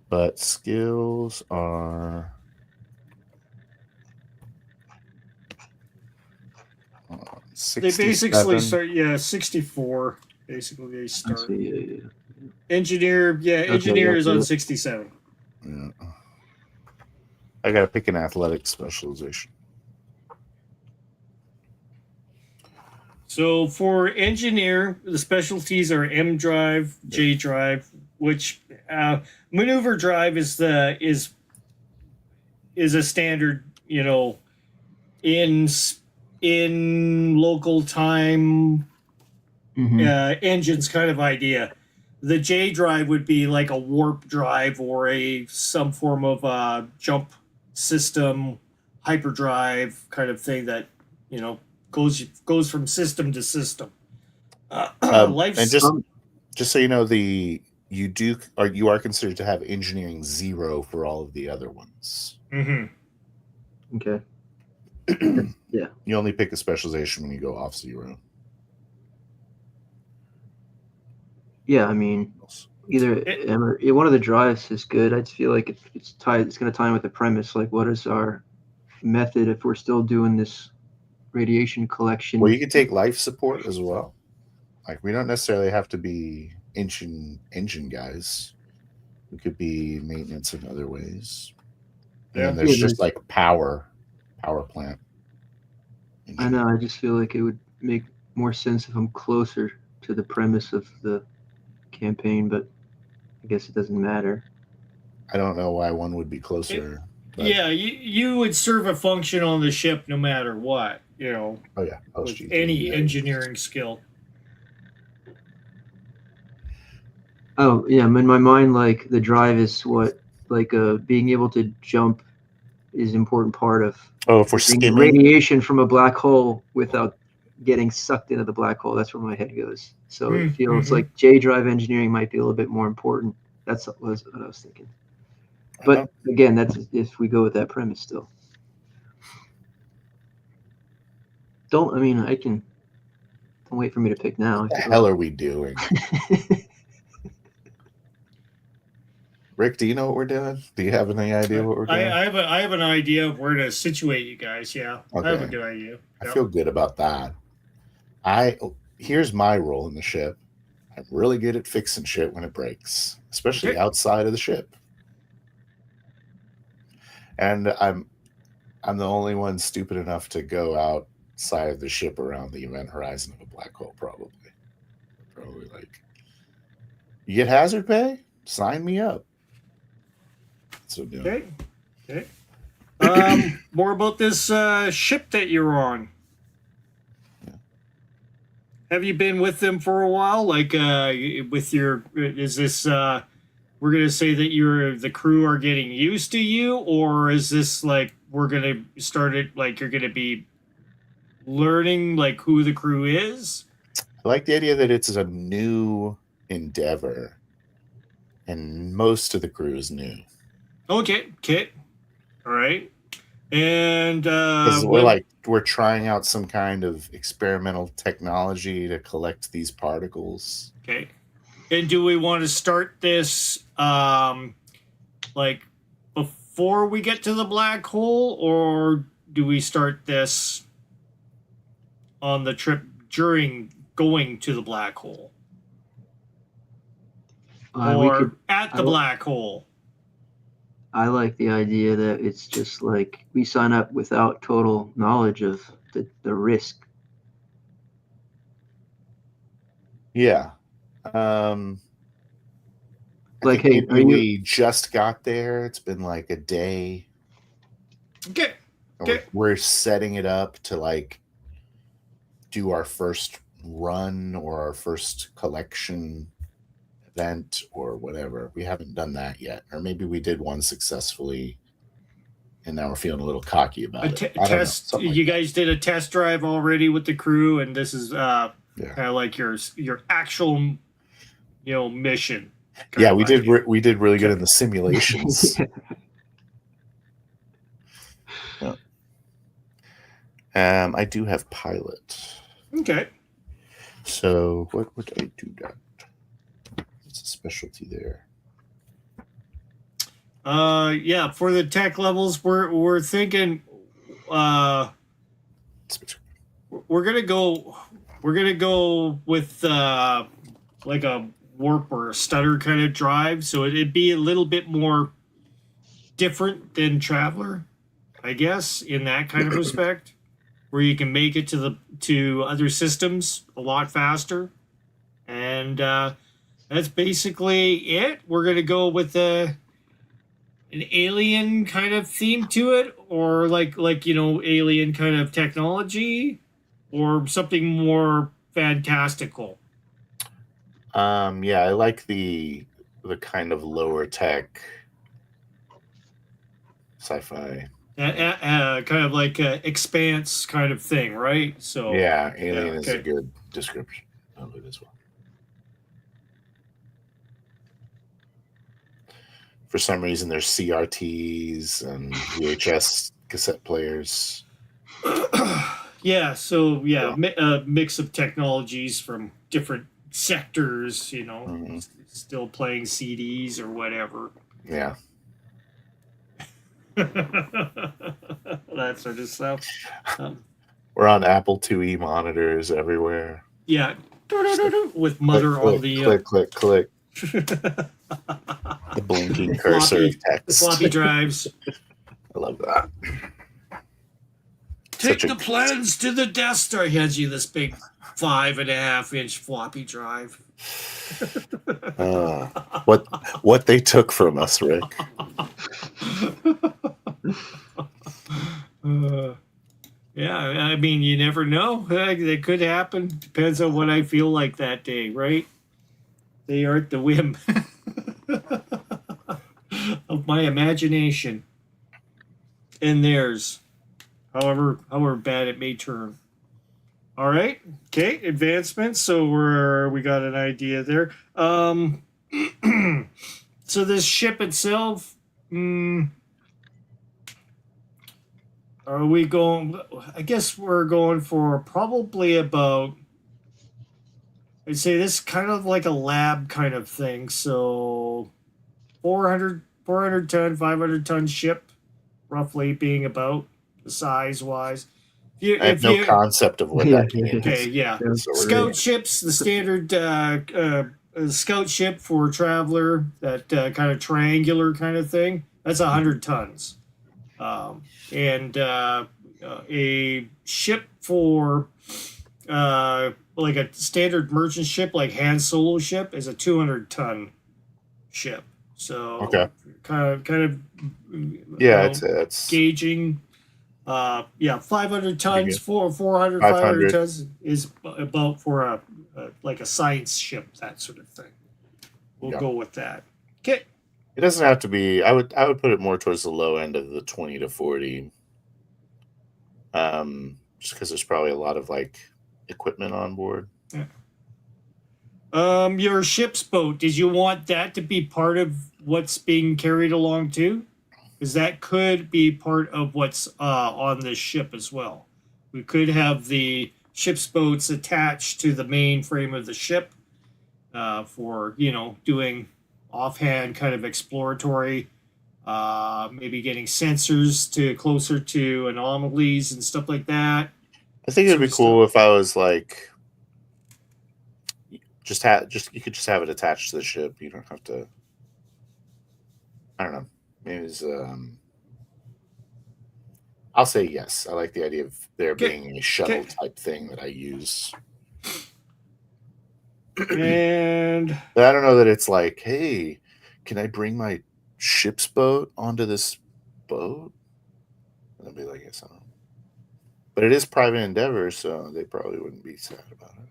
But skills are... They basically start, 64. Basically, they start. Yeah. Engineer, engineer is on 67. Yeah. I gotta pick an athletic specialization. So for engineer, the specialties are M drive, J drive, which maneuver drive is a standard, in local time engines kind of idea. The J drive would be like a warp drive or some form of jump system, hyperdrive kind of thing that goes from system to system. And just so you know, you are considered to have engineering 0 for all of the other ones. Mm-hmm. Okay. Yeah. You only pick a specialization when you go off 0. Yeah, I mean, either one of the drives is good. I just feel like it's going to tie in with the premise. Like, what is our method if we're still doing this radiation collection? Well, you can take life support as well. Like, we don't necessarily have to be engine guys. We could be maintenance in other ways. And then there's just like power power plant. I know. I just feel like it would make more sense if I'm closer to the premise of the campaign, but I guess it doesn't matter. I don't know why one would be closer. But, Yeah, you would serve a function on the ship no matter what, oh yeah, with post any engineering skill. Oh yeah, in my mind, like the drive is what, like being able to jump is an important part of Oh, if we're getting skimming, radiation from a black hole without getting sucked into the black hole. That's where my head goes. So it feels like J drive engineering might be a little bit more important. That's what I was thinking. But again, that's if we go with that premise still. I can. Don't wait for me to pick now. what the hell are we doing? Rick, do you know what we're doing? Do you have any idea what we're doing? I have an idea of where to situate you guys. Yeah, Okay. I have a good idea. I feel good about that. Here's my role in the ship. I'm really good at fixing shit when it breaks, especially outside of the ship. And I'm the only one stupid enough to go outside of the ship around the event horizon of a black hole, probably like, you get hazard pay? Sign me up. So okay. More about this ship that you're on. Yeah. Have you been with them for a while? Like, with your, is this, we're going to say that the crew are getting used to you, or is this like, we're going to start it, like, you're going to be learning, like, who the crew is? I like the idea that it's a new endeavor, and most of the crew is new. Okay. All right. And we're trying out some kind of experimental technology to collect these particles. Okay. And do we want to start this like before we get to the black hole, or do we start this on the trip during going to the black hole? Or at the black hole? I like the idea that it's just like we sign up without total knowledge of the risk. Yeah. Like, hey, we just got there. It's been like a day. Okay. We're setting it up to like do our first run or our first collection event or whatever. We haven't done that yet, or maybe we did one successfully, and now we're feeling a little cocky about it. You guys did a test drive already with the crew, and this is kind of like your actual, mission. Yeah, we did really good in the simulations. Yeah. I do have pilot. Okay. So what would I do that? It's a specialty there. Yeah, for the tech levels, we're thinking we're gonna go with like a warp or a stutter kind of drive, so it'd be a little bit more different than Traveler, I guess, in that kind of respect, where you can make it to other systems a lot faster, and that's basically it. We're gonna go with an alien kind of theme to it, or like alien kind of technology, or something more fantastical. Yeah, I like the kind of lower tech sci-fi. Kind of like Expanse kind of thing, right? So yeah, alien is a good description of it as well. For some reason, there's CRTs and VHS cassette players. Yeah, so a mix of technologies from different sectors, still playing CDs or whatever. Yeah. That sort of stuff. We're on Apple IIe monitors everywhere. Yeah. With Mother on the... Click. The blinking cursor of text. The floppy drives. I love that. Take Such a- the plans to the Death Star. He hands you this big 5.5-inch floppy drive. what they took from us, Rick. Yeah, I mean, you never know. It could happen. Depends on what I feel like that day, right? They are at the whim of my imagination and theirs, however bad it may turn. All right, okay, advancements. So we got an idea there. So this ship itself. Are we going? I guess we're going for probably about. I'd say this is kind of like a lab kind of thing. So 400 ton, 500 ton ship, roughly being about the size wise. I have no concept of what that means. Okay, yeah. Scout ships, the standard scout ship for traveler, that kind of triangular kind of thing. That's 100 tons. And a ship for like a standard merchant ship, like Han Solo ship, is a 200-ton ship. So kind of it's gauging. 500 tons for 400 tons is about for a like a science ship, that sort of thing. We'll go with that. Okay. It doesn't have to be. I would put it more towards the low end of the 20 to 40. Just because there's probably a lot of like equipment on board. Yeah. Your ship's boat, did you want that to be part of what's being carried along too? Because that could be part of what's on this ship as well. We could have the ship's boats attached to the main frame of the ship for, doing offhand kind of exploratory, maybe getting sensors to closer to anomalies and stuff like that. I think it'd be cool if I was like, you could just have it attached to the ship. You don't have to. I don't know. Maybe it's, I'll say yes. I like the idea of there being a shuttle type thing that I use. And but I don't know that it's like, hey, can I bring my ship's boat onto this boat? I'd be like, yes, I don't know. But it is private endeavor, so they probably wouldn't be sad about it.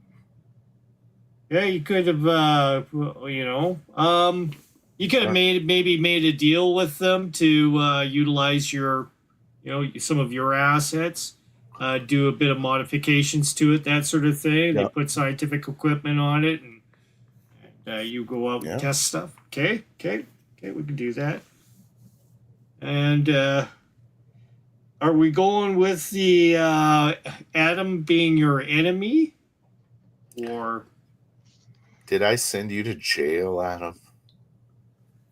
Yeah, you could have, you could have made a deal with them to utilize your, some of your assets, do a bit of modifications to it, that sort of thing. They put scientific equipment on it, and you go out and test stuff. Okay, we can do that. And are we going with the Adam being your enemy, or? Did I send you to jail, Adam?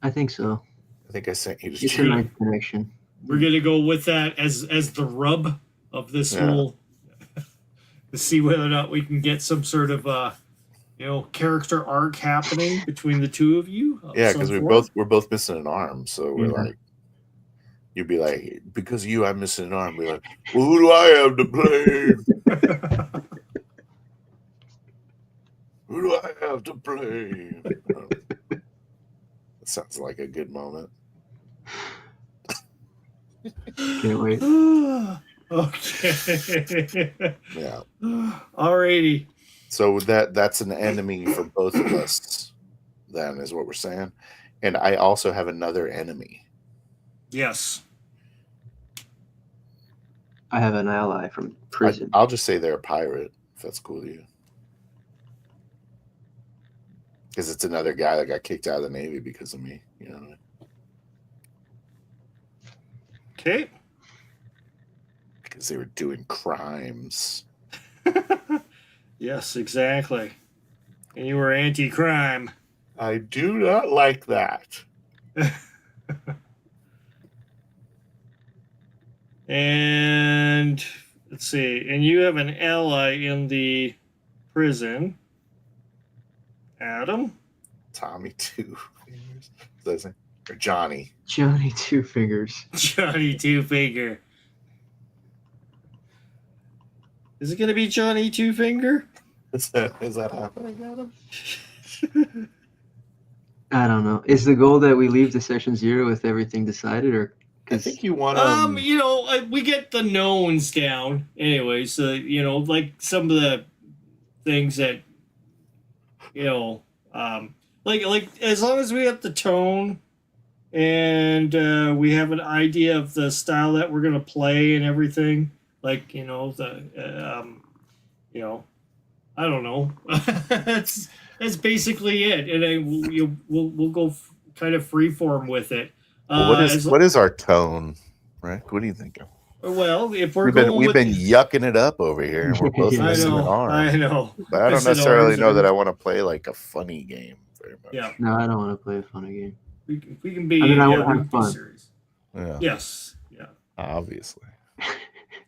I think so. I think I sent you to It's jail. a nice connection. We're gonna go with that as the rub of this whole, to see whether or not we can get some sort of character arc happening between the two of you. Yeah, because we're both missing an arm, so we're like, you'd be like, because of you, I'm missing an arm. We're like, well, who do I have to blame? Who do I have to blame? That sounds like a good moment. Can't wait. Okay. Yeah. Alrighty. So that's an enemy for both of us, then, is what we're saying. And I also have another enemy. Yes. I have an ally from prison. I'll just say they're a pirate, if that's cool to you. Because it's another guy that got kicked out of the Navy because of me. You know what I mean? Okay. Because they were doing crimes. Yes, exactly. And you were anti-crime. I do not like that. And let's see. And you have an ally in the prison. Adam? Tommy Two Fingers. Does it? Or Johnny. Johnny Two Fingers. Johnny Two Finger. Is it going to be Johnny Two Finger? Is that happening, Adam? I don't know. Is the goal that we leave the session 0 with everything decided, or I because think you want We get the knowns down anyway. So like some of the things that like as long as we have the tone and we have an idea of the style that we're gonna play and everything. Like I don't know. that's basically it, and we'll go kind of freeform with it. what is our tone, Rick? What do you think? Well, if we're We've been yucking it up over here, and we're both missing an arm. I know. But I don't necessarily know that I want to play like a funny game very much. Yeah. no, I don't want to play a funny game. We can be. I mean, I we want to can have be fun. serious. Yeah. Yes. Yeah. Obviously.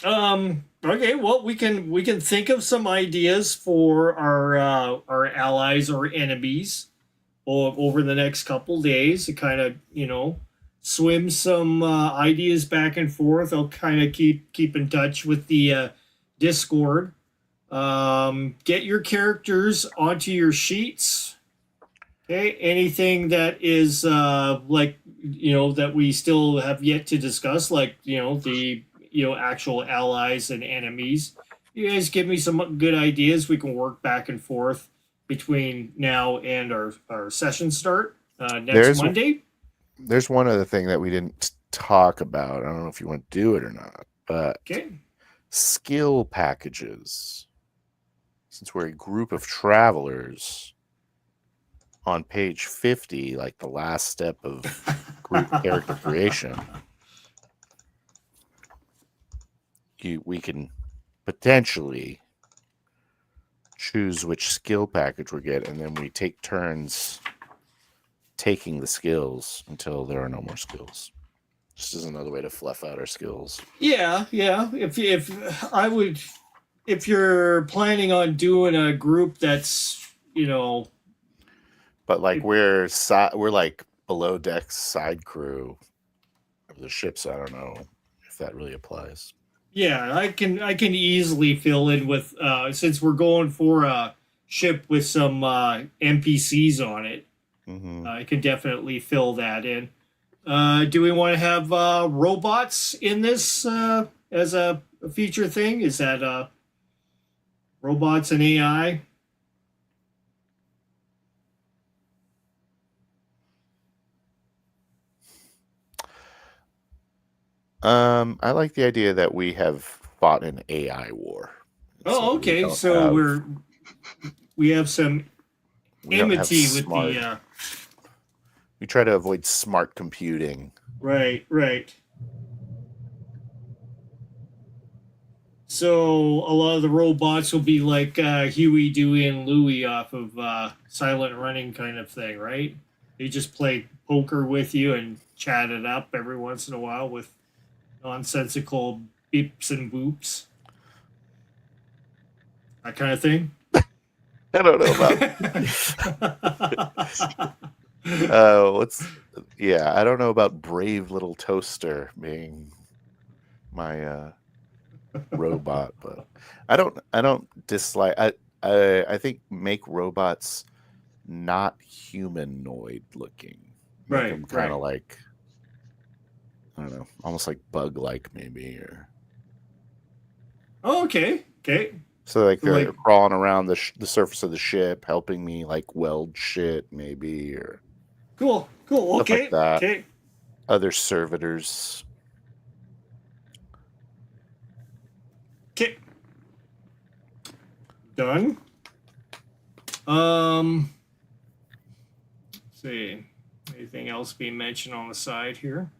Okay. Well, we can think of some ideas for our allies or enemies over the next couple days to kind of swim some ideas back and forth. I'll kind of keep in touch with the Discord. Get your characters onto your sheets. Okay. Anything that is that we still have yet to discuss, like the actual allies and enemies. You guys give me some good ideas. We can work back and forth between now and our session start next Monday. There's one other thing that we didn't talk about. I don't know if you want to do it or not, but skill packages. Since we're a group of travelers, on page 50, like the last step of group character creation, we can potentially choose which skill package we get, and then we take turns taking the skills until there are no more skills. Just as another way to fluff out our skills. Yeah. If you're planning on doing a group that's but like we're like below deck side crew of the ships. I don't know if that really applies. Yeah, I can easily fill in with since we're going for a ship with some NPCs on it. Mm-hmm. I can definitely fill that in. Do we want to have robots in this as a feature thing? Is that robots and AI? I like the idea that we have fought an AI war. Oh, okay. So we have some enmity with the. We try to avoid smart computing. Right. So a lot of the robots will be like Huey, Dewey, and Louie off of Silent Running kind of thing, right? They just play poker with you and chat it up every once in a while with nonsensical beeps and boops. That kind of thing. I don't know about. I don't know about Brave Little Toaster being my robot, but I don't dislike. I think make robots not humanoid looking. Right. Kind of like, I don't know, almost like bug-like maybe, or. Oh, okay. So like they're crawling around the surface of the ship, helping me like weld shit maybe, or. Cool. Okay. Like that. Okay. Other servitors. Okay. Done. Let's see. Anything else being mentioned on the side here?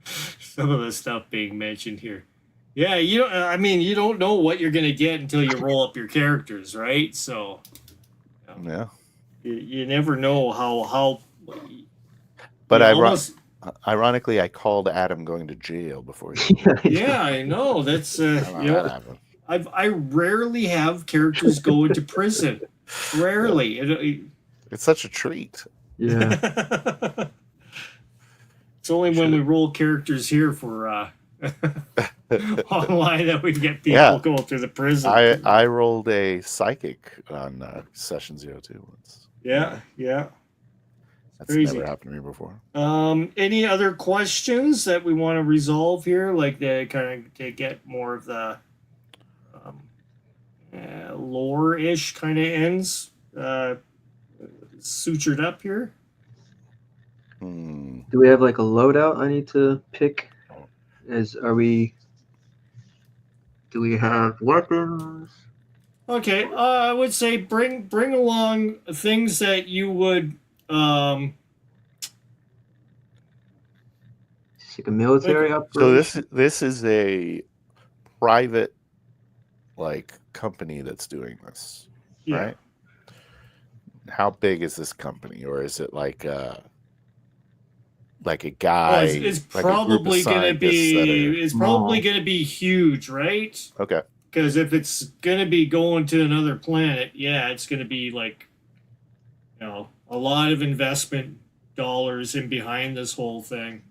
Some of the stuff being mentioned here. Yeah, you don't know what you're gonna get until you roll up your characters, right? So yeah. You never know how but ironically, I called Adam going to jail before. Yeah, I know. That's I rarely have characters go into prison. Rarely. It's such a treat. Yeah. It's only when we roll characters here for online that we get people Yeah. going through the prison. I rolled a psychic on session 02 once. Yeah. That's Crazy. never happened to me before. Any other questions that we want to resolve here, like to kind of to get more of the lore-ish kind of ends sutured up here? Do we have like a loadout I need to pick? Do we have weapons? Okay, I would say bring along things that you would It's like a military So operation. this is a private like company that's doing this, yeah. right? How big is this company, or is it like a guy? It's like a group of probably gonna scientists that be are- it's probably gonna be huge, right? okay. Because if it's gonna be going to another planet, yeah, it's gonna be like, a lot of investment dollars in behind this whole thing.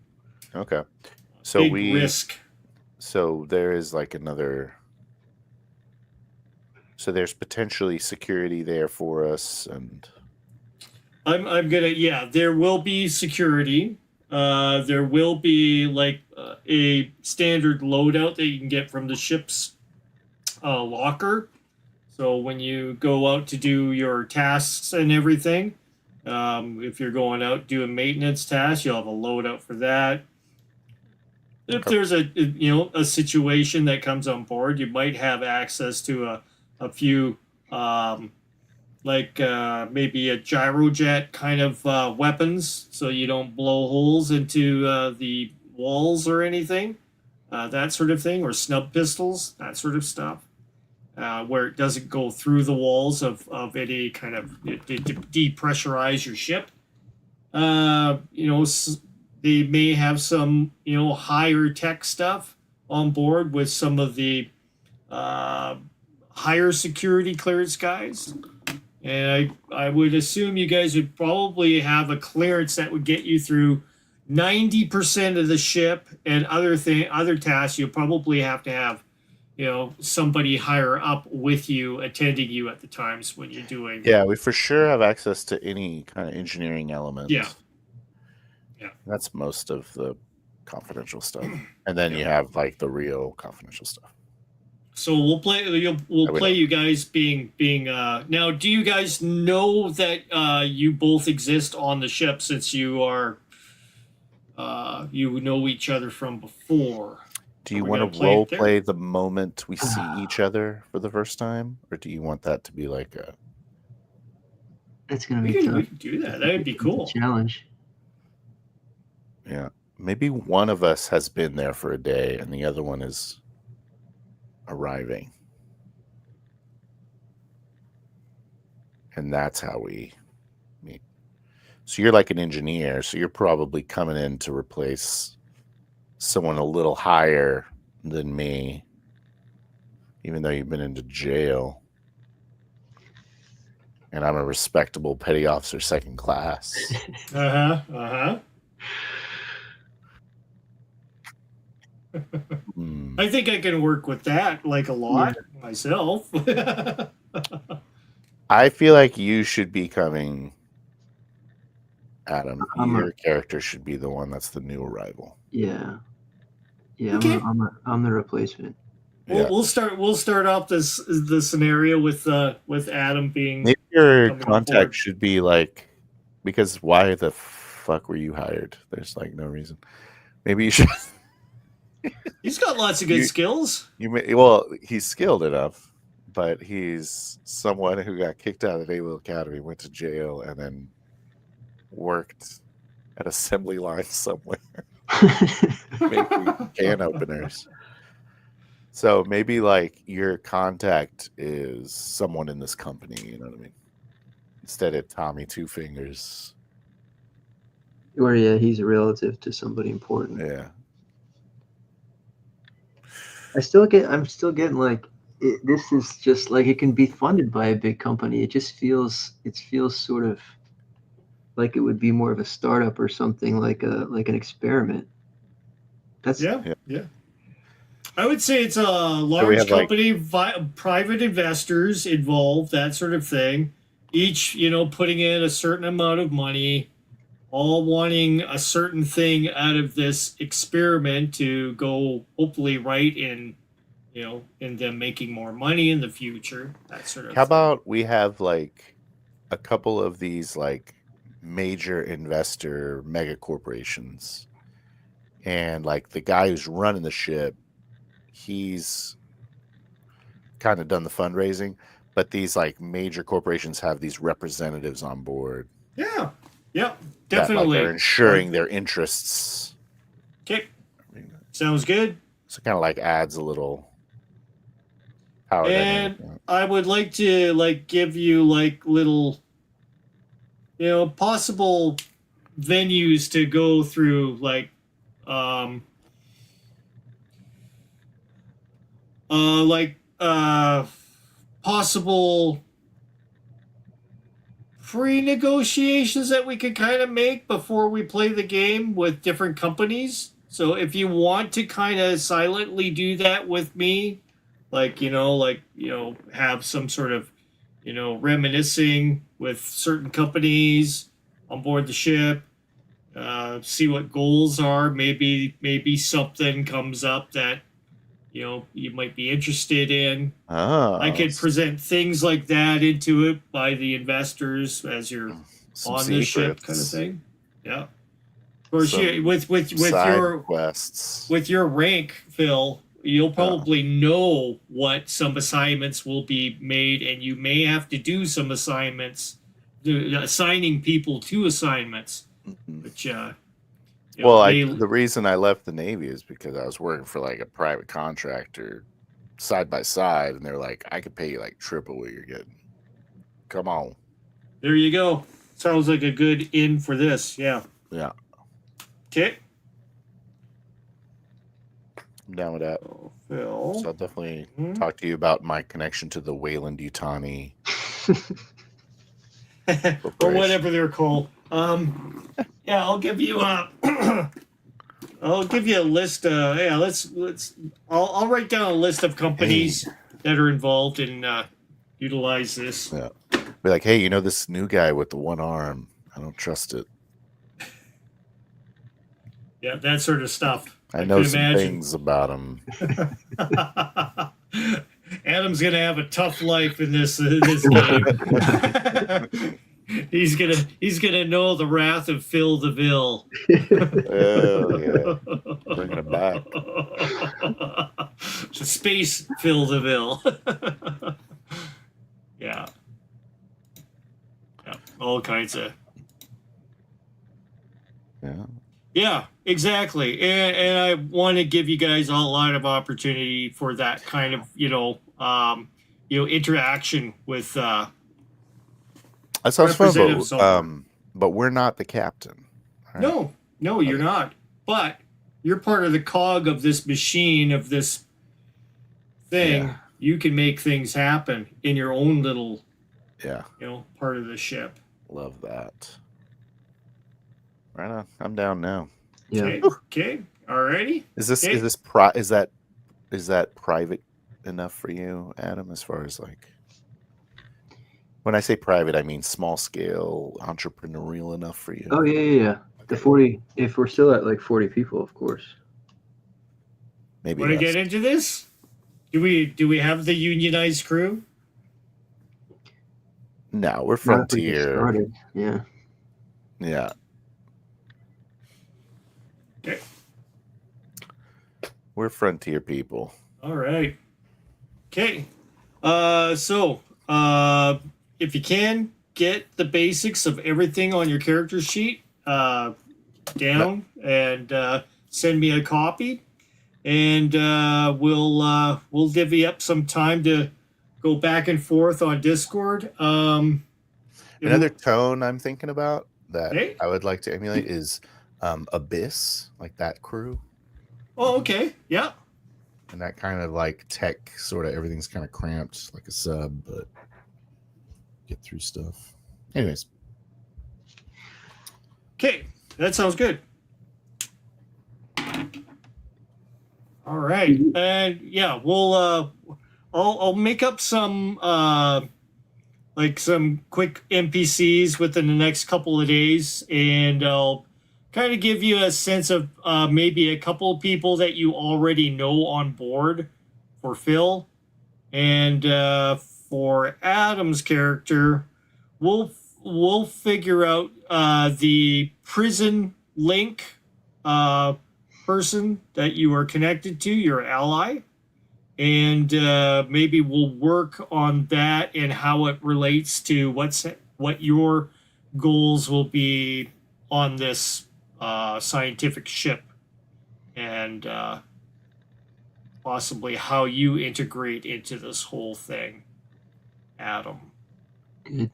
Okay. So Big risk. So there is like another. So there's potentially security there for us, and I'm gonna there will be security. There will be like a standard loadout that you can get from the ship's locker. So when you go out to do your tasks and everything, if you're going out doing maintenance tasks, you'll have a loadout for that. If there's a situation that comes on board, you might have access to a few maybe a gyrojet kind of weapons, so you don't blow holes into the walls or anything, that sort of thing, or snub pistols, that sort of stuff, where it doesn't go through the walls of any kind of to depressurize your ship. They may have some higher tech stuff on board with some of the higher security clearance guys. And I would assume you guys would probably have a clearance that would get you through 90% of the ship, and other tasks you probably have to have somebody higher up with you, attending you at the times when you're doing. Yeah, we for sure have access to any kind of engineering element. Yeah. That's most of the confidential stuff, and then you have like the real confidential stuff. So we'll play you guys being now. Do you guys know that you both exist on the ship, since you are you know each other from before? Do you want to role play the moment we see each other for the first time, or do you want that to be like a? It's gonna be tough. We can do that. That would be cool. Challenge. Yeah, maybe one of us has been there for a day, and the other one is arriving, and that's how we meet. So you're like an engineer, so you're probably coming in to replace someone a little higher than me, even though you've been into jail, and I'm a respectable petty officer, second class. I think I can work with that like a lot myself. I feel like you should be coming, Adam. Your character should be the one that's the new arrival. Yeah. Okay. I'm the replacement. We'll start off the scenario with Adam being. Maybe your contact should be like, because why the fuck were you hired? There's like no reason. Maybe you should. He's got lots of good skills. He's skilled enough, but he's someone who got kicked out of the Naval Academy, went to jail, and then worked at assembly line somewhere making can openers. So maybe like your contact is someone in this company, you know what I mean? Instead of Tommy Two Fingers. Or he's a relative to somebody important. Yeah. I'm still getting like this is just like it can be funded by a big company. It feels sort of like it would be more of a startup or something, like an experiment. Yeah. I would say it's a large have, like- company, private investors involved, that sort of thing. Each, putting in a certain amount of money, all wanting a certain thing out of this experiment to go hopefully right in, in them making more money in the future. That sort of How thing. about we have like a couple of these like major investor mega corporations, and like the guy who's running the ship, he's kind of done the fundraising, but these like major corporations have these representatives on board Yeah, that like definitely. are ensuring their interests. Okay, I mean, sounds good. so kind of like adds a little power dynamic. And I would like to give you little, possible venues to go through, um, possible pre-negotiations that we could kind of make before we play the game with different companies. So if you want to kind of silently do that with me, have some sort of, reminiscing with certain companies on board the ship, see what goals are. Maybe something comes up that, you might be interested in. I could present things like that into it by the investors as you're on the ship, kind of thing. Yeah. Of course, with your quests, with your rank, Phil, you'll probably know what some assignments will be made, and you may have to do some assignments, assigning people to assignments. Which, the reason I left the Navy is because I was working for like a private contractor, side by side, and they're like, "I could pay you like triple what you're getting. Come on." There you go. Sounds like a good in for this. Yeah. Yeah. Okay. I'm down with that. Oh, Phil. So I'll definitely talk to you about my connection to the Wayland Yutani. Or whatever they're called. Yeah, I'll give you I'll give you a list. I'll write down a list of companies that are involved and utilize this. Yeah. Be like, hey, this new guy with the one arm? I don't trust it. Yeah, that sort of stuff. I know some things about him. Adam's gonna have a tough life in this game. He's gonna know the wrath of Phil DeVille. Oh yeah, bringing it back. It's a space Phil DeVille. Yeah, all kinds of. Yeah. Yeah, exactly, and I want to give you guys a lot of opportunity for that kind of interaction with. That sounds fun, but we're not the captain. Right? No, you're not. But you're part of the cog of this machine, of this thing. Yeah. You can make things happen in your own little, part of the ship. Love that. Right on. I'm down now. Yeah. Okay. Alrighty. Is that private enough for you, Adam? As far as when I say private, I mean small scale, entrepreneurial enough for you. Oh yeah. The 40. If we're still at 40 people, of course. Maybe. Want to get into this? Do we have the unionized crew? No, we're frontier. Yeah. Yeah. Okay. We're frontier people. All right. Okay. So if you can get the basics of everything on your character sheet down and send me a copy, and we'll divvy up some time to go back and forth on Discord. Another tone I'm thinking about that I would like to emulate is Abyss, like that crew. Oh, okay. Yeah. And that kind of tech, sort of everything's kind of cramped, like a sub, but get through stuff. Anyways. Okay, that sounds good. All right, and yeah, we'll I'll make up some like some quick NPCs within the next couple of days, and I'll kind of give you a sense of maybe a couple of people that you already know on board for Phil, and for Adam's character, we'll figure out the prison link person that you are connected to, your ally, and maybe we'll work on that and how it relates to what your goals will be on this scientific ship, and possibly how you integrate into this whole thing, Adam. Good.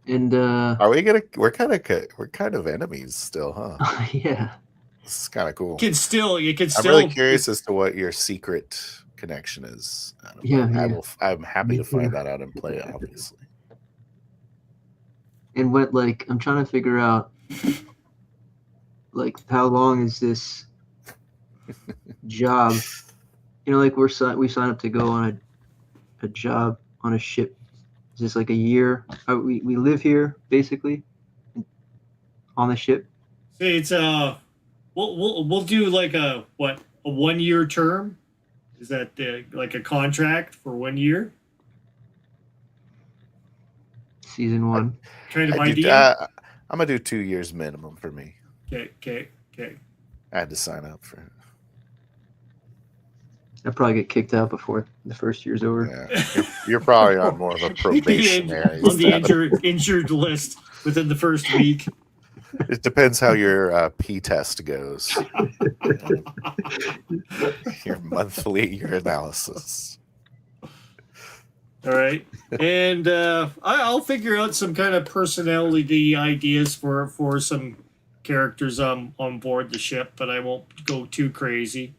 And Are we gonna? We're kind of enemies still, huh? yeah. This is kind of cool. You can still I'm really curious as to what your secret connection is. Adam. Yeah. I'm happy Me to find too. that out and play, obviously. And what, like, I'm trying to figure out, like, how long is this job? You know, like we sign up to go on a job on a ship. Is this like a year? We live here basically on the ship. say it's we'll do like a 1 year term. Is that like a contract for 1 year Season 1. kind of idea? I'm gonna do 2 years minimum for me. Okay. I had to sign up for it. I'd probably get kicked out before the first year's over. Yeah, you're probably on more of a probationary. On the injured list within the first week. It depends how your P test goes. Your monthly analysis. All right, and I'll figure out some kind of personality ideas for some characters on board the ship, but I won't go too crazy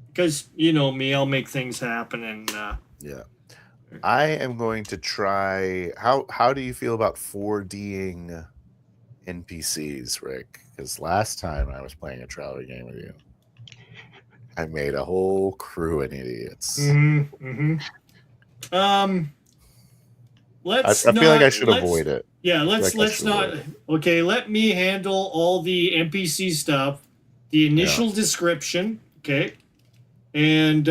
because you know me, I'll make things happen. And yeah, I am going to try. How do you feel about 4Ding NPCs, Rick? Because last time I was playing a travel game with you, I made a whole crew of idiots. Let's. I feel like I should avoid it. Yeah, let's not. Okay, let me handle all the NPC stuff, the initial description. Okay, and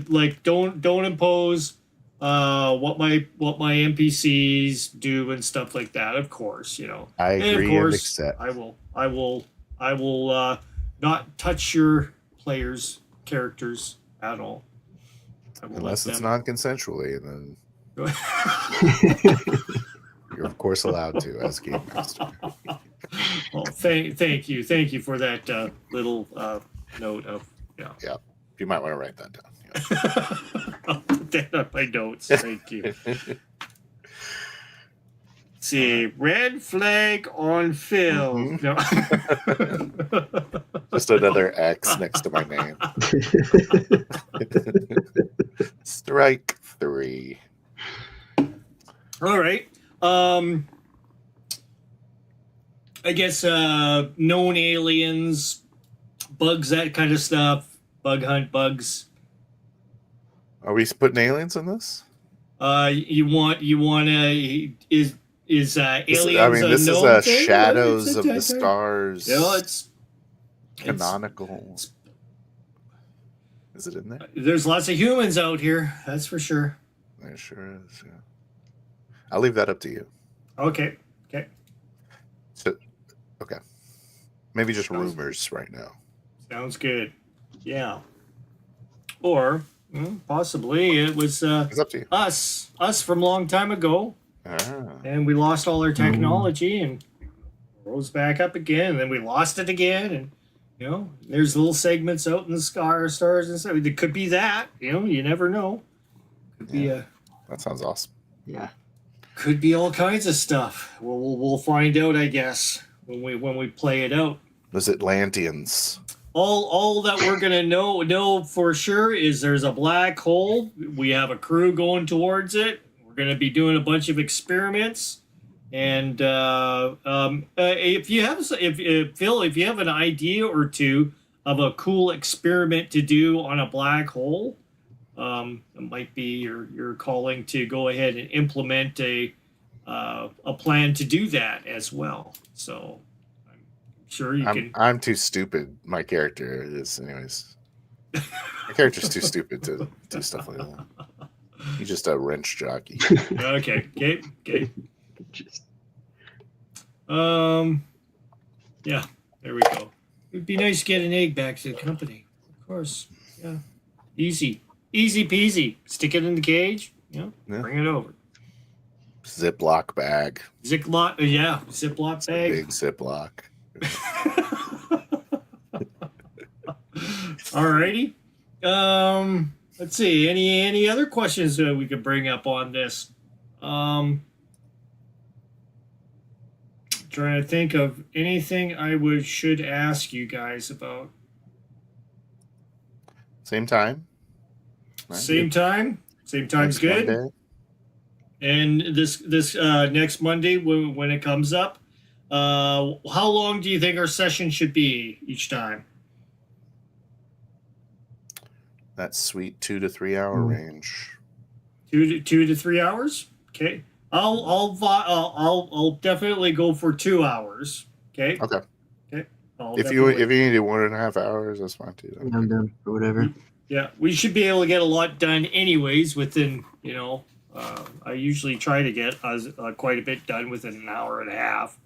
like don't impose what my NPCs do and stuff like that. Of course, you know. I agree and of course, accept. I will not touch your players' characters at all. Unless it's non-consensually, and then you're of course allowed to as game master. Well, thank you for that little note of Yeah, you might want to write that down. Yeah. I'll put that on my notes. Thank you. See, red flag on Phil. Mm-hmm. No. Just another X next to my name. Strike 3. All right. I guess known aliens, bugs, that kind of stuff. Bug hunt bugs. Are we putting aliens in this? You want to is aliens? I mean, this is a thing? Shadows of the Stars. Yeah, it's canonical. Is it in there? There's lots of humans out here. That's for sure. There sure is. Yeah. I'll leave that up to you. Okay. So, okay. Maybe just rumors right now. Sounds good. Yeah. Or possibly it was it's up to you. us from a long time ago. And we lost all our technology and rose back up again, and then we lost it again, and you know, there's little segments out in the stars and stuff. It could be that, you know, you never know. Could be that sounds awesome. Yeah. Could be all kinds of stuff. We'll find out, I guess, when we play it out. Was it Atlanteans? All that we're gonna know for sure is there's a black hole. We have a crew going towards it. We're gonna be doing a bunch of experiments, And if you have, if Phil, if you have an idea or two of a cool experiment to do on a black hole, it might be your calling to go ahead and implement a plan to do that as well. So I'm sure you can. I'm too stupid. My character is, anyways. My character's too stupid to do stuff like that. He's just a wrench jockey. Okay. Just Yeah, there we go. It'd be nice to get an egg back to the company. Of course. Yeah. Easy peasy. Stick it in the cage. Yeah. Bring it over. Ziploc bag. Ziploc bag. Big Ziploc. Alrighty. Let's see. Any other questions that we could bring up on this? Trying to think of anything I should ask you guys about. Same time. Right. Same time's good. Monday. And this next Monday when it comes up, how long do you think our session should be each time? That sweet 2 to 3 hour range. 2 to 3 hours. Okay. I'll definitely go for 2 hours. Okay. Okay. If you you need to do 1.5 hours, that's fine too. Yeah, I'm done for whatever. Yeah, we should be able to get a lot done anyways within, I usually try to get quite a bit done within an hour and a half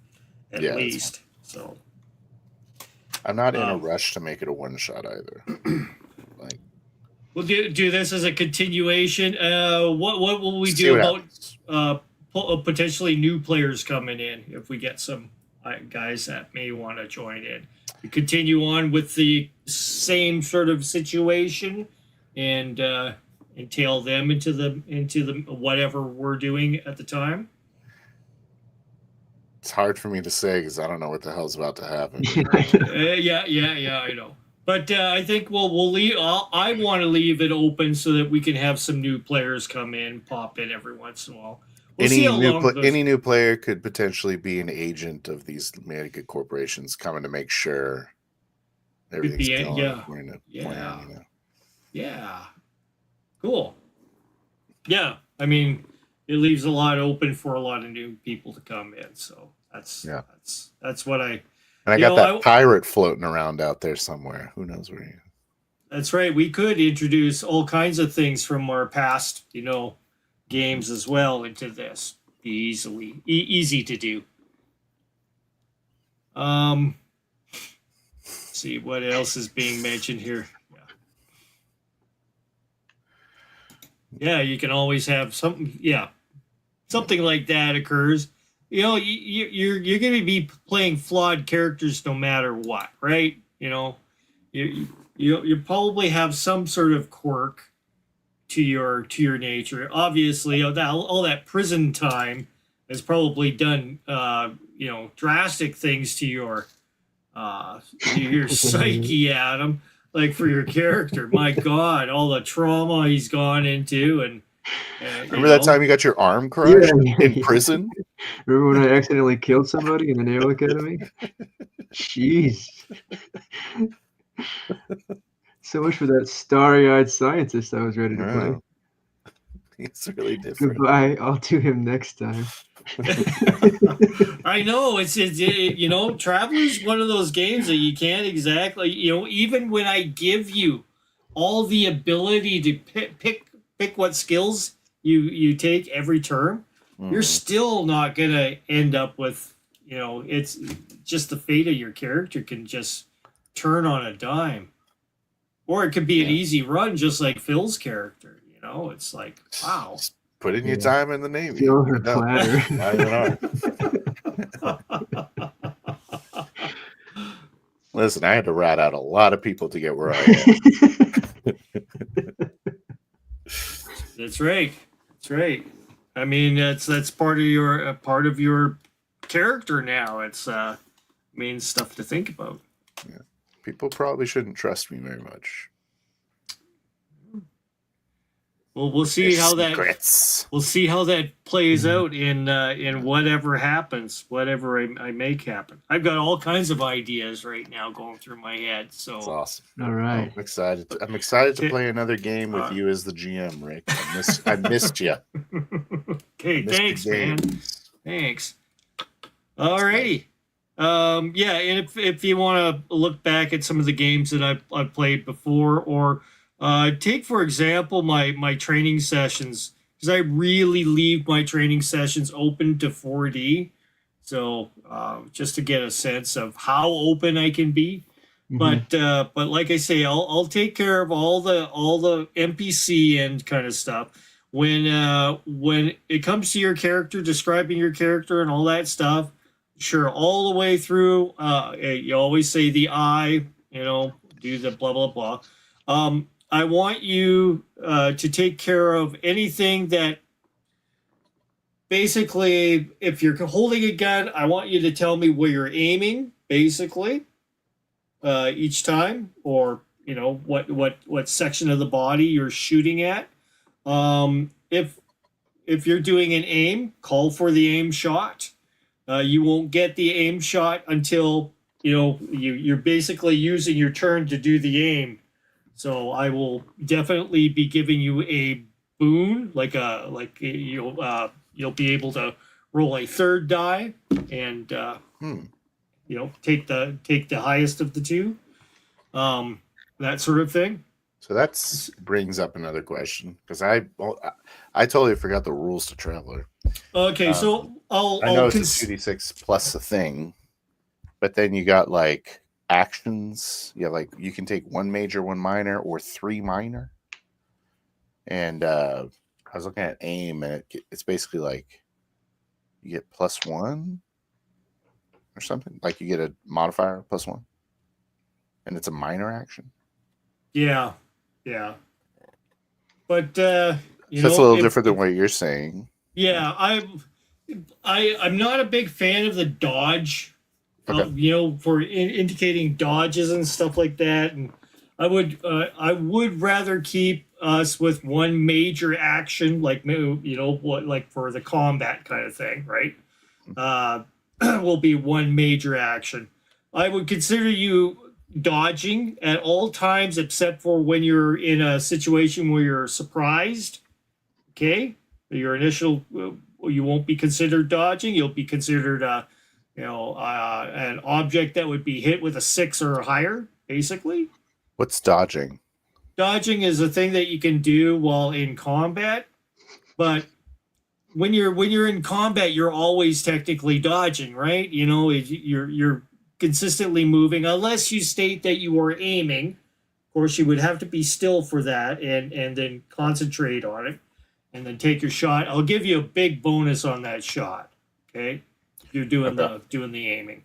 at least. So I'm not in a rush to make it a one shot either. Like, we'll do this as a continuation. What will we do about potentially new players coming in if we get some guys that may want to join in? We continue on with the same sort of situation and entail them into the whatever we're doing at the time. it's hard for me to say because I don't know what the hell's about to happen. I know. But I think we'll leave. I want to leave it open so that we can have some new players come in, pop in every once in a while. Any new player could potentially be an agent of these mega corporations coming to make sure everything's going according to plan. Yeah. Cool. Yeah. I mean, it leaves a lot open for a lot of new people to come in. So that's what I. And I got that pirate floating around out there somewhere. Who knows where he is? That's right. We could introduce all kinds of things from our past, games as well into this. Be easy to do. See what else is being mentioned here. Yeah, you can always have something. Yeah, something like that occurs. You're going to be playing flawed characters no matter what, right? You probably have some sort of quirk to your nature. Obviously, all that prison time has probably done drastic things to your psyche, Adam. Like for your character, my God, all the trauma he's gone into, and remember that time you got your arm crushed in prison? Remember when I accidentally killed somebody in the Naval Academy? Jeez. So much for that starry-eyed scientist I was ready to play. He's really different. Goodbye. I'll do him next time. I know it's Traveler's one of those games that you can't exactly even when I give you all the ability to pick what skills you take every turn, you're still not gonna end up with it's just the fate of your character can just turn on a dime, or it could be an easy run just like Phil's character. It's like, wow. Just put in your time in the Navy. Feel her clatter. Listen, I had to rat out a lot of people to get where I am. That's right. I mean, that's part of your character now. It's means stuff to think about. Yeah. People probably shouldn't trust me very much. Well, we'll see how that Secrets. we'll see how that plays out in whatever happens, whatever I make happen. I've got all kinds of ideas right now going through my head. That's So awesome. All right. I'm excited. I'm excited to Okay. play another game with you as the GM, Rick. I missed you. Okay, thanks, man. Thanks. Alrighty. Yeah, and if you want to look back at some of the games that I've played before, or take for example my training sessions, because I really leave my training sessions open to 4D, so just to get a sense of how open I can be. Mhm. But like I say, I'll take care of all the NPC and kind of stuff. When it comes to your character, describing your character and all that stuff, sure, all the way through. You always say the I, do the blah blah blah. I want you to take care of anything that basically, if you're holding a gun, I want you to tell me where you're aiming, basically, each time, or what section of the body you're shooting at. If you're doing an aim, call for the aim shot. You won't get the aim shot until you're basically using your turn to do the aim. So I will definitely be giving you a boon, you'll be able to roll a third die and take the highest of the two, that sort of thing. So that brings up another question, because I totally forgot the rules to Traveler. Okay, so I know it's a 2d6 plus a thing, but then you got like actions. Yeah, like you can take one major, one minor, or three minor. And I was looking at aim, and it's basically like you get +1 or something. Like you get a modifier +1, and it's a minor action. Yeah. But so it's a little different than what you're saying. Yeah, I'm not a big fan of the dodge. Okay. For indicating dodges and stuff like that, and I would rather keep us with one major action, like like for the combat kind of thing, right? Will be one major action. I would consider you dodging at all times except for when you're in a situation where you're surprised. Okay, your initial you won't be considered dodging. You'll be considered an object that would be hit with a 6 or higher, basically. What's dodging? Dodging is a thing that you can do while in combat, but when you're in combat, you're always technically dodging, right? You're consistently moving unless you state that you are aiming. Of course, you would have to be still for that and then concentrate on it and then take your shot. I'll give you a big bonus on that shot. Okay, you're doing the aiming.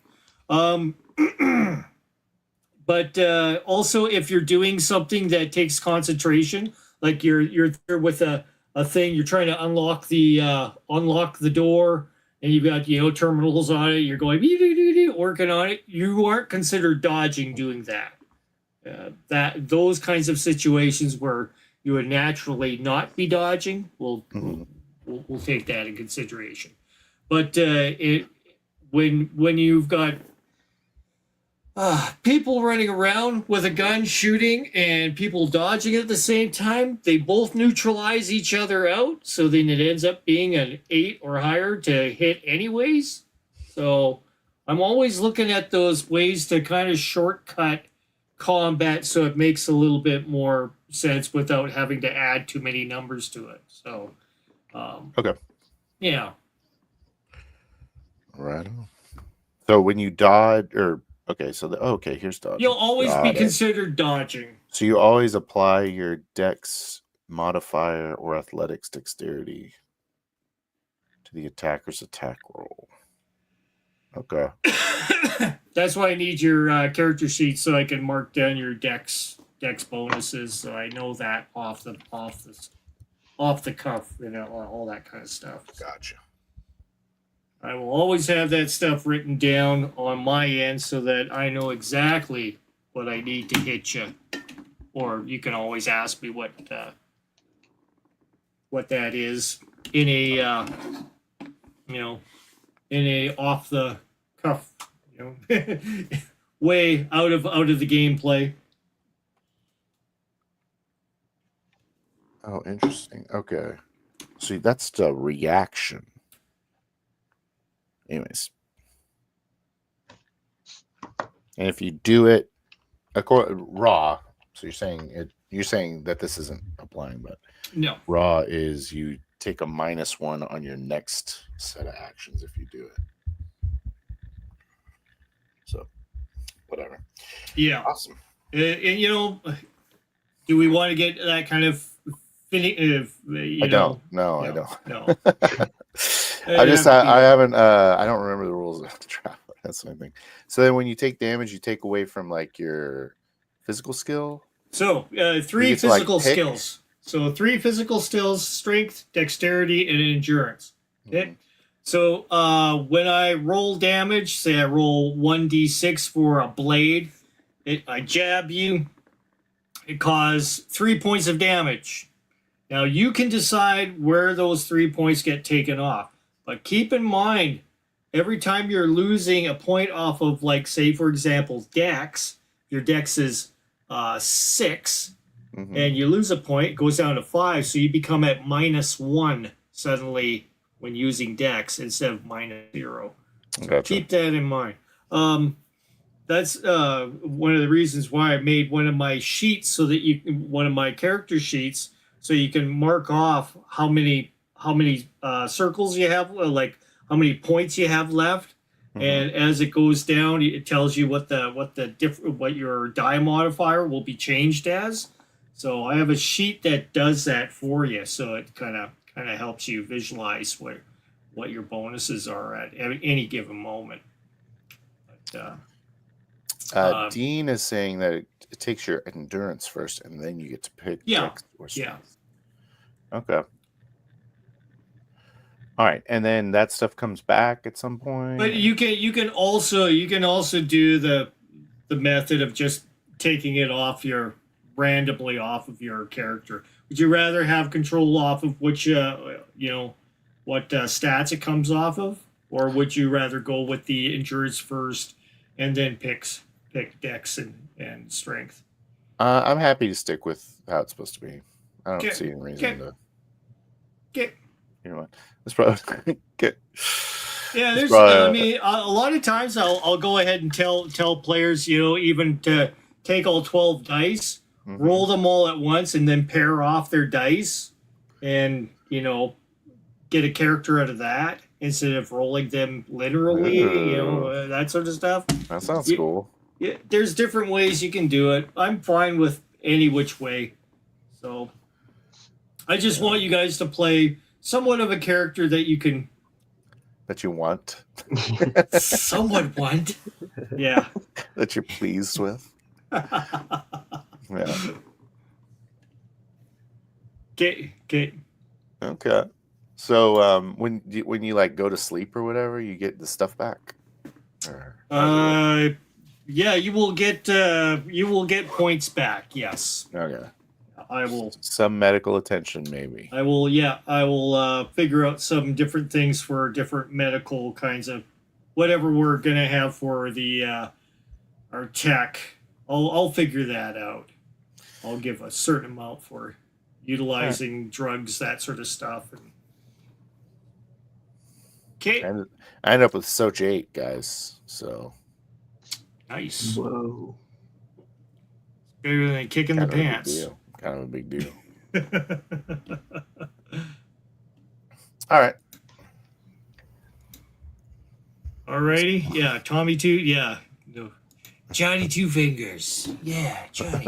But also, if you're doing something that takes concentration, like you're there with a thing, you're trying to unlock the door, and you've got terminals on it. You're going working on it. You aren't considered dodging doing that. Those kinds of situations where you would naturally not be dodging, we'll take that in consideration. But when you've got people running around with a gun shooting and people dodging at the same time, they both neutralize each other out. So then it ends up being an 8 or higher to hit anyways. So I'm always looking at those ways to kind of shortcut combat so it makes a little bit more sense without having to add too many numbers to it. So, okay. Yeah. Right. So when you dodge, here's dodging. You'll always be considered dodging. So you always apply your dex modifier or athletics dexterity to the attacker's attack roll. Okay. That's why I need your character sheet so I can mark down your dex bonuses, so I know that off the cuff, all that kind of stuff. Gotcha. I will always have that stuff written down on my end so that I know exactly what I need to hit you. Or you can always ask me what what that is in a in a off the cuff way out of the gameplay. Oh, interesting. Okay. See, that's the reaction. Anyways. And if you do it raw, so you're saying that this isn't applying, but No. Raw is you take a -1 on your next set of actions if you do it. So, whatever. Yeah. Awesome. And do we want to get that kind of I don't. No, I don't. No. I haven't. I don't remember the rules of the trap. That's the thing. So then, when you take damage, you take away from like your physical skill. So 3 physical skills. So 3 physical skills: strength, dexterity, and endurance. Okay. Mm-hmm. So when I roll damage, say I roll 1d6 for a blade, I jab you. It causes 3 points of damage. Now you can decide where those 3 points get taken off, but keep in mind, every time you're losing a point off of, like, say for example, Dex, your Dex is 6, and you lose a point, it goes down to 5, so you become at -1 suddenly when using Dex instead of -0. So gotcha. Keep that in mind. That's one of the reasons why I made one of my sheets one of my character sheets, so you can mark off how many circles you have, like how many points you have left, and as it goes down, it tells you what your die modifier will be changed as. So I have a sheet that does that for you, so it kind of helps you visualize what your bonuses are at any given moment. But, Dean is saying that it takes your endurance first, and then you get to pick Dex or strength. Okay. All right, and then that stuff comes back at some point. But you can also do the method of just taking it randomly off of your character. Would you rather have control off of which what stats it comes off of, or would you rather go with the endurance first and then pick Dex and strength? I'm happy to stick with how it's supposed to be. I don't see any reason to. Okay. You know what? That's probably good. Yeah, there's. I mean, a lot of times I'll go ahead and tell players, even to take all 12 dice, roll them all at once, and then pair off their dice, and get a character out of that instead of rolling them literally. That sort of stuff. That sounds cool. Yeah, there's different ways you can do it. I'm fine with any which way. So I just want you guys to play somewhat of a character that you can. That you want. Somewhat want. Yeah. That you're pleased with. Yeah. Okay. So when you like go to sleep or whatever, you get the stuff back. Yeah, you will get points back. Yes. Okay. I will. Some medical attention, maybe. I will. Yeah, I will figure out some different things for different medical kinds of whatever we're gonna have for the our tech. I'll figure that out. I'll give a certain amount for utilizing drugs, that sort of stuff. Okay. I ended up with Soch 8, guys. So nice. Whoa. Better than kicking the pants. Kind of a big deal. All right. Alrighty. Yeah. Tommy Two. Yeah. No. Johnny Two Fingers. Yeah, Johnny.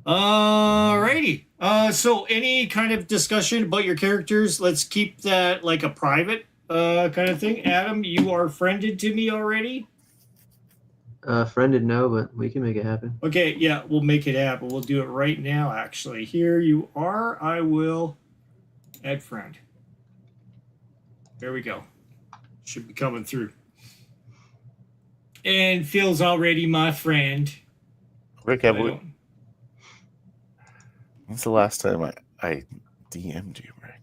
Alrighty. So any kind of discussion about your characters? Let's keep that like a private kind of thing. Adam, you are friended to me already? Friended, no, but we can make it happen. Okay, yeah, we'll make it happen. We'll do it right now, actually. Here you are. I will add friend. There we go. Should be coming through. And Phil's already my friend. Rick, When's the last time I DM'd you, Rick?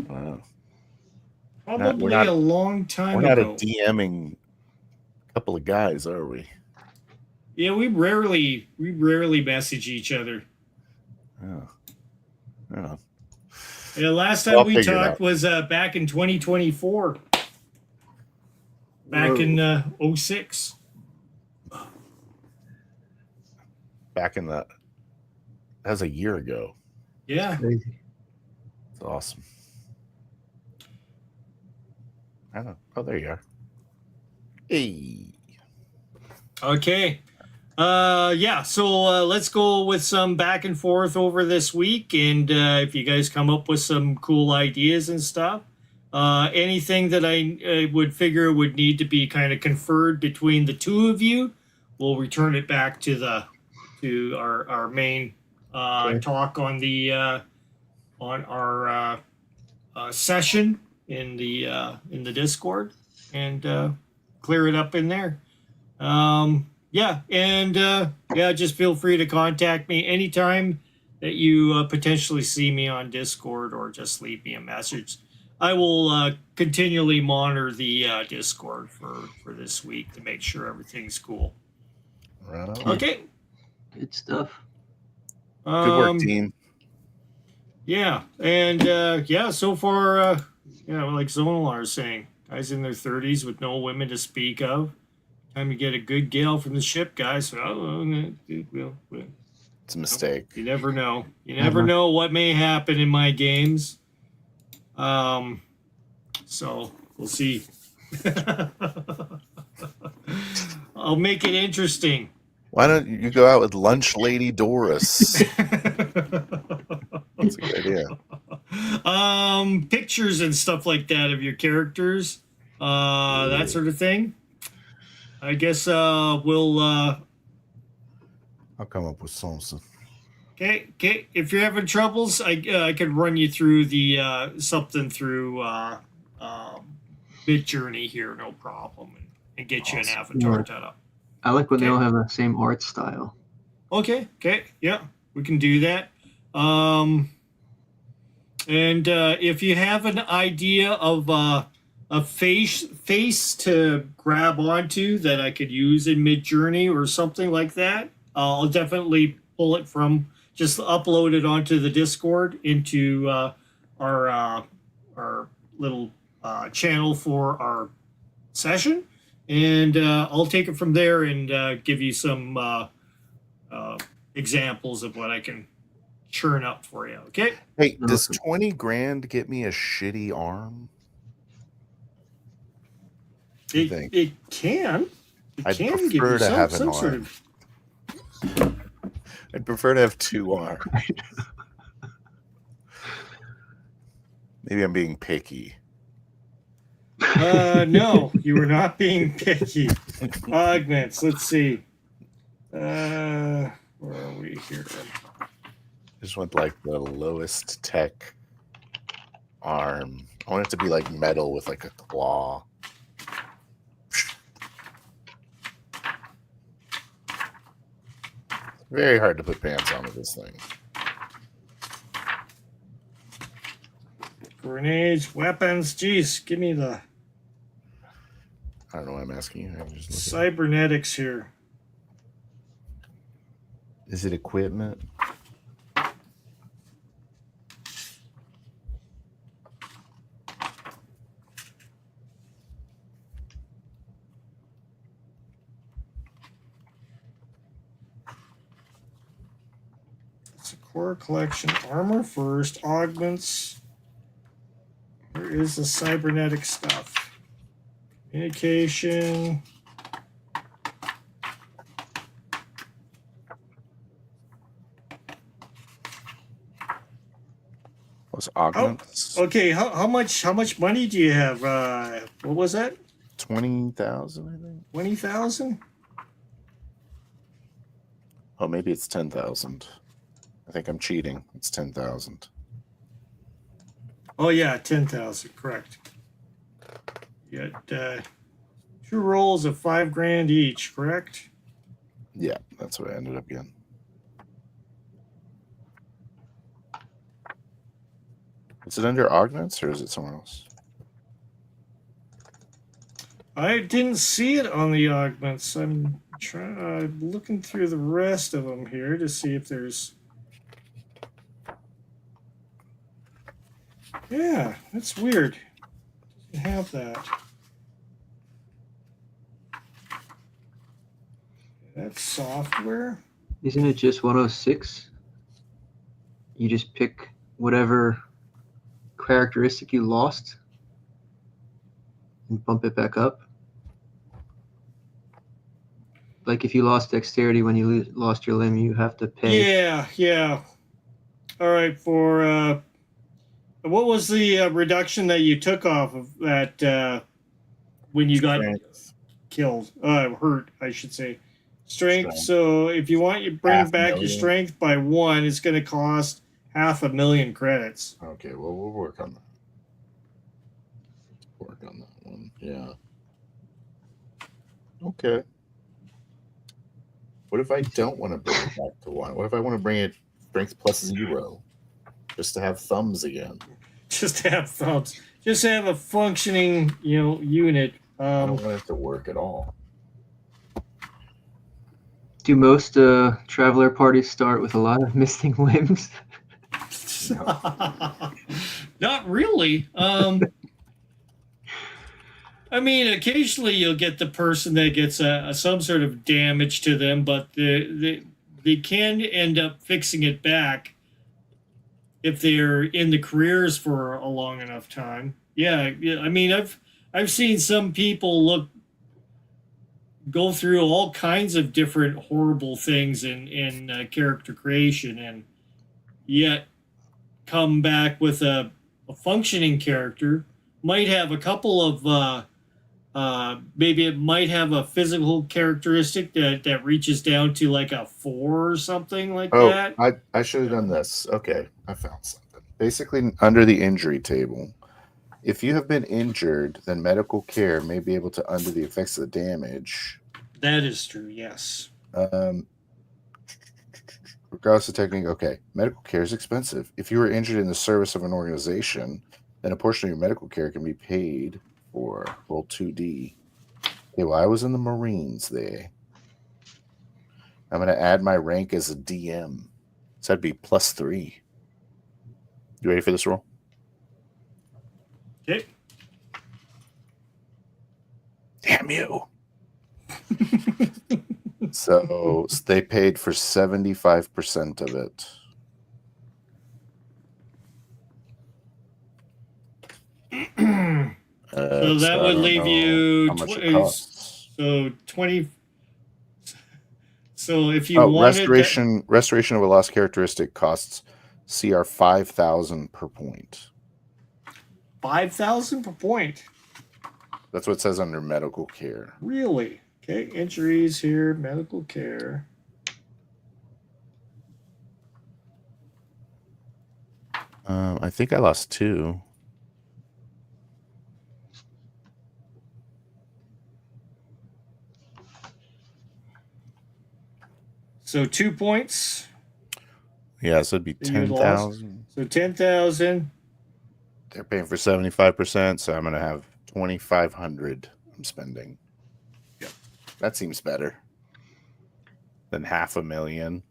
Wow. Probably a long time We're not a ago. DMing couple of guys, are we? Yeah, we rarely message each other. Oh. Yeah. Yeah, last I'll time we figure it talked out. was back in 2024. Back Whoa. in 06. Back in that was a year ago. Yeah. Crazy. It's awesome. I don't know. Oh, there you are. Hey. Okay. Yeah, so let's go with some back and forth over this week. And if you guys come up with some cool ideas and stuff, anything that I would figure would need to be kind of conferred between the two of you, we'll return it back to our main Okay. talk on our session in the Discord, and clear it up in there. Yeah, and just feel free to contact me anytime that you potentially see me on Discord, or just leave me a message. I will continually monitor the Discord for this week to make sure everything's cool. Right on. Okay. Good stuff. Good work, team. Yeah, and so far, like Zonalar is saying, guys in their 30s with no women to speak of. Time to get a good gal from the ship, guys. It's a mistake. You never know. You never know what may happen in my games. So we'll see. I'll make it interesting. Why don't you go out with Lunch Lady Doris? That's a good idea. Pictures and stuff like that of your characters, that sort of thing. I guess we'll. I'll come up with something. Okay. If you're having troubles, I could run you through the something through Midjourney here, no problem, and get you an avatar set up. I like when they all have the same art style. Okay. Yeah, we can do that. And if you have an idea of a face to grab onto that I could use in Midjourney or something like that, I'll definitely pull it from, just upload it onto the Discord into our little channel for our session, and I'll take it from there and give you some examples of what I can churn up for you. Okay. Hey, does 20 grand get me a shitty arm? It can. I'd can prefer give you to have an some arm. sort of. I'd prefer to have two arms. Maybe I'm being picky. No, you are not being picky. Augments. Let's see. Where are we here? I just want like the lowest tech arm. I want it to be like metal with like a claw. Very hard to put pants on with this thing. Grenades, weapons. Jeez, give me the I don't know why I'm asking you. I'm just looking. cybernetics here. Is it equipment? It's a core collection. Armor first. Augments. Where is the cybernetic stuff? Communication. What's augments? Okay, how much money do you have? What was that? 20,000, I think. 20,000? Oh, maybe it's 10,000. I think I'm cheating. It's 10,000. Oh yeah, 10,000. Correct. You got 2 rolls of $5,000 each. Correct. Yeah, that's what I ended up getting. Is it under augments or is it somewhere else? I didn't see it on the augments. I'm looking through the rest of them here to see if there's. Yeah, that's weird. Doesn't have that. That's software. Isn't it just 106? You just pick whatever characteristic you lost and bump it back up. Like if you lost dexterity when you lost your limb, you have to pay. Yeah. All right, for what was the reduction that you took off of that when you got killed? Hurt, I should say. Strength. So if you want, you bring back your strength by 1. It's going to cost 500,000 credits. Okay, well, we'll work on that. Work on that one. Yeah. Okay. What if I don't want to bring it back to 1? What if I want to bring it strength plus 0? Just to have thumbs again. Just to have thumbs. Just to have a functioning, unit. I don't want it to work at all. Do most traveler parties start with a lot of missing limbs? Not really. I mean, occasionally you'll get the person that gets some sort of damage to them, but they can end up fixing it back if they're in the careers for a long enough time. Yeah. I mean, I've seen some people go through all kinds of different horrible things in character creation, and yet come back with a functioning character. Might have a couple of maybe it might have a physical characteristic that reaches down to like a 4 or something like that. I should have done this. Okay, I found something. Basically, under the injury table, if you have been injured, then medical care may be able to undo the effects of the damage. That is true, yes. Regardless of technique, okay. Medical care is expensive. If you were injured in the service of an organization, then a portion of your medical care can be paid for. Roll 2D. Okay, well, I was in the Marines there. I'm going to add my rank as a DM. So that'd be +3. You ready for this roll? Okay. Damn you. So they paid for 75% of it. So that would leave you how much it costs. So 20. So if you wanted restoration of a lost characteristic costs CR 5,000 per point. 5,000 per point. That's what it says under medical care. Really? Okay, injuries here, medical care. I think I lost 2. So 2 points. Yeah, so it'd be 10,000. So 10,000. They're paying for 75%, so I'm going to have 2,500 I'm spending. Yep. That seems better than 500,000.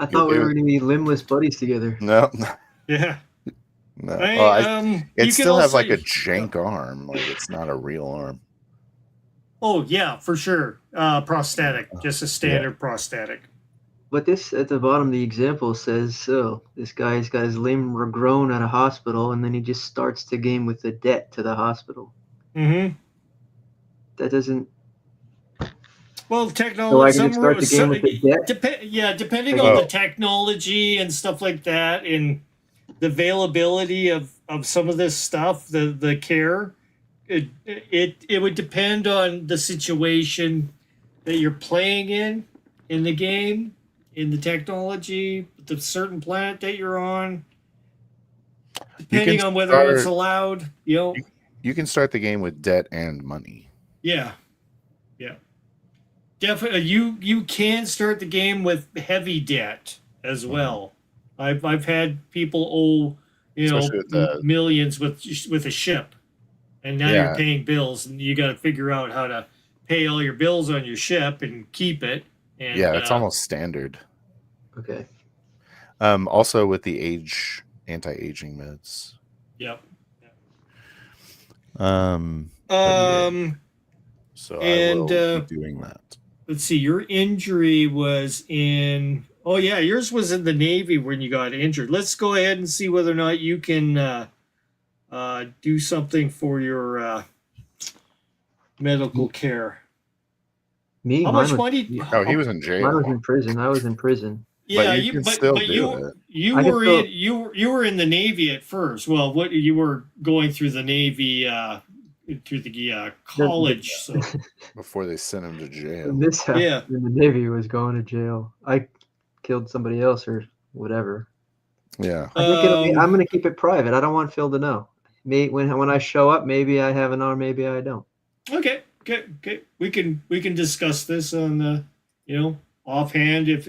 I thought we were going to be limbless buddies together. No. Yeah. No. It still have like a jank arm. Like it's not a real arm. Oh, yeah, for sure. Prosthetic. Just a standard prosthetic. But this, at the bottom of the example, says, so this guy's got his limb regrown at a hospital, and then he just starts the game with a debt to the hospital. Mm-hmm. That doesn't... Well, technology... So I can just start the game with the debt? Depending on the technology and stuff like that, and the availability of some of this stuff, the care, it would depend on the situation that you're playing in the game, in the technology, the certain planet that you're on, depending on whether it's allowed, You can start the game with debt and money. Yeah. Definitely, you can start the game with heavy debt as well. I've had people owe Especially with the millions with a ship, and now you're yeah, paying bills, and you got to figure out how to pay all your bills on your ship and keep it. And yeah, that's almost standard. Okay. Also with the anti-aging meds. Yep. So And I will be doing that. let's see, your injury was in. Oh yeah, yours was in the Navy when you got injured. Let's go ahead and see whether or not you can do something for your medical care. Me? How much money? Oh, he was in jail. Mine was in prison. I was in prison. Yeah, But you can still do it. you I can were still- in you were in the Navy at first. Well, what you were going through the Navy through the college. So Before they sent him to jail. This happened Yeah. in the Navy was going to jail. I killed somebody else or whatever. Yeah. I think I'm going to keep it private. I don't want Phil to know. When I show up, maybe I have an arm, maybe I don't. okay. We can discuss this on the offhand if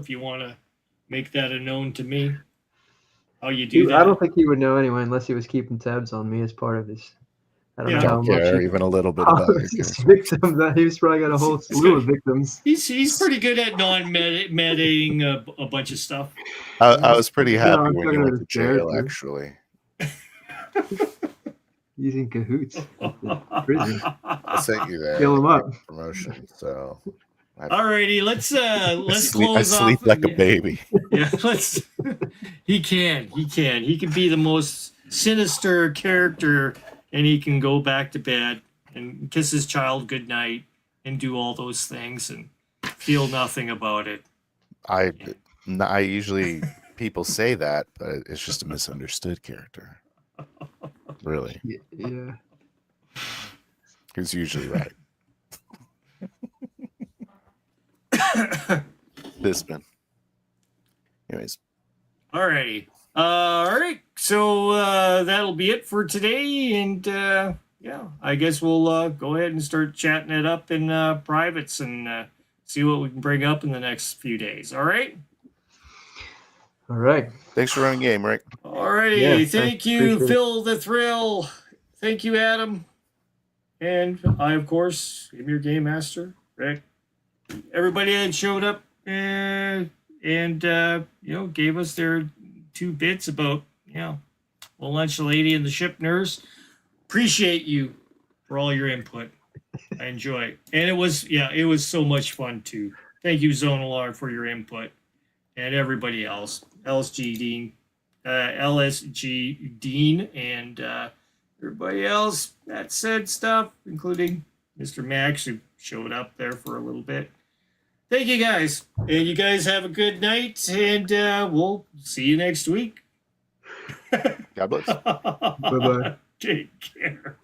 you want to make that a known to me. How you do that? I don't think he would know anyway unless he was keeping tabs on me as part of his. I don't Yeah. know how Don't much care he, even a little bit how about his it. victims. He's probably got a whole slew of victims. He's pretty good at non-mediting a bunch of stuff. I was pretty happy I'm when talking you about went to his jail, character. actually. He's in cahoots with the prison. I sent you there. Fill him up. Promotion, so Alrighty, let's I close sleep off. like a baby. Yeah, let's. He can be the most sinister character, and he can go back to bed and kiss his child goodnight and do all those things and feel nothing about it. I usually people say that, but it's just a misunderstood character. Really, Yeah. he's usually right. This man. Anyways, Alrighty. All right. So that'll be it for today, and yeah, I guess we'll go ahead and start chatting it up in privates and see what we can bring up in the next few days. All right. All right. thanks for running game, Rick. Alrighty. Yeah, Thank thanks. you, Appreciate it. Phil the Thrill. Thank you, Adam. And I, of course, am your game master, Rick. Everybody that showed up and gave us their 2 bits about the lunch lady and the ship nurse. Appreciate you for all your input. I enjoy it. And it was so much fun too. Thank you, Zonalar, for your input. And everybody else. LSG Dean, and everybody else that said stuff, including Mr. Max, who showed up there for a little bit. Thank you guys. And you guys have a good night, and we'll see you next week. God bless. Bye-bye. Take care.